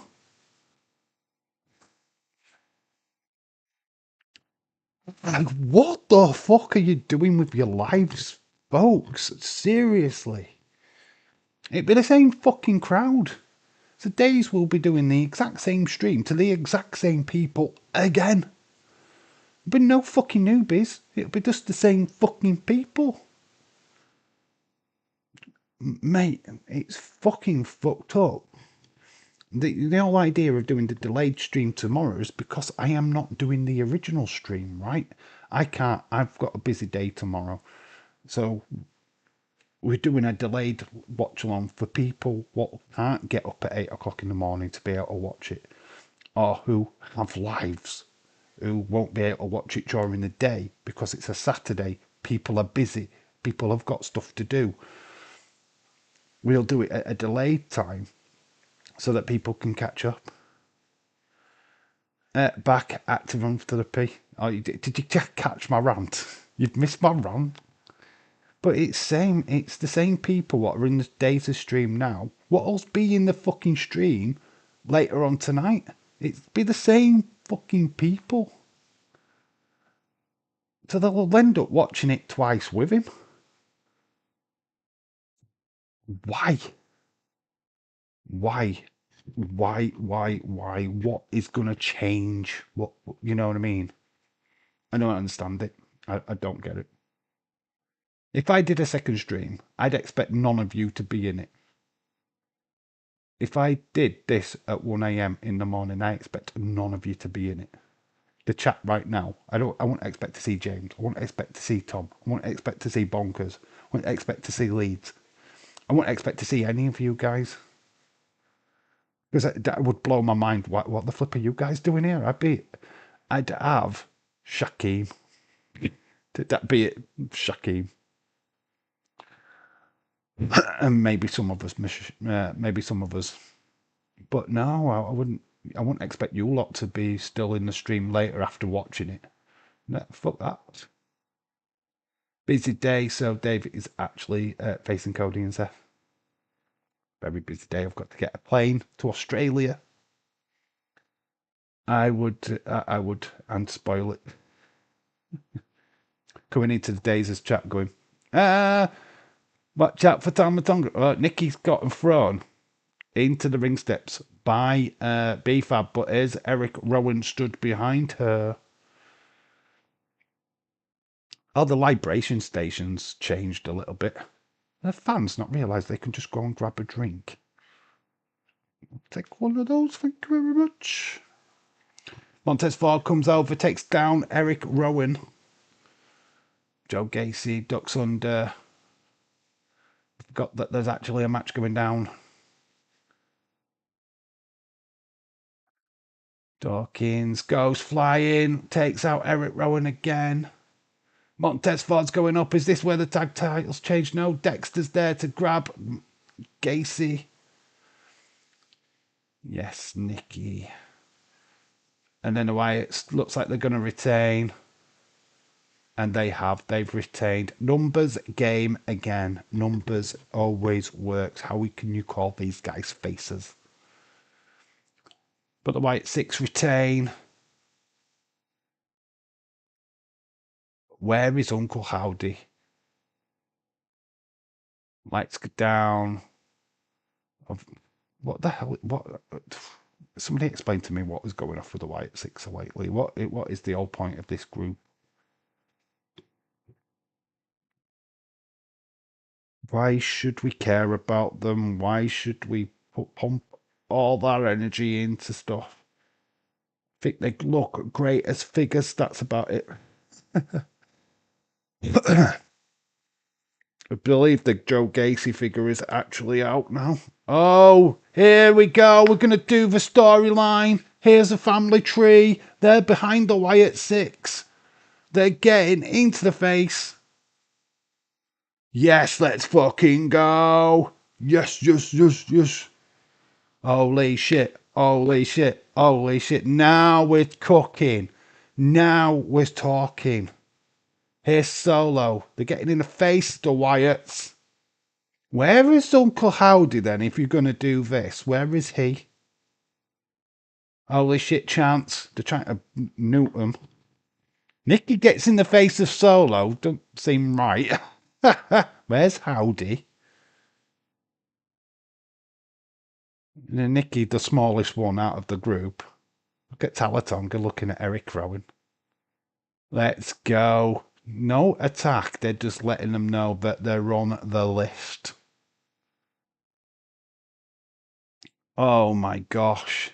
Like, what the fuck are you doing with your lives, folks? Seriously. It'd be the same fucking crowd. So Days will be doing the exact same stream to the exact same people again. There'll be no fucking newbies. It'll be just the same fucking people. Mate, it's fucking fucked up. The whole idea of doing the delayed stream tomorrow is because I am not doing the original stream, right? I've got a busy day tomorrow. So we're doing a delayed watch along for people what can't get up at 8 o'clock in the morning to be able to watch it, or who have lives, who won't be able to watch it during the day because it's a Saturday. People are busy. People have got stuff to do. We'll do it at a delayed time so that people can catch up. Back active on for the P. Oh, did you catch my rant? You've missed my rant. But it's the same people what are in the data stream now. What else be in the fucking stream later on tonight? It'd be the same fucking people. So they'll end up watching it twice with him. Why? What is going to change? What, you know what I mean? I don't understand it. I don't get it. If I did a second stream, I'd expect none of you to be in it. If I did this at 1 a.m. in the morning, I expect none of you to be in it. the chat right now. I won't expect to see James. I won't expect to see Tom. I won't expect to see Bonkers. I won't expect to see Leeds. I won't expect to see any of you guys. Because that would blow my mind. What the flip are you guys doing here? I'd have Shaquem. Did that be it? Shaquem. And maybe some of us, maybe some of us. But no, I wouldn't. I wouldn't expect you lot to be still in the stream later after watching it. No, fuck that. Busy day, so David is actually facing Cody and Seth. Very busy day. I've got to get a plane to Australia. I would, and spoil it. Coming into the days as chat going, watch out for Tamatonga. Nikki's gotten thrown into the ring steps by B-Fab, but here's Eric Rowan stood behind her. Oh, the libration stations changed a little bit. The fans not realise they can just go and grab a drink. I'll take one of those, thank you very much. Montez Ford comes over, takes down Eric Rowan. Joe Gacy ducks under. Forgot that there's actually a match going down. Dawkins goes flying, takes out Eric Rowan again. Montez Ford's going up. Is this where the tag titles change? No, Dexter's there to grab Gacy. Yes, Nikki. And then the Wyatts looks like they're going to retain. And they have. They've retained. Numbers game again. Numbers always works. How can you call these guys faces? But the Wyatt 6 retain. Where is Uncle Howdy? Lights go down. What the hell? What? Somebody explain to me what was going off with the Wyatt 6 so lately. What is the whole point of this group? Why should we care about them? Why should we pump all that energy into stuff? I think they look great as figures. That's about it. I believe the Joe Gacy figure is actually out now. Oh, here we go. We're going to do the storyline. Here's a family tree. They're behind the Wyatt 6. They're getting into the face. Yes, let's fucking go. Yes, yes, yes, yes. Holy shit. Holy shit. Holy shit. Now we're cooking. Now we're talking. Here's Solo. They're getting in the face, the Wyatts. Where is Uncle Howdy then, if you're going to do this? Where is he? Holy shit, Chance. They're trying to nuke him. Nikki gets in the face of Solo. Don't seem right. Where's Howdy? And Nikki, the smallest one out of the group. Look at Talatonga looking at Eric Rowan. Let's go. No attack. They're just letting them know that they're on the list. Oh my gosh.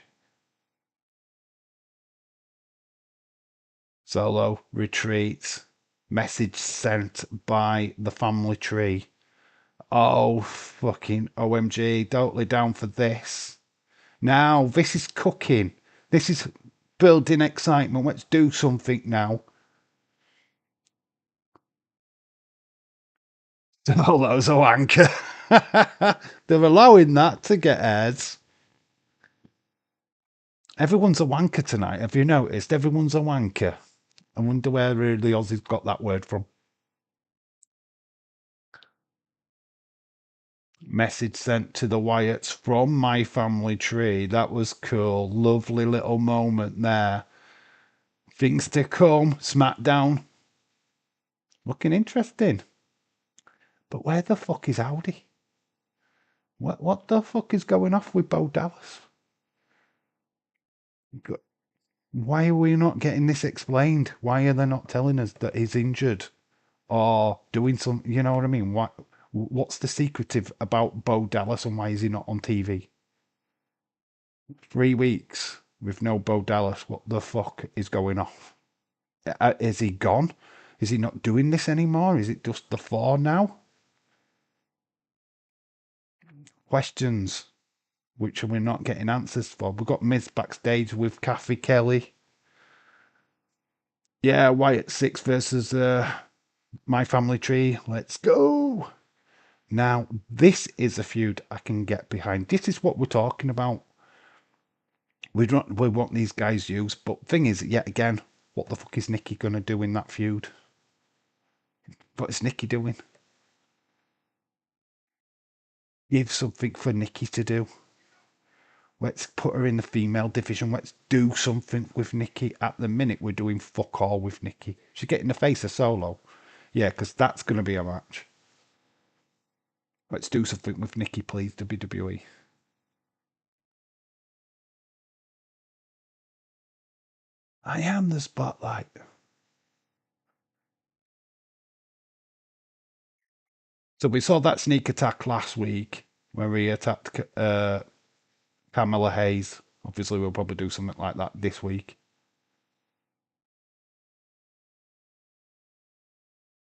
Solo retreats. Message sent by the family tree. Oh, fucking OMG. Totally down for this. Now, this is cooking. This is building excitement. Let's do something now. Solo's a wanker. They're allowing that to get airs. Everyone's a wanker tonight. Have you noticed? Everyone's a wanker. I wonder where the Aussies got that word from. Message sent to the Wyatts from my family tree. That was cool. Lovely little moment there. Things to come. SmackDown. Looking interesting. But where the fuck is Howdy? What the fuck is going off with Bo Dallas? Why are we not getting this explained? Why are they not telling us that he's injured or doing some? You know what I mean? What's the secretive about Bo Dallas and why is he not on TV? 3 weeks. with no Bo Dallas. What the fuck is going off? Is he gone? Is he not doing this anymore? Is it just the four now? Questions which we're not getting answers for. We've got Miz backstage with Kathy Kelly. Yeah, Wyatt 6 versus My Family Tree. Let's go. Now, this is a feud I can get behind. This is what we're talking about. We want these guys used, but thing is, yet again, what the fuck is Nikki gonna do in that feud? What is Nikki doing? Give something for Nikki to do. Let's put her in the female division. Let's do something with Nikki. At the minute, we're doing fuck all with Nikki. She's getting the face of Solo. Yeah, because that's going to be a match. Let's do something with Nikki, please, WWE. I am the spotlight. So we saw that sneak attack last week where he attacked Camilla Hayes. Obviously, we'll probably do something like that this week.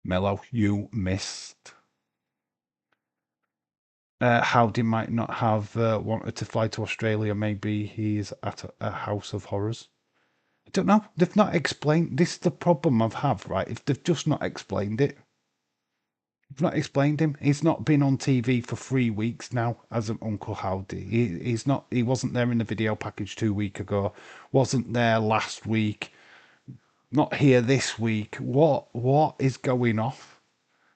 Mello, you missed. Howdy might not have wanted to fly to Australia. Maybe he's at a house of horrors. I don't know. They've not explained. This is the problem I've have, right? If they've just not explained it. They've not explained him. He's not been on TV for 3 weeks now as an Uncle Howdy. He's not. He wasn't there in the video package 2 weeks ago. Wasn't there last week. Not here this week. What is going off?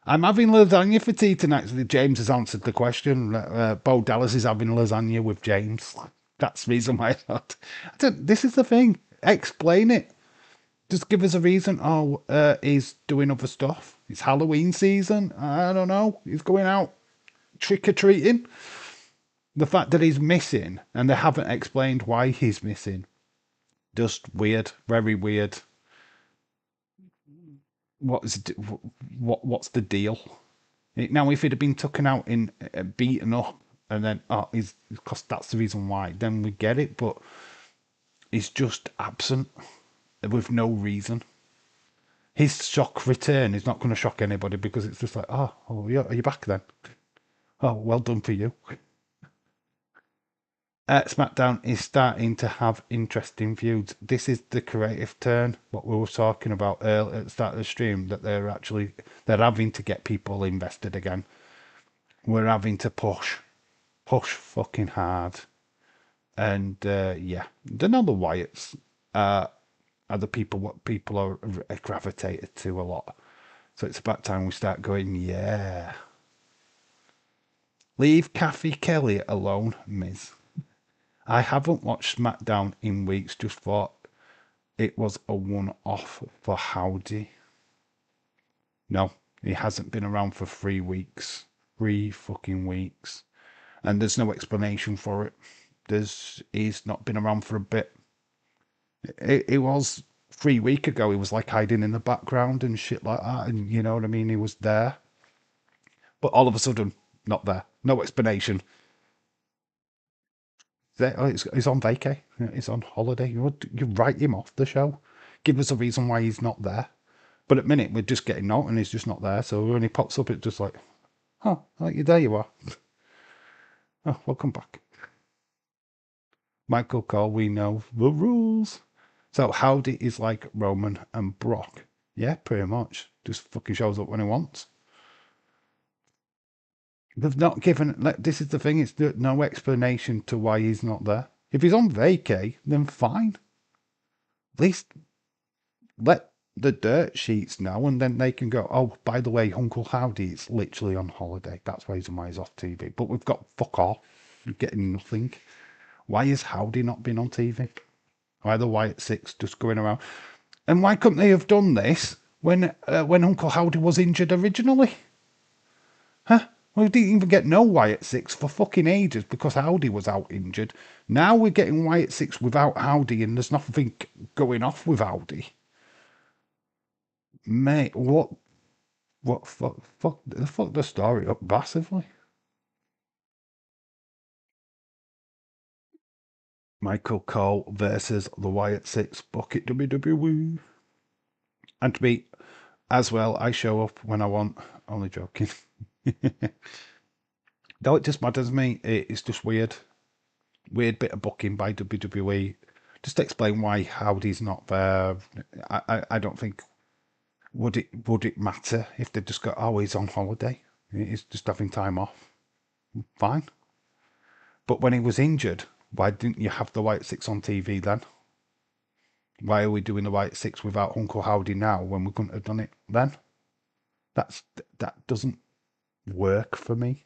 I'm having lasagna for tea tonight. So James has answered the question. Bo Dallas is having lasagna with James. That's the reason why I thought. This is the thing. Explain it. Just give us a reason. Oh, he's doing other stuff. It's Halloween season. I don't know. He's going out trick-or-treating. The fact that he's missing and they haven't explained why he's missing. Just weird. Very weird. What's the deal? Now, if he'd have been taken out in beaten up and then, because that's the reason why, then we get it. But he's just absent with no reason. His shock return is not going to shock anybody because it's just like, yeah, are you back then? Oh, well done for you. SmackDown is starting to have interesting feuds. This is the creative turn, what we were talking about earlier at the start of the stream, that they're having to get people invested again. We're having to push fucking hard. And yeah, the number Wyatts are the people what people are gravitated to a lot. So it's about time we start going, yeah. Leave Kathy Kelly alone, Miz. I haven't watched SmackDown in weeks, just thought it was a one-off for Howdy. No, he hasn't been around for 3 weeks. 3 fucking weeks. And there's no explanation for it. He's not been around for a bit. It was 3 weeks ago, he was like hiding in the background and shit like that. And you know what I mean? He was there. But all of a sudden, not there. No explanation. He's on vacay. He's on holiday. You write him off the show. Give us a reason why he's not there. But at the minute, we're just getting out and he's just not there. So when he pops up, it's just like, oh, there you are. Oh, welcome back. Michael Cole, we know the rules. So Howdy is like Roman and Brock. Yeah, pretty much. Just fucking shows up when he wants. They've not given. This is the thing. It's no explanation to why he's not there. If he's on vacay, then fine. At least let the dirt sheets know, and then they can go. Oh, by the way, Uncle Howdy is literally on holiday. That's why he's off TV. But we've got fuck off. We're getting nothing. Why has Howdy not been on TV? Why the Wyatt Six just going around? And why couldn't they have done this when Uncle Howdy was injured originally? Huh? We didn't even get no Wyatt Six for fucking ages because Howdy was out injured. Now we're getting Wyatt Six without Howdy and there's nothing going off with Howdy. Mate, fuck the story up massively. Michael Cole versus the Wyatt Six Bucket WWE. And to be as well, I show up when I want. Only joking. No, it just matters me. It's just weird. Weird bit of booking by WWE. Just explain why Howdy's not there. I don't think would it matter if they just got, oh, he's on holiday. He's just having time off. Fine. But when he was injured, why didn't you have the White Six on TV then? Why are we doing the White Six without Uncle Howdy now when we couldn't have done it then? That doesn't work for me.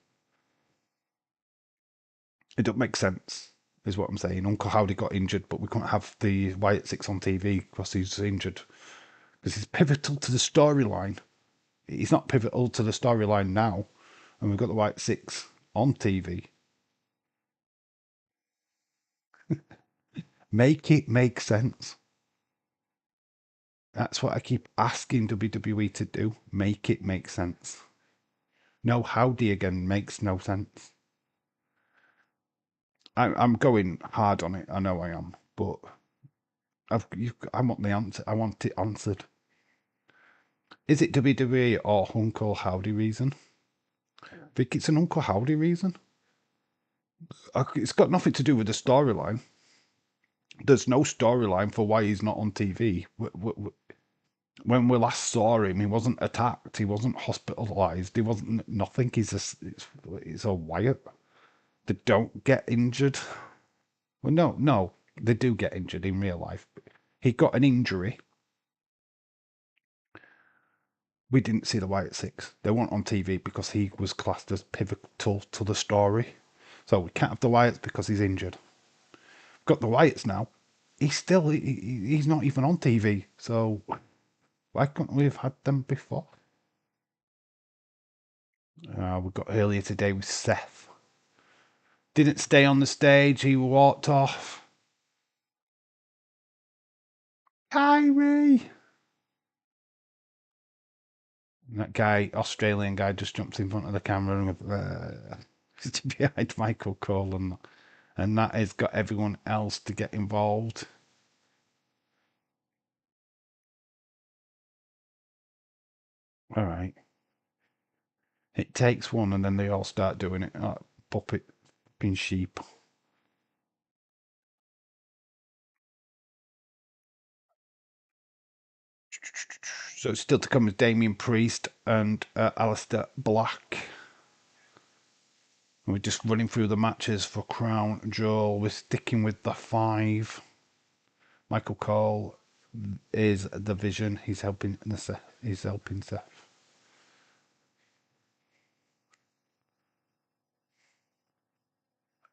It don't make sense, is what I'm saying. Uncle Howdy got injured, but we couldn't have the White Six on TV because he's injured. Because he's pivotal to the storyline. He's not pivotal to the storyline now, and we've got the White Six on TV. Make it make sense. That's what I keep asking WWE to do. Make it make sense. No Howdy again makes no sense. I'm going hard on it. I know I am, but I want the answer. I want it answered. Is it WWE or Uncle Howdy reason? I think it's an Uncle Howdy reason. It's got nothing to do with the storyline. There's no storyline for why he's not on TV. When we last saw him, he wasn't attacked. He wasn't hospitalised. He wasn't nothing. He's a Wyatt. They don't get injured. Well, no, they do get injured in real life. He got an injury. We didn't see the Wyatt Six. They weren't on TV because he was classed as pivotal to the story. So we can't have the Wyatts because he's injured. Got the Wyatts now. He's not even on TV. So why couldn't we have had them before? We got earlier today with Seth. Didn't stay on the stage. He walked off. Kyrie. That guy, Australian guy, just jumps in front of the camera and behind Michael Cole, and that has got everyone else to get involved. All right. It takes one, and then they all start doing it. Like puppet, being sheep. So it's still to come with Damien Priest and Alistair Black. We're just running through the matches for Crown Jewel. We're sticking with the 5. Michael Cole is the Vision. He's helping Seth.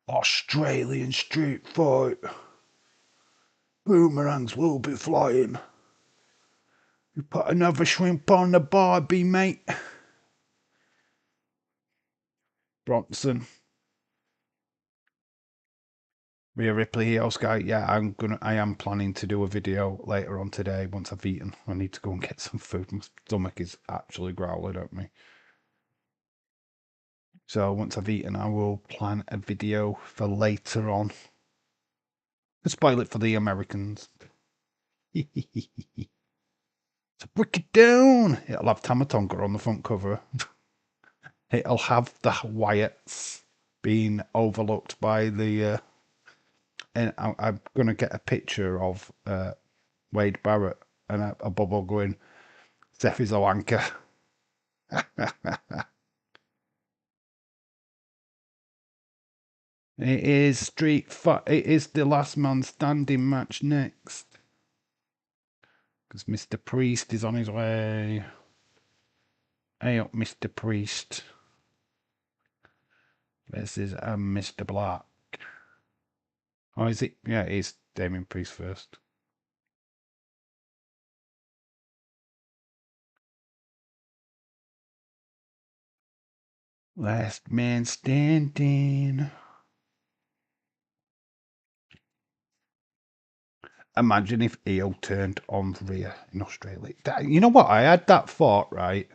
Australian street fight. Boomerangs will be flying. You put another shrimp on the barbie, mate. Bronson. Rhea Ripley, Oscar. Yeah, I am planning to do a video later on today once I've eaten. I need to go and get some food. My stomach is actually growling at me. So once I've eaten, I will plan a video for later on. To spoil it for the Americans. So break it down. It'll have Tama Tonga on the front cover. It'll have the Wyatts being overlooked by the... and I'm going to get a picture of Wade Barrett and a bubble going, Seth is a wanker. It is street fight. It is the last man standing match next. Because Mr. Priest is on his way. Hey up, Mr. Priest. This is Mr. Black. Oh, is it? Yeah, it is Damien Priest first. Last man standing. Imagine if EO turned on Rhea in Australia. You know what? I had that thought, right?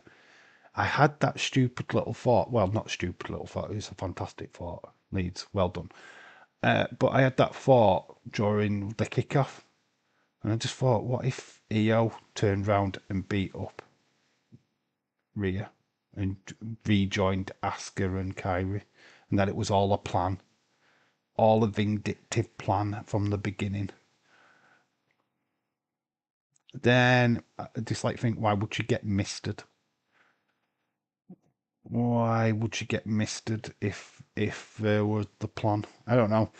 I had that stupid little thought. Well, not stupid little thought. It was a fantastic thought. Leeds, well done. But I had that thought during the kickoff, and I just thought, what if EO turned round and beat up Rhea and rejoined Asuka and Kyrie, and that it was all a plan, all a vindictive plan from the beginning. Then I just like think, why would you get misted? Why would you get misted if there was the plan? I don't know.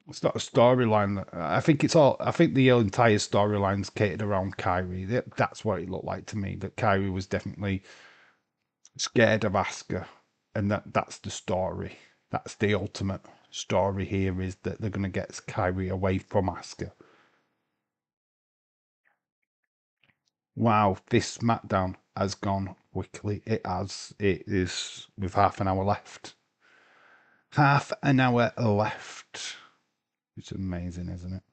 It's not a storyline. I think it's all. I think the entire storyline's catered around Kyrie. That's what it looked like to me. That Kyrie was definitely scared of Asuka, and that's the story. That's the ultimate story here, is that they're going to get Kyrie away from Asuka. Wow, this SmackDown has gone quickly. It has. It is with half an hour left. Half an hour left. It's amazing, isn't it?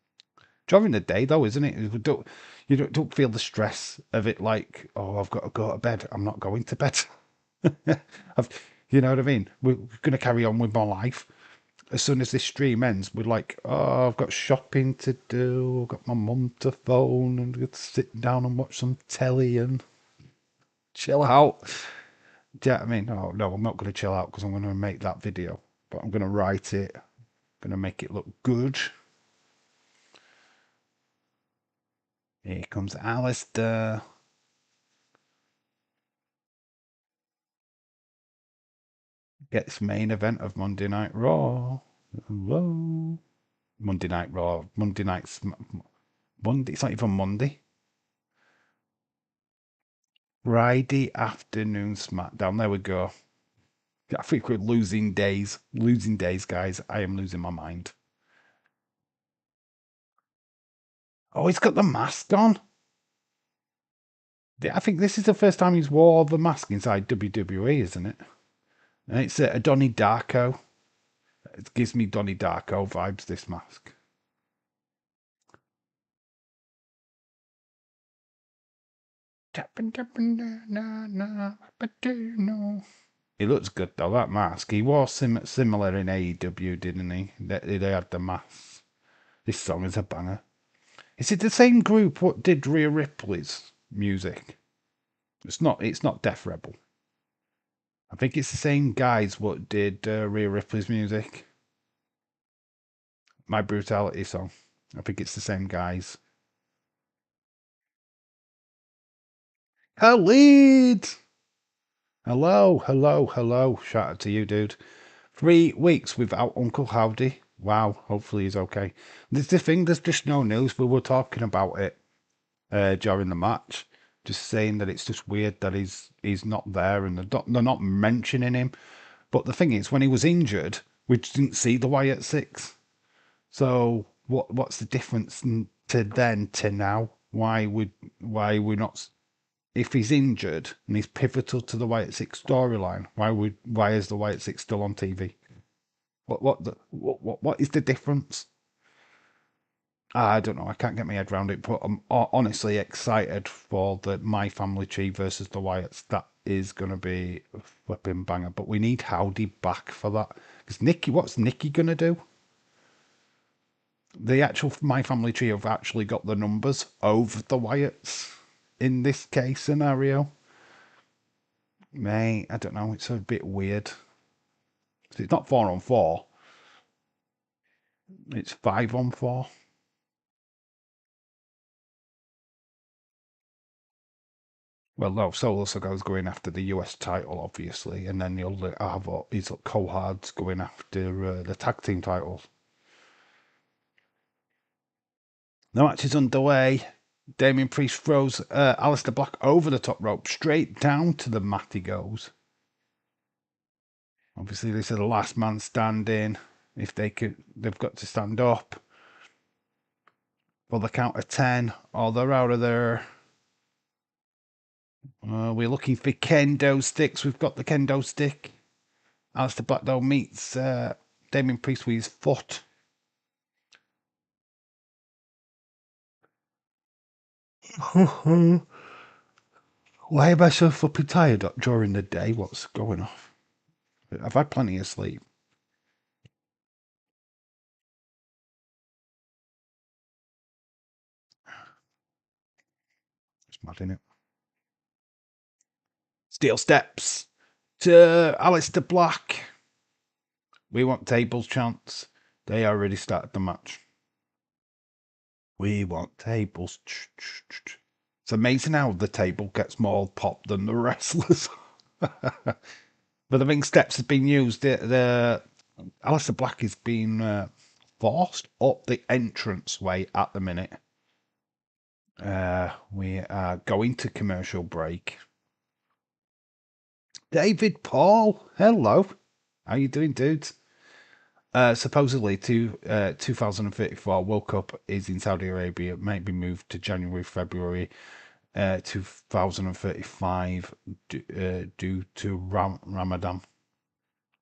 During the day, though, isn't it? You don't feel the stress of it. Like, oh, I've got to go to bed. I'm not going to bed. You know what I mean? We're going to carry on with my life. As soon as this stream ends, we're like, oh, I've got shopping to do. I've got my mum to phone, and we've got to sit down and watch some telly and chill out. Do you know what I mean? Oh, no, I'm not going to chill out because I'm going to make that video. But I'm going to write it. I'm going to make it look good. Here comes Alistair. Gets main event of Monday Night Raw. Hello. Monday Night Raw. Monday Night Monday. It's not even Monday. Friday afternoon SmackDown. There we go. I think we're losing days. Losing days, guys. I am losing my mind. Oh, he's got the mask on. I think this is the first time he's wore the mask inside WWE, isn't it? And it's a Donnie Darko. It gives me Donnie Darko vibes, this mask. He looks good though, that mask. He was similar in AEW, didn't he? They had the mask. This song is a banger. Is it the same group what did Rhea Ripley's music? It's not. It's not Death Rebel. I think it's the same guys what did Rhea Ripley's music. My Brutality song. I think it's the same guys. Khalid! Hello, hello, hello. Shout out to you, dude. 3 weeks without Uncle Howdy. Wow, hopefully he's okay. There's the thing, there's just no news. We were talking about it during the match. Just saying that it's just weird that he's not there and they're not mentioning him. But the thing is, when he was injured, we didn't see the Wyatt Six. So what's the difference to then to now? Why we not? If he's injured and he's pivotal to the Wyatt Six storyline, why is the Wyatt Six still on TV? What is the difference? I don't know. I can't get my head around it, but I'm honestly excited for the My Family Tree versus the Wyatts. That is going to be a flipping banger. But we need Howdy back for that. Because what's Nikki going to do? The actual My Family Tree have actually got the numbers over the Wyatts in this case scenario. Mate, I don't know. It's a bit weird. It's not 4-on-4. It's 5-on-4. Well, no, Solo Sikoa's going after the US title, obviously, and then you'll have his cohorts going after the tag team titles. The match is underway. Damien Priest throws Aleister Black over the top rope, straight down to the mat he goes. Obviously, this is the last man standing. If they've got to stand up for the count of 10, or they're out of there. We're looking for kendo sticks. We've got the kendo stick. Aleister Black, though, meets Damien Priest with his foot. Why am I so flipping tired during the day? What's going on? I've had plenty of sleep. Mad, innit? Steel steps to Alistair Black. We want tables chance. They already started the match. We want tables. It's amazing how the table gets more pop than the wrestlers. But the ring steps have been used. The Alistair Black is being forced up the entranceway at the minute. We are going to commercial break. David Paul, hello. How you doing, dudes? Supposedly, 2034 World Cup is in Saudi Arabia. It may be moved to January, February 2035 due to Ramadan.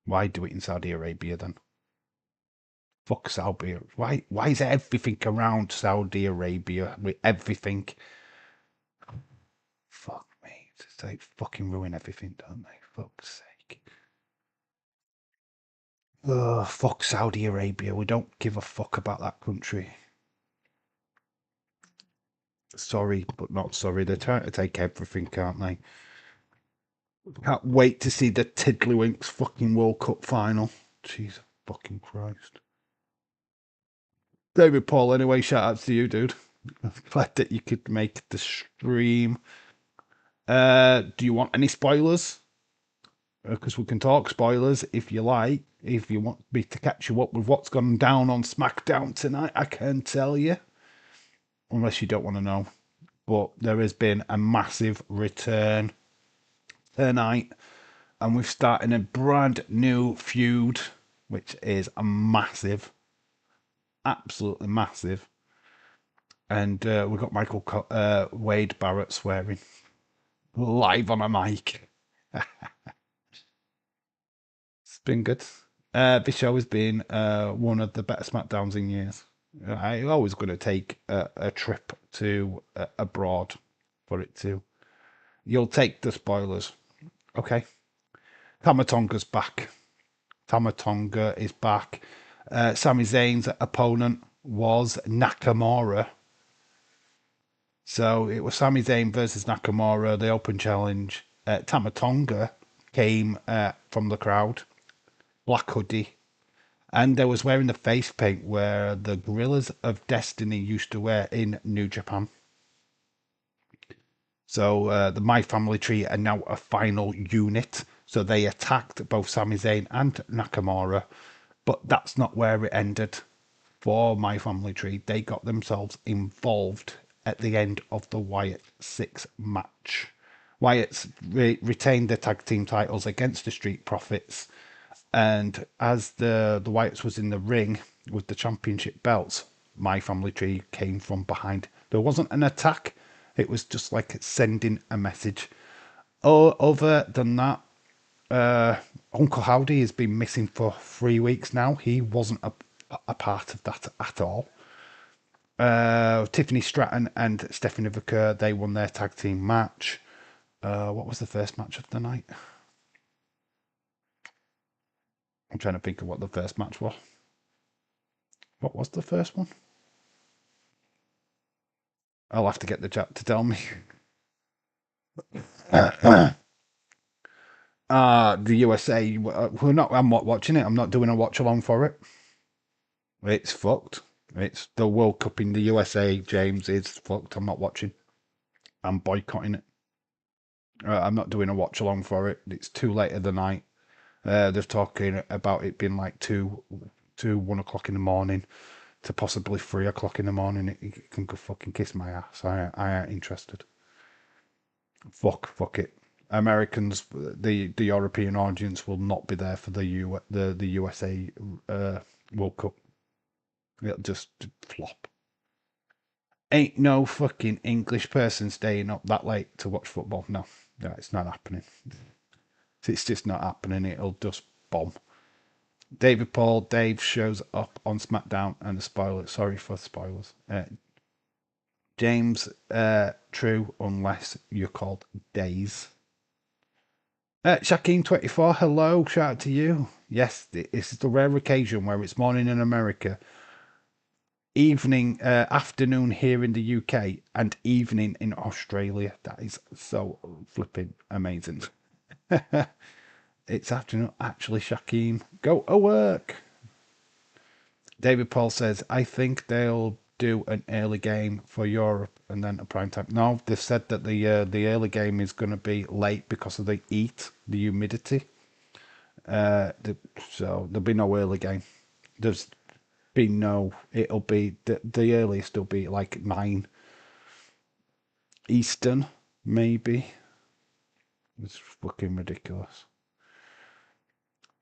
Why do it in Saudi Arabia then? Fuck Saudi. Why is everything around Saudi Arabia with everything? Fuck me. They fucking ruin everything, don't they? Fuck's sake. Oh, fuck Saudi Arabia. We don't give a fuck about that country. Sorry, but not sorry. They're trying to take everything, can't they? Can't wait to see the Tiddlywinks fucking World Cup final. Jesus fucking Christ. David Paul, anyway, shout out to you, dude. Glad that you could make the stream. Do you want any spoilers? Because we can talk spoilers if you like. If you want me to catch you up with what's gone down on SmackDown tonight, I can tell you. Unless you don't want to know. But there has been a massive return tonight. And we've started a brand new feud, which is a massive. Absolutely massive. And we've got Wade Barrett swearing live on a mic. It's been good. This show has been one of the better SmackDowns in years. I'm always going to take a trip to abroad for it to. You'll take the spoilers. Okay. Tama Tonga's back. Tama Tonga is back. Sami Zayn's opponent was Nakamura. So it was Sami Zayn versus Nakamura, the open challenge. Tama Tonga came from the crowd. Black hoodie. And they was wearing the face paint where the Gorillas of Destiny used to wear in New Japan. So the My Family Tree are now a final unit. So they attacked both Sami Zayn and Nakamura. But that's not where it ended for My Family Tree. They got themselves involved at the end of the Wyatt 6 match. Wyatt's retained their tag team titles against the Street Profits. And as the Wyatts was in the ring with the championship belts, My Family Tree came from behind. There wasn't an attack. It was just like sending a message. Other than that, Uncle Howdy has been missing for 3 weeks now. He wasn't a part of that at all. Tiffany Stratton and Stephanie Vaquer, they won their tag team match. What was the first match of the night? I'm trying to think of what the first match was. What was the first one? I'll have to get the chat to tell me. The USA, I'm not watching it. I'm not doing a watch along for it. It's fucked. It's the World Cup in the USA, James. It's fucked. I'm not watching. I'm boycotting it. I'm not doing a watch along for it. It's too late of the night. They're talking about it being like 1 o'clock in the morning to possibly 3 o'clock in the morning. It can go fucking kiss my ass. I ain't interested. Fuck it. Americans, the European audience will not be there for the USA World Cup. It'll just flop. Ain't no fucking English person staying up that late to watch football. No, it's not happening. It's just not happening. It'll just bomb. David Paul, Dave shows up on SmackDown and the spoilers. Sorry for spoilers. James, true, unless you're called Days. Shaquem24, hello, shout out to you. Yes, this is the rare occasion where it's morning in America evening, afternoon here in the UK, and evening in Australia. That is so flipping amazing. It's afternoon. Actually, Shaquem, go to work. David Paul says, I think they'll do an early game for Europe and then a prime time. No, they've said that the early game is going to be late because of the heat, the humidity. So there'll be no early game. There's been no. It'll be the earliest will be like 9 Eastern, maybe. It's fucking ridiculous.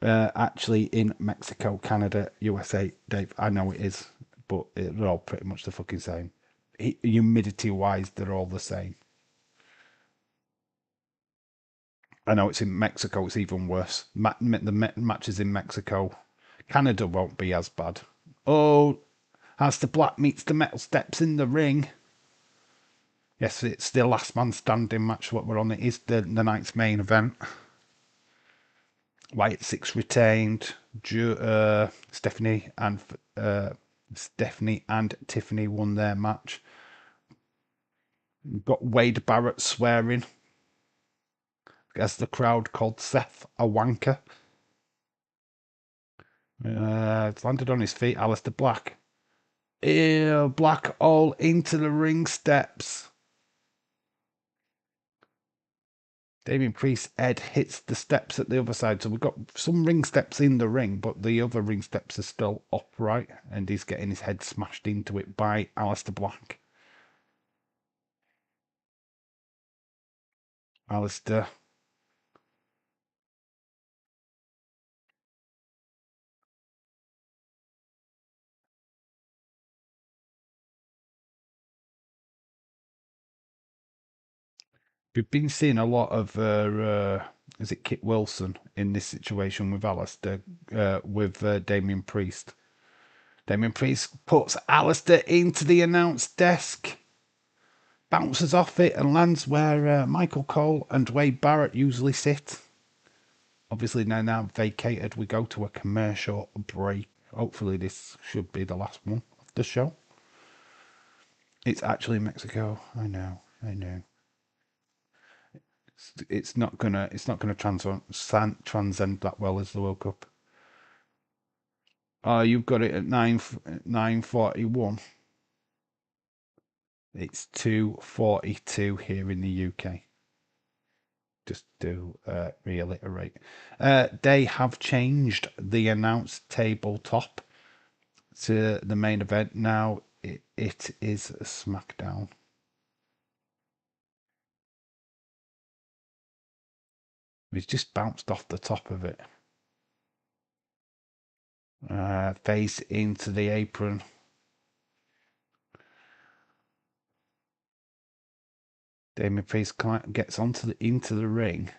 Actually, in Mexico, Canada, USA, Dave, I know it is, but they're all pretty much the fucking same. Humidity wise, they're all the same. I know it's in Mexico, it's even worse. The matches in Mexico, Canada won't be as bad. Oh, as the black meets the metal steps in the ring. Yes, it's the last man standing match. What we're on, it is the night's main event. Wyatt Six retained. Stephanie and Tiffany won their match. Got Wade Barrett swearing as the crowd called Seth a wanker. It's landed on his feet. Alistair Black. Ew, Black all into the ring steps. Damien Priest Ed hits the steps at the other side. So we've got some ring steps in the ring, but the other ring steps are still upright, and he's getting his head smashed into it by Alistair Black. Alistair. We've been seeing a lot of, is it Kit Wilson in this situation with Alistair, with Damien Priest. Damien Priest puts Alistair into the announce desk, bounces off it and lands where Michael Cole and Wade Barrett usually sit. Obviously now vacated. We go to a commercial break. Hopefully this should be the last one of the show. It's actually Mexico. I know. It's not gonna transcend that well as the World Cup. Oh, you've got it at 9:41. It's 2:42 here in the UK. Just to reiterate, they have changed the announce tabletop to the main event now. It is SmackDown. He's just bounced off the top of it. Face into the apron. Damien Priest gets into the ring.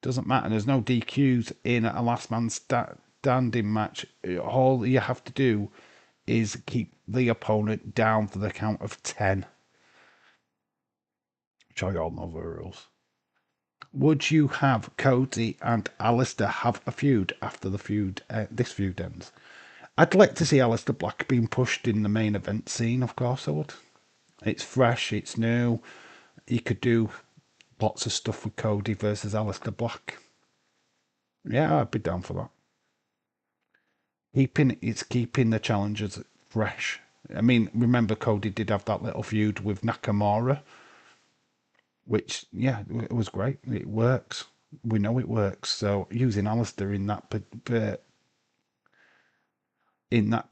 Doesn't matter. There's no DQs in a last man standing match. All you have to do is keep the opponent down for the count of 10. Which I all know the rules. Would you have Cody and Alistair have a feud after the feud? This feud ends. I'd like to see Alistair Black being pushed in the main event scene. Of course, I would. It's fresh. It's new. You could do lots of stuff with Cody versus Alistair Black. Yeah, I'd be down for that. Keeping the challengers fresh. I mean, remember Cody did have that little feud with Nakamura, which it was great. It works. We know it works. So using Alistair in that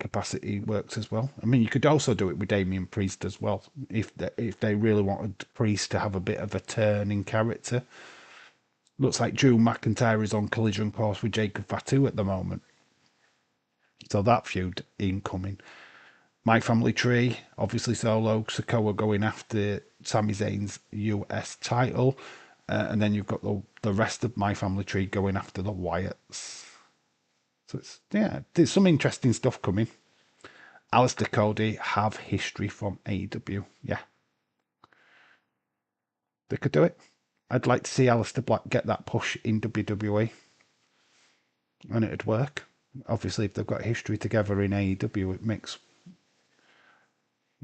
capacity works as well. I mean, you could also do it with Damien Priest as well, if they really wanted Priest to have a bit of a turn in character. Looks like Drew McIntyre is on collision course with Jacob Fatu at the moment. So that feud incoming. My Family Tree, obviously Solo, Sikoa going after Sami Zayn's US title. And then you've got the rest of My Family Tree going after the Wyatts. So there's some interesting stuff coming. Alistair Cody have history from AEW. Yeah. They could do it. I'd like to see Alistair Black get that push in WWE. And it'd work. Obviously, if they've got history together in AEW, it makes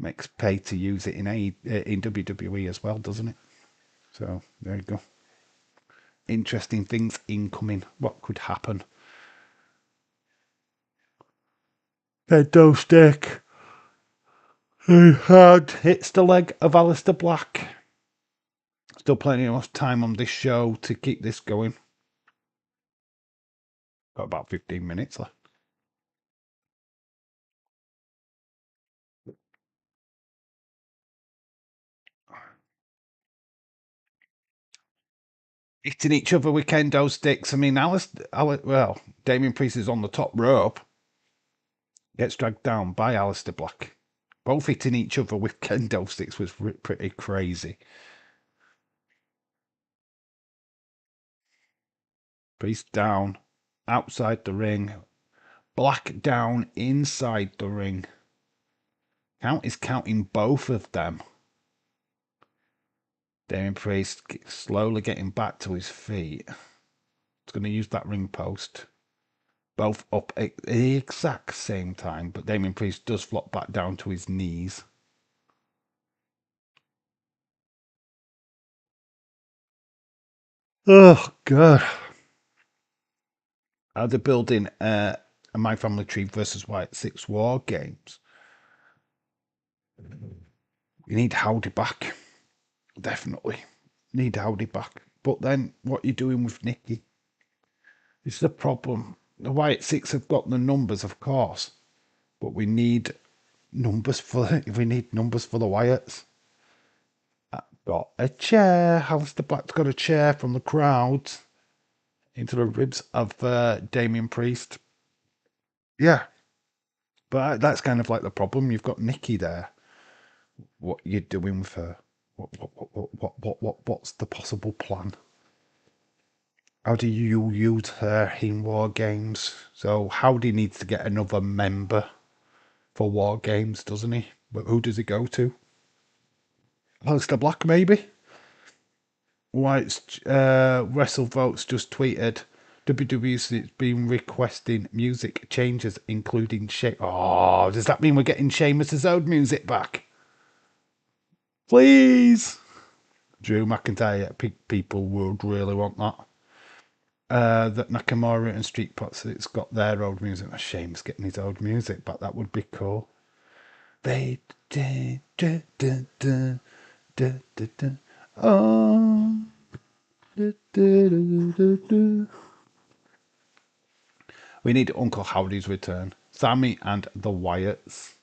Makes pay to use it in WWE as well, doesn't it? So there you go. Interesting things incoming. What could happen? Kendo stick. Hard hits the leg of Alistair Black. Still plenty of time on this show to keep this going. Got about 15 minutes left. Hitting each other with kendo sticks. I mean, Damien Priest is on the top rope. Gets dragged down by Alistair Black. Both hitting each other with kendo sticks was pretty crazy. Priest down outside the ring. Black down inside the ring. Count is counting both of them. Damien Priest slowly getting back to his feet. He's going to use that ring post. Both up at the exact same time, but Damien Priest does flop back down to his knees. Oh, God. They're building a My Family Tree versus White 6 War Games. You need Howdy back. Definitely. Need Howdy back. But then, what are you doing with Nikki? This is the problem. The White 6 have got the numbers, of course. But we need numbers for the Wyatts. Got a chair. Alistair Black's got a chair from the crowd into the ribs of Damien Priest. Yeah. But that's kind of like the problem. You've got Nikki there. What are you doing with her? What's the possible plan? How do you use her in War Games? So Howdy needs to get another member for War Games, doesn't he? But who does he go to? Alistair Black, maybe? White's WrestleVotes just tweeted WWE's been requesting music changes, including Oh, does that mean we're getting Sheamus' old music back? Please! Drew McIntyre, people would really want that. That Nakamura and Street Profits got their old music. Sheamus getting his old music back. That would be cool. Oh. We need Uncle Howdy's return. Sammy and the Wyatts.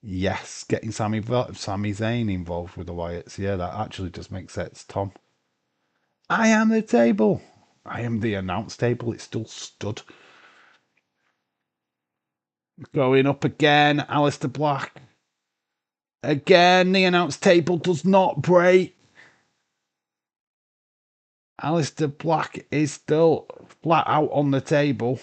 Yes, getting Sami Zayn involved with the Wyatts. Yeah, that actually does make sense, Tom. I am the table. I am the announce table. It's still stood. Going up again, Alistair Black. Again, the announce table does not break. Alistair Black is still flat out on the table.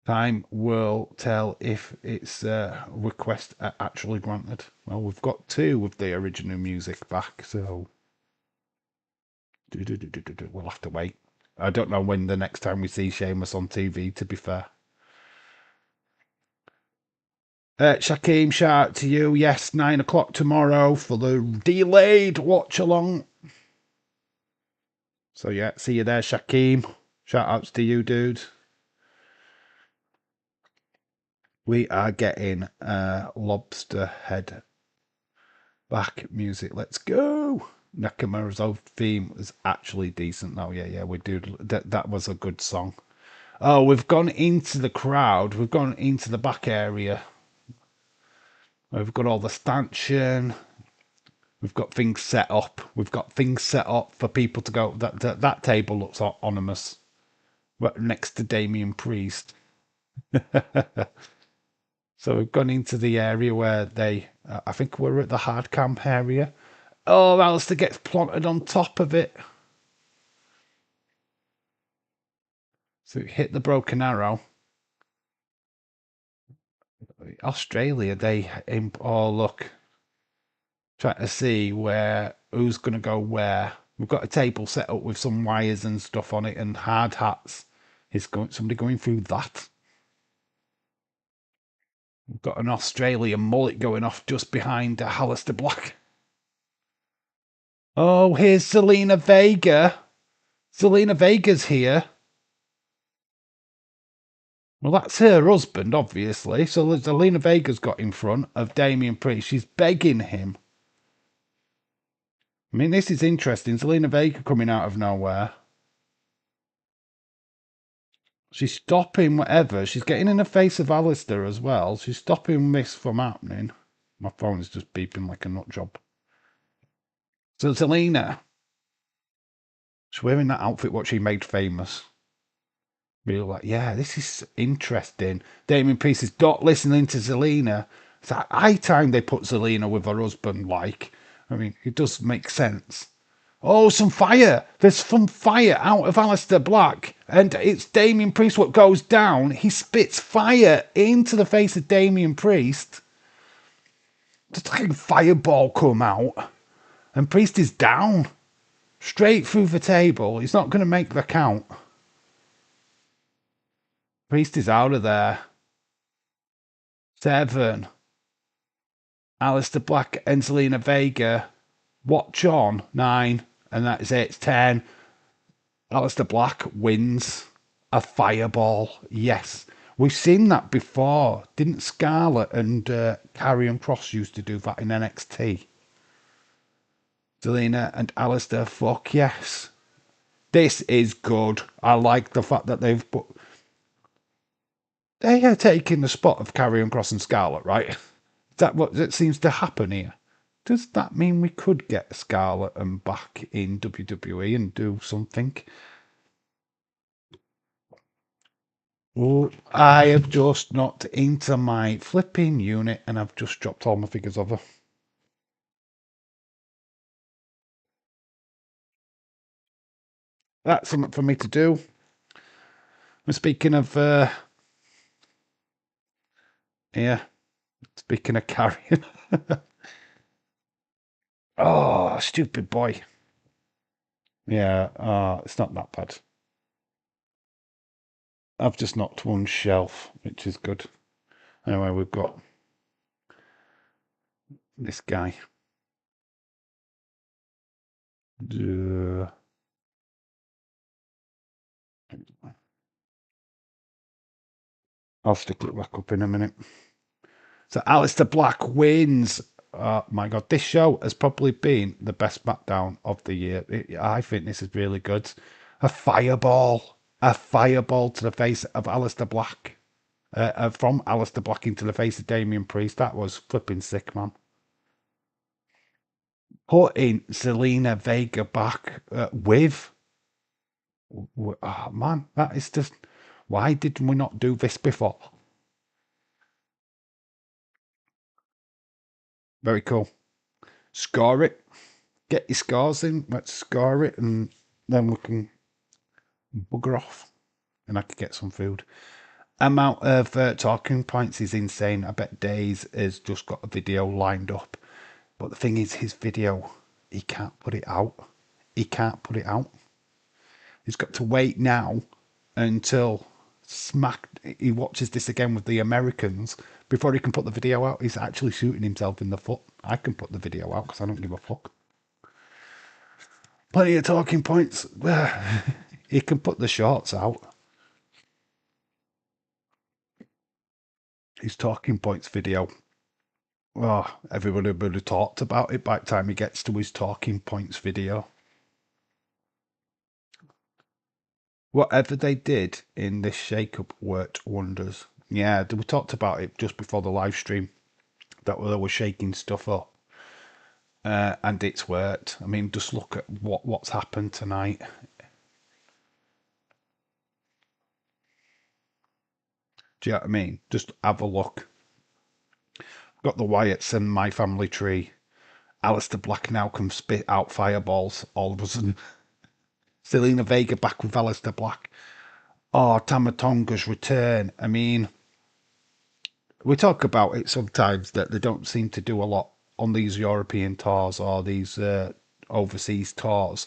Time will tell if its request actually granted. Well, we've got two with the original music back, so we'll have to wait. I don't know when the next time we see Sheamus on TV, to be fair. Shakeem, shout out to you. Yes, 9 o'clock tomorrow for the delayed watch along. So, yeah, see you there, Shakeem. Shout outs to you, dude. We are getting Lobster Head back music. Let's go. Nakamura's old theme is actually decent though. Yeah, we do. That was a good song. Oh, we've gone into the crowd. We've gone into the back area. We've got all the stanchion. We've got things set up. We've got things set up for people to go. That table looks ominous. Right next to Damien Priest. So we've gone into the area where they, I think we're at the hard cam area. Oh, Alistair gets planted on top of it. So hit the broken arrow. Australia, oh look. Trying to see who's going to go where. We've got a table set up with some wires and stuff on it and hard hats. Is somebody going through that? We've got an Australian mullet going off just behind Alistair Black. Oh, here's Zelina Vega. Zelina Vega's here. Well, that's her husband, obviously. So Zelina Vega's got in front of Damien Priest. She's begging him. I mean, this is interesting. Zelina Vega coming out of nowhere. She's stopping whatever. She's getting in the face of Alistair as well. She's stopping this from happening. My phone's just beeping like a nut job. So Zelina, she's wearing that outfit what she made famous. Really like, yeah, this is interesting. Damien Priest is not listening to Zelina. It's like high time they put Zelina with her husband, like. I mean, it does make sense. Oh, some fire! There's some fire out of Alistair Black, and it's Damien Priest what goes down. He spits fire into the face of Damien Priest. Just like a fireball come out, and Priest is down. Straight through the table. He's not going to make the count. Priest is out of there. 7. Alistair Black and Zelina Vega. Watch on. 9. And that's it. It's 10. Alistair Black wins a fireball. Yes. We've seen that before. Didn't Scarlett and Karrion Kross used to do that in NXT? Zelina and Alistair, fuck yes. This is good. I like the fact that they've put... They are taking the spot of Karrion Kross and Scarlett, right? Is that what it seems to happen here? Does that mean we could get Scarlett and back in WWE and do something? Oh, I have just knocked into my flipping unit and I've just dropped all my figures over. That's something for me to do. And speaking of, yeah, speaking of carrying. Oh, stupid boy. Yeah, it's not that bad. I've just knocked one shelf, which is good. Anyway, we've got this guy. I'll stick it back up in a minute. So Alistair Black wins. Oh my God, this show has probably been the best SmackDown of the year. I think this is really good. A fireball to the face of Alistair Black. From Alistair Black into the face of Damien Priest. That was flipping sick, man. Putting Zelina Vega back with... Oh, man, that is just... Why did we not do this before? Very cool. Score it. Get your scores in. Let's score it, and then we can bugger off, and I could get some food. Amount of talking points is insane. I bet Days has just got a video lined up, but the thing is, his video, he can't put it out. He can't put it out. He's got to wait now until he watches this again with the Americans before he can put the video out. He's actually shooting himself in the foot. I can put the video out because I don't give a fuck. Plenty of talking points. He can put the shorts out. His talking points video. Oh, everybody would have talked about it by the time he gets to his talking points video. Whatever they did in this shake-up worked wonders. Yeah, we talked about it just before the live stream, that they were shaking stuff up. And it's worked. I mean, just look at what's happened tonight. Do you know what I mean? Just have a look. Got the Wyatts and My Family Tree. Alistair Black now can spit out fireballs all of a sudden. Zelina Vega back with Alistair Black. Oh, Tama Tonga's return. I mean, we talk about it sometimes that they don't seem to do a lot on these European tours or these overseas tours.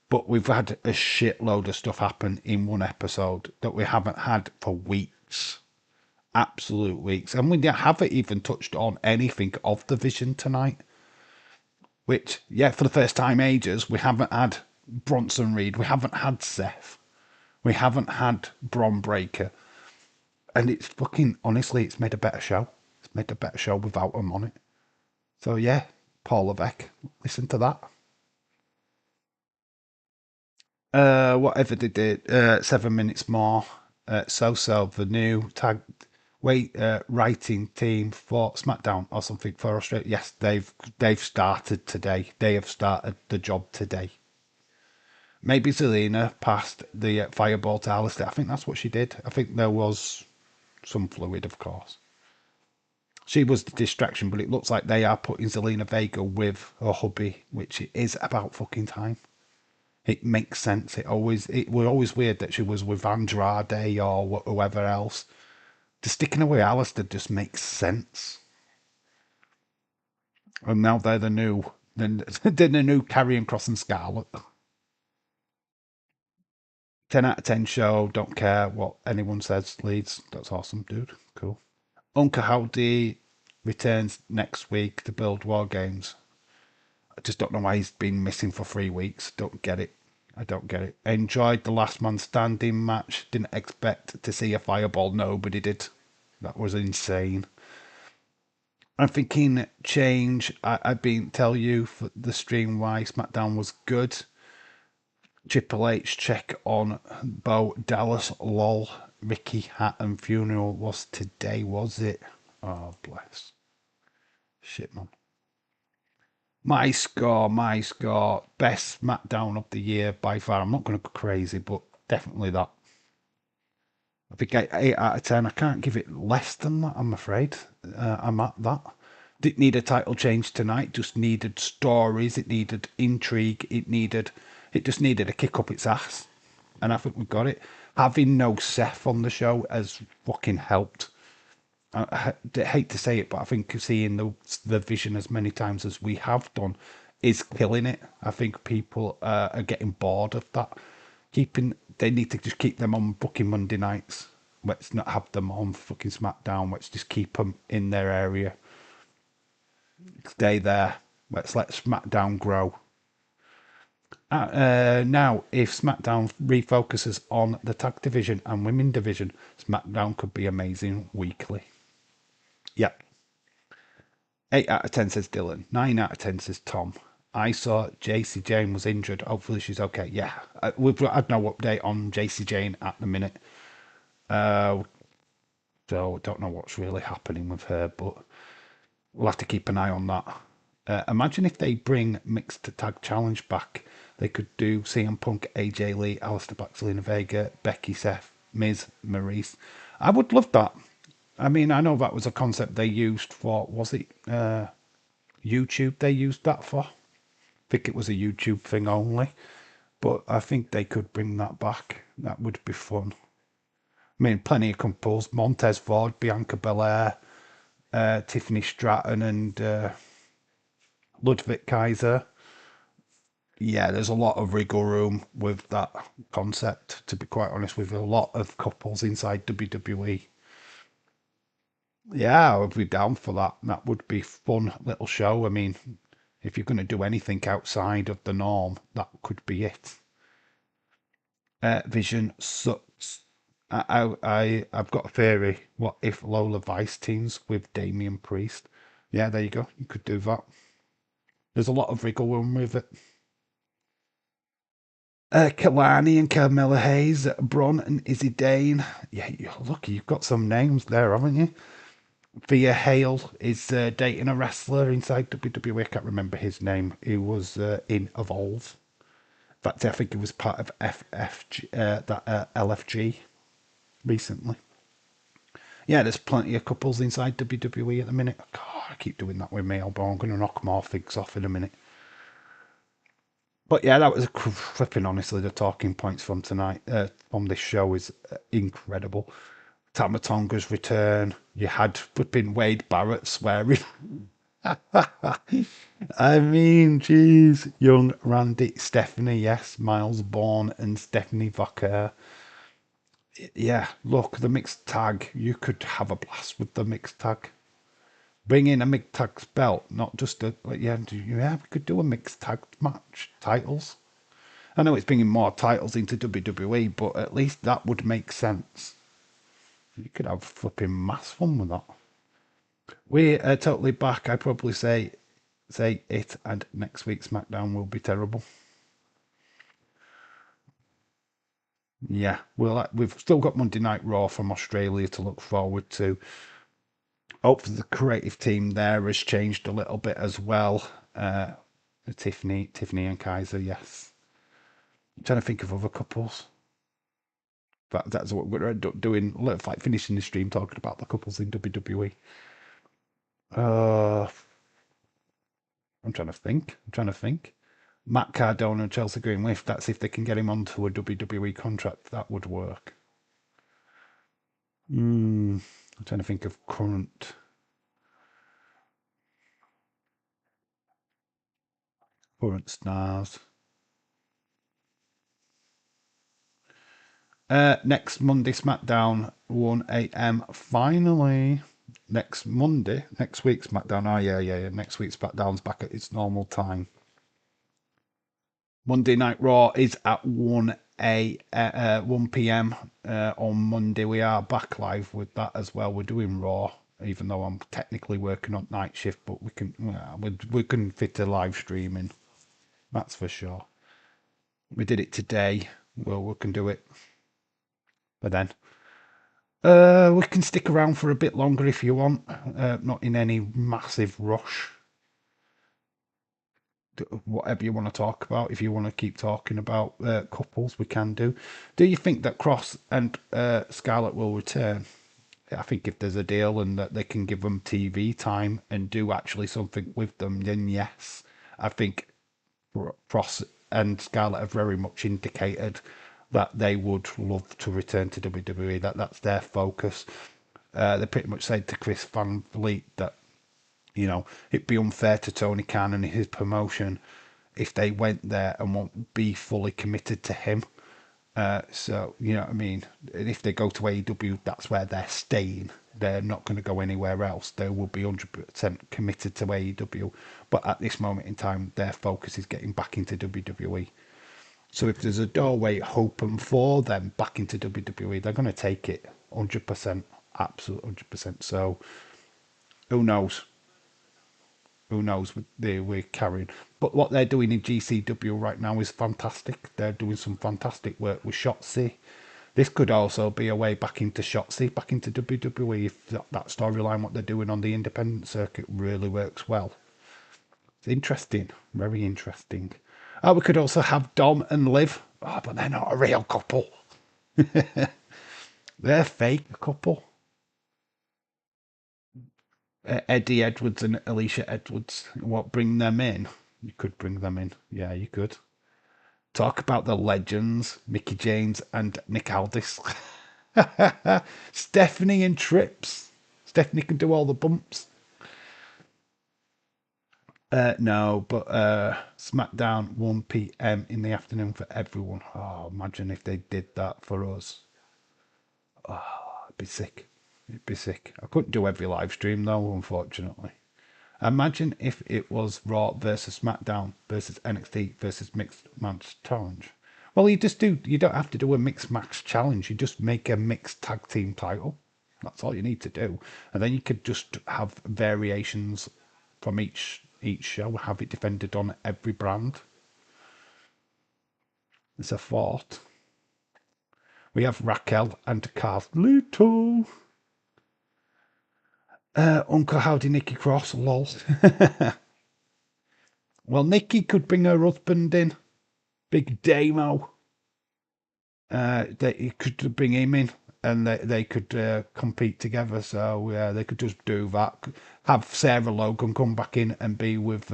But we've had a shitload of stuff happen in one episode that we haven't had for weeks. absolute weeks. And we haven't even touched on anything of the Vision tonight, which, yeah, for the first time ages, we haven't had Bronson Reed, we haven't had Seth, we haven't had Bron Breakker. And it's fucking, honestly, it's made a better show. It's made a better show without them on it. So, yeah, Paul Levesque, listen to that. Whatever they did, 7 minutes more. So the new tag writing team for SmackDown or something for Australia. Yes, they've started today. They have started the job today. Maybe Zelina passed the fireball to Alistair. I think that's what she did. I think there was some fluid, of course. She was the distraction, but it looks like they are putting Zelina Vega with her hubby, which is about fucking time. It makes sense. It was always weird that she was with Andrade or whoever else. Just sticking away Alistair just makes sense. And now they're they're the new Karrion Kross and Scarlett. 10 out of 10 show. Don't care what anyone says. Leeds. That's awesome, dude. Cool. Uncle Howdy returns next week to build War Games. I just don't know why he's been missing for 3 weeks. Don't get it. I don't get it. Enjoyed the last man standing match. Didn't expect to see a fireball. Nobody did. That was insane. I'm thinking change. I've been tell you for the stream why SmackDown was good. Triple H check on Bo Dallas. Lol. Ricky Hatton funeral was today, was it? Oh bless. Shit, man. My score, best SmackDown of the year by far. I'm not going to go crazy, but definitely that. I think 8 out of 10. I can't give it less than that, I'm afraid. I'm at that. Didn't need a title change tonight, just needed stories, it needed intrigue, it just needed a kick up its ass. And I think we got it. Having no Seth on the show has fucking helped. I hate to say it, but I think seeing the Vision as many times as we have done is killing it. I think people are getting bored of that. They need to just keep them on booking Monday nights. Let's not have them on fucking SmackDown. Let's just keep them in their area. Stay there. Let's let SmackDown grow. Now, if SmackDown refocuses on the tag division and women division, SmackDown could be amazing weekly. Yep. 8 out of 10 says Dylan. 9 out of 10 says Tom. I saw JC Jane was injured. Hopefully she's okay. Yeah, we've had no update on JC Jane at the minute. So don't know what's really happening with her, but we'll have to keep an eye on that. Imagine if they bring Mixed Tag Challenge back. They could do CM Punk, AJ Lee, Alistair Black, Zelina Vega, Becky, Seth, Miz, Maurice. I would love that. I mean, I know that was a concept they used for, was it YouTube they used that for? I think it was a YouTube thing only. But I think they could bring that back. That would be fun. I mean, plenty of couples. Montez Ford, Bianca Belair, Tiffany Stratton and Ludwig Kaiser. Yeah, there's a lot of wriggle room with that concept, to be quite honest with you. A lot of couples inside WWE. Yeah, I would be down for that. That would be fun little show. I mean, if you're going to do anything outside of the norm, that could be it. Vision sucks. I've got a theory. What if Lola Vice teams with Damian Priest? Yeah, there you go. You could do that. There's a lot of wriggle room with it. Kalani and Carmella Hayes, Bron and Izzy Dane. Yeah, you're lucky. You've got some names there, haven't you? Thea Hale is dating a wrestler inside WWE. I can't remember his name. He was in Evolve. In fact, I think he was part of LFG recently. Yeah, there's plenty of couples inside WWE at the minute. God, I keep doing that with me. I'm going to knock more things off in a minute. But yeah, that was flipping. Honestly, the talking points from tonight, from this show, is incredible. Tamatonga's return. You had flipping Wade Barrett swearing. I mean, jeez. Young Randy, Stephanie, yes, Miles Bourne and Stephanie Vaquer. Yeah, look, the mixed tag, you could have a blast with the mixed tag. Bring in a mixed tag belt, not just a, like, yeah, yeah, we could do a mixed tag match titles. I know it's bringing more titles into WWE, but at least that would make sense. You could have flipping mass fun with that. We are totally back. I probably say it, and next week's SmackDown will be terrible. Yeah, we've still got Monday Night Raw from Australia to look forward to. Hopefully, the creative team there has changed a little bit as well. Tiffany and Kaiser, yes. I'm trying to think of other couples. That's what we're going to end up doing. Like finishing the stream talking about the couples in WWE. Uh, I'm trying to think. Matt Cardona and Chelsea Green. That's if they can get him onto a WWE contract, that would work. I'm trying to think of current stars. Next Monday, SmackDown, 1 a.m. Finally. Next Monday, next week, SmackDown. Oh, yeah. Next week, SmackDown's back at its normal time. Monday Night Raw is at 1 p.m. On Monday. We are back live with that as well. We're doing Raw, even though I'm technically working on night shift, but we can fit a live stream in. That's for sure. We did it today. Well, we can do it. But then we can stick around for a bit longer if you want. Not in any massive rush. Whatever you want to talk about. If you want to keep talking about couples, we can do. Do you think that Cross and Scarlett will return? I think if there's a deal and that they can give them TV time and do actually something with them, then yes. I think Cross and Scarlett have very much indicated that they would love to return to WWE. That's their focus. They pretty much said to Chris Van Vliet that it'd be unfair to Tony Khan and his promotion if they went there and won't be fully committed to him. So, you know what I mean? If they go to AEW, that's where they're staying. They're not going to go anywhere else. They will be 100% committed to AEW. But at this moment in time, their focus is getting back into WWE. So if there's a doorway open for them back into WWE, they're going to take it 100%, absolute 100%. So who knows? Who knows? We're carrying. But what they're doing in GCW right now is fantastic. They're doing some fantastic work with Shotzi. This could also be a way back into Shotzi, back into WWE, if that storyline, what they're doing on the independent circuit, really works well. It's interesting. Very interesting. We could also have Dom and Liv. Oh, but they're not a real couple. They're a fake couple. Eddie Edwards and Alicia Edwards. What, bring them in? You could bring them in. Yeah, you could. Talk about the legends, Mickey James and Nick Aldis. Stephanie and Trips. Stephanie can do all the bumps. No, but SmackDown 1 p.m. in the afternoon for everyone. Oh, imagine if they did that for us. I'd be sick. It'd be sick. I couldn't do every live stream though, unfortunately. Imagine if it was Raw versus SmackDown versus NXT versus Mixed Match Challenge. Well, you don't have to do a mixed match challenge. You just make a mixed tag team title. That's all you need to do. And then you could just have variations from each show, have it defended on every brand. It's a thought. We have Raquel and Carlito. Uncle Howdy Nikki Cross, lol. Well, Nikki could bring her husband in. Big Damo. They could bring him in and they could compete together. So they could just do that. Have Sarah Logan come back in and be with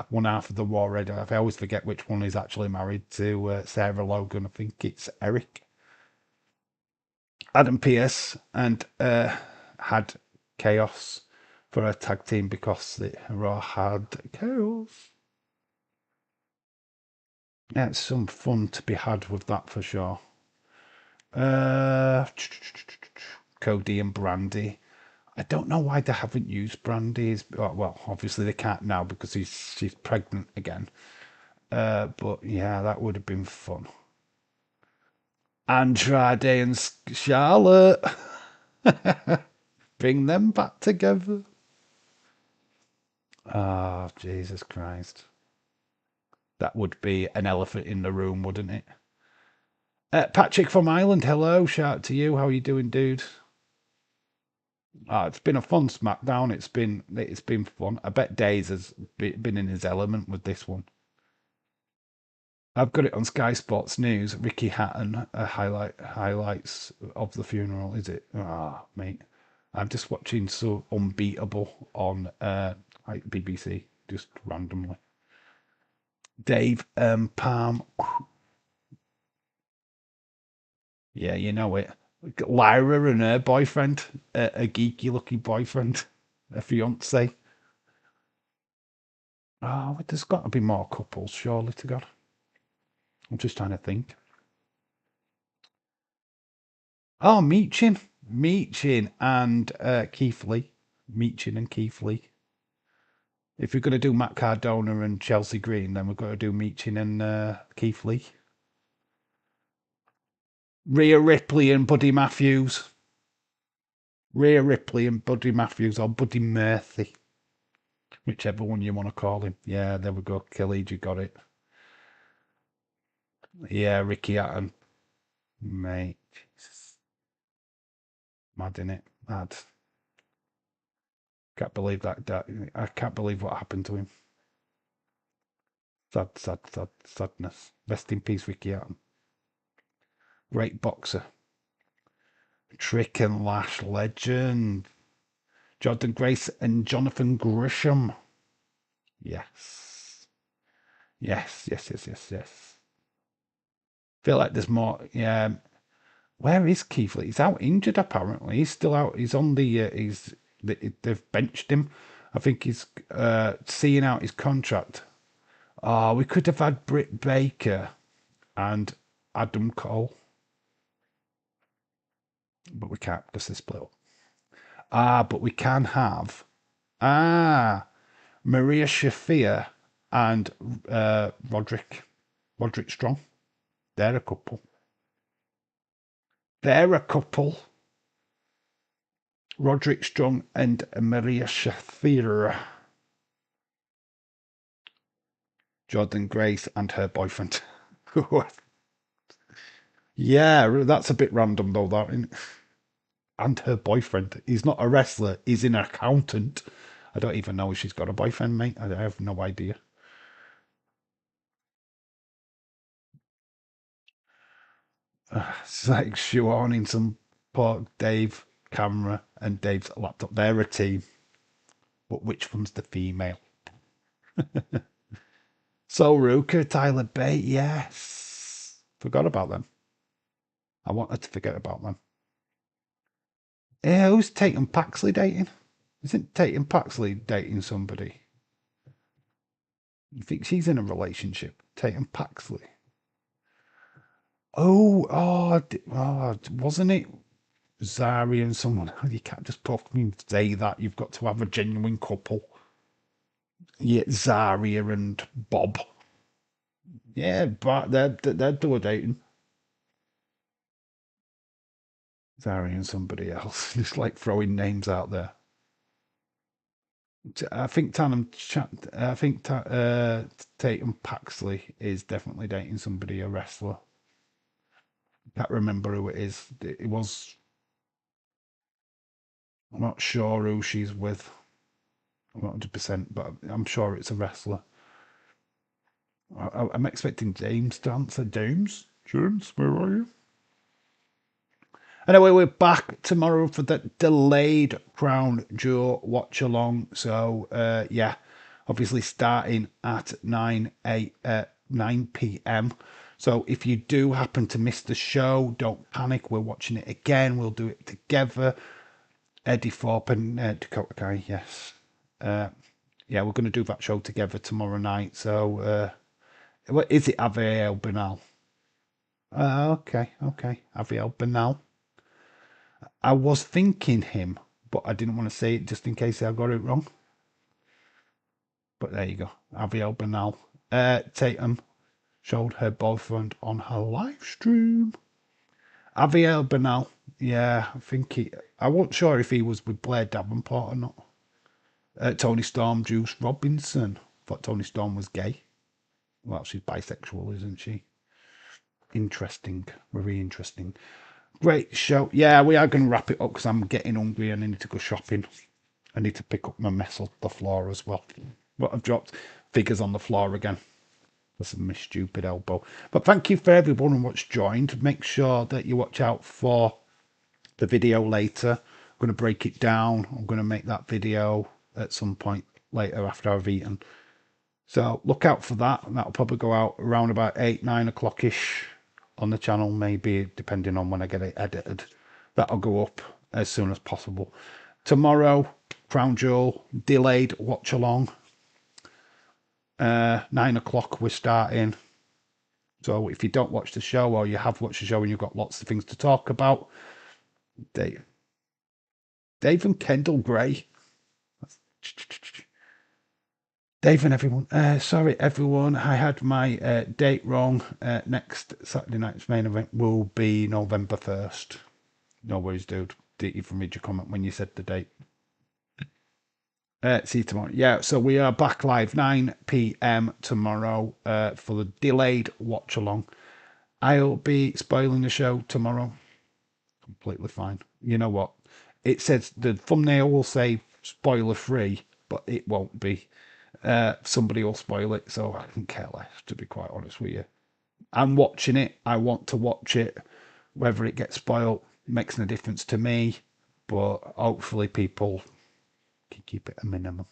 one half of the War Red. I always forget which one is actually married to Sarah Logan. I think it's Eric. Adam Pearce and had Chaos for a tag team because the Raw had Chaos. Yeah, it's some fun to be had with that for sure. Uh, Cody and Brandy. I don't know why they haven't used Brandy. Well, obviously they can't now because she's pregnant again. But yeah, that would have been fun. Andrade and Charlotte. Bring them back together. Oh, Jesus Christ. That would be an elephant in the room, wouldn't it? Patrick from Ireland, hello. Shout out to you. How are you doing, dude? It's been a fun SmackDown. It's been fun. I bet Days has been in his element with this one. I've got it on Sky Sports News. Ricky Hatton highlights of the funeral. Is it? Mate, I'm just watching so Unbeatable on like BBC just randomly. Dave Palm. Yeah, you know it. Lyra and her boyfriend, a geeky looking boyfriend, a fiance. Oh, there's got to be more couples, surely to God. I'm just trying to think. Oh, Meechin and Keith Lee. Meechin and Keith Lee. If we're going to do Matt Cardona and Chelsea Green, then we've got to do Meechin and Keith Lee. Rhea Ripley and Buddy Matthews. Rhea Ripley and Buddy Matthews, or Buddy Murphy. Whichever one you want to call him. Yeah, there we go. Khalid, you got it. Yeah, Ricky Hatton. Mate. Jesus. Mad, innit? Mad. Can't believe that. I can't believe what happened to him. Sadness. Rest in peace, Ricky Hatton. Great boxer. Trick and Lash legend. Jordan Grace and Jonathan Grisham. Yes. Yes. Feel like there's more. Yeah. Where is Keith Lee? He's out injured apparently. He's still out. He's on the. They've benched him. I think he's seeing out his contract. Oh, we could have had Britt Baker and Adam Cole, but we can't because they split up. But we can have Maria Shafir and Roderick Strong. They're a couple. Roderick Strong and Maria Shafir. Jordan Grace and her boyfriend. Yeah, that's a bit random though, that isn't it? And her boyfriend. He's not a wrestler, he's an accountant. I don't even know if she's got a boyfriend, mate. I have no idea. It's like shoehorning some poor Dave camera and Dave's laptop. They're a team. But which one's the female? So Ruka, Tyler Bate, yes. Forgot about them. I wanted to forget about them. Yeah, who's Tatum Paxley dating? Isn't Tatum Paxley dating somebody? You think she's in a relationship? Tatum Paxley. Wasn't it Zari and someone? You can't just fucking say that. You've got to have a genuine couple. Yeah, Zaria and Bob. Yeah, but they're double dating. Zari and somebody else. Just like throwing names out there. I think Tatum Paxley is definitely dating somebody, a wrestler. Can't remember who it is. It was. I'm not sure who she's with. I'm not 100%, but I'm sure it's a wrestler. I'm expecting James to answer. James, where are you? Anyway, we're back tomorrow for the delayed Crown Jewel watch along. So yeah, obviously starting at 9 p.m. So if you do happen to miss the show, don't panic. We're watching it again. We'll do it together. Eddie Thorpe and Dakota Kai, yes. Yeah, we're going to do that show together tomorrow night. So what is it, Ave El Benal? Okay, okay. Aviel Bernal. I was thinking him, but I didn't want to say it just in case I got it wrong. But there you go. Aviel Bernal. Tatum showed her boyfriend on her live stream. Aviel Bernal. Yeah, I think he. I wasn't sure if he was with Blair Davenport or not. Tony Storm, Juice Robinson. Thought Tony Storm was gay. Well, she's bisexual, isn't she? Interesting. Very interesting. Great show. Yeah, we are going to wrap it up because I'm getting hungry and I need to go shopping. I need to pick up my mess off the floor as well. But I've dropped figures on the floor again. That's my stupid elbow. But thank you for everyone who's joined. Make sure that you watch out for the video later. I'm going to break it down. I'm going to make that video at some point later after I've eaten. So look out for that. That'll probably go out around about 8, 9 o'clock-ish on the channel, maybe, depending on when I get it edited. That'll go up as soon as possible. Tomorrow, Crown Jewel, delayed watch along. 9 o'clock we're starting. So if you don't watch the show or you have watched the show and you've got lots of things to talk about, Dave and Kendall Gray. Dave and everyone. Sorry, everyone. I had my date wrong. Next Saturday night's main event will be November 1st. No worries, dude. Didn't even read your comment when you said the date. See you tomorrow. Yeah, so we are back live 9 p.m. tomorrow for the delayed watch along. I'll be spoiling the show tomorrow. Completely fine. You know what? It says the thumbnail will say spoiler free, but it won't be. Somebody will spoil it, so I don't care less, to be quite honest with you. I'm watching it. I want to watch it. Whether it gets spoiled makes no difference to me, but hopefully people can keep it a minimum.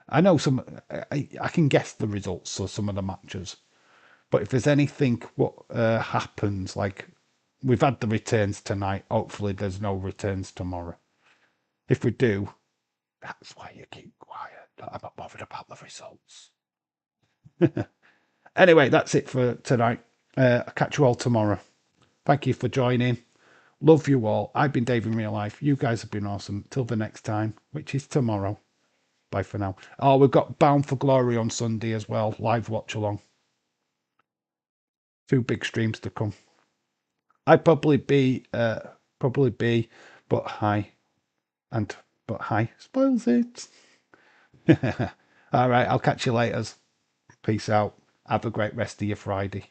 I know I can guess the results of some of the matches, but if there's anything what happens, like we've had the returns tonight, hopefully there's no returns tomorrow. If we do, that's why you keep quiet. I'm not bothered about the results. Anyway, that's it for tonight. I'll catch you all tomorrow. Thank you for joining. Love you all. I've been Dave in real life. You guys have been awesome. Till the next time, which is tomorrow. Bye for now. Oh, we've got Bound for Glory on Sunday as well. Live watch along. 2 big streams to come. I'd probably be, but hi. And, but hi. Spoils it. All right, I'll catch you later. Peace out. Have a great rest of your Friday.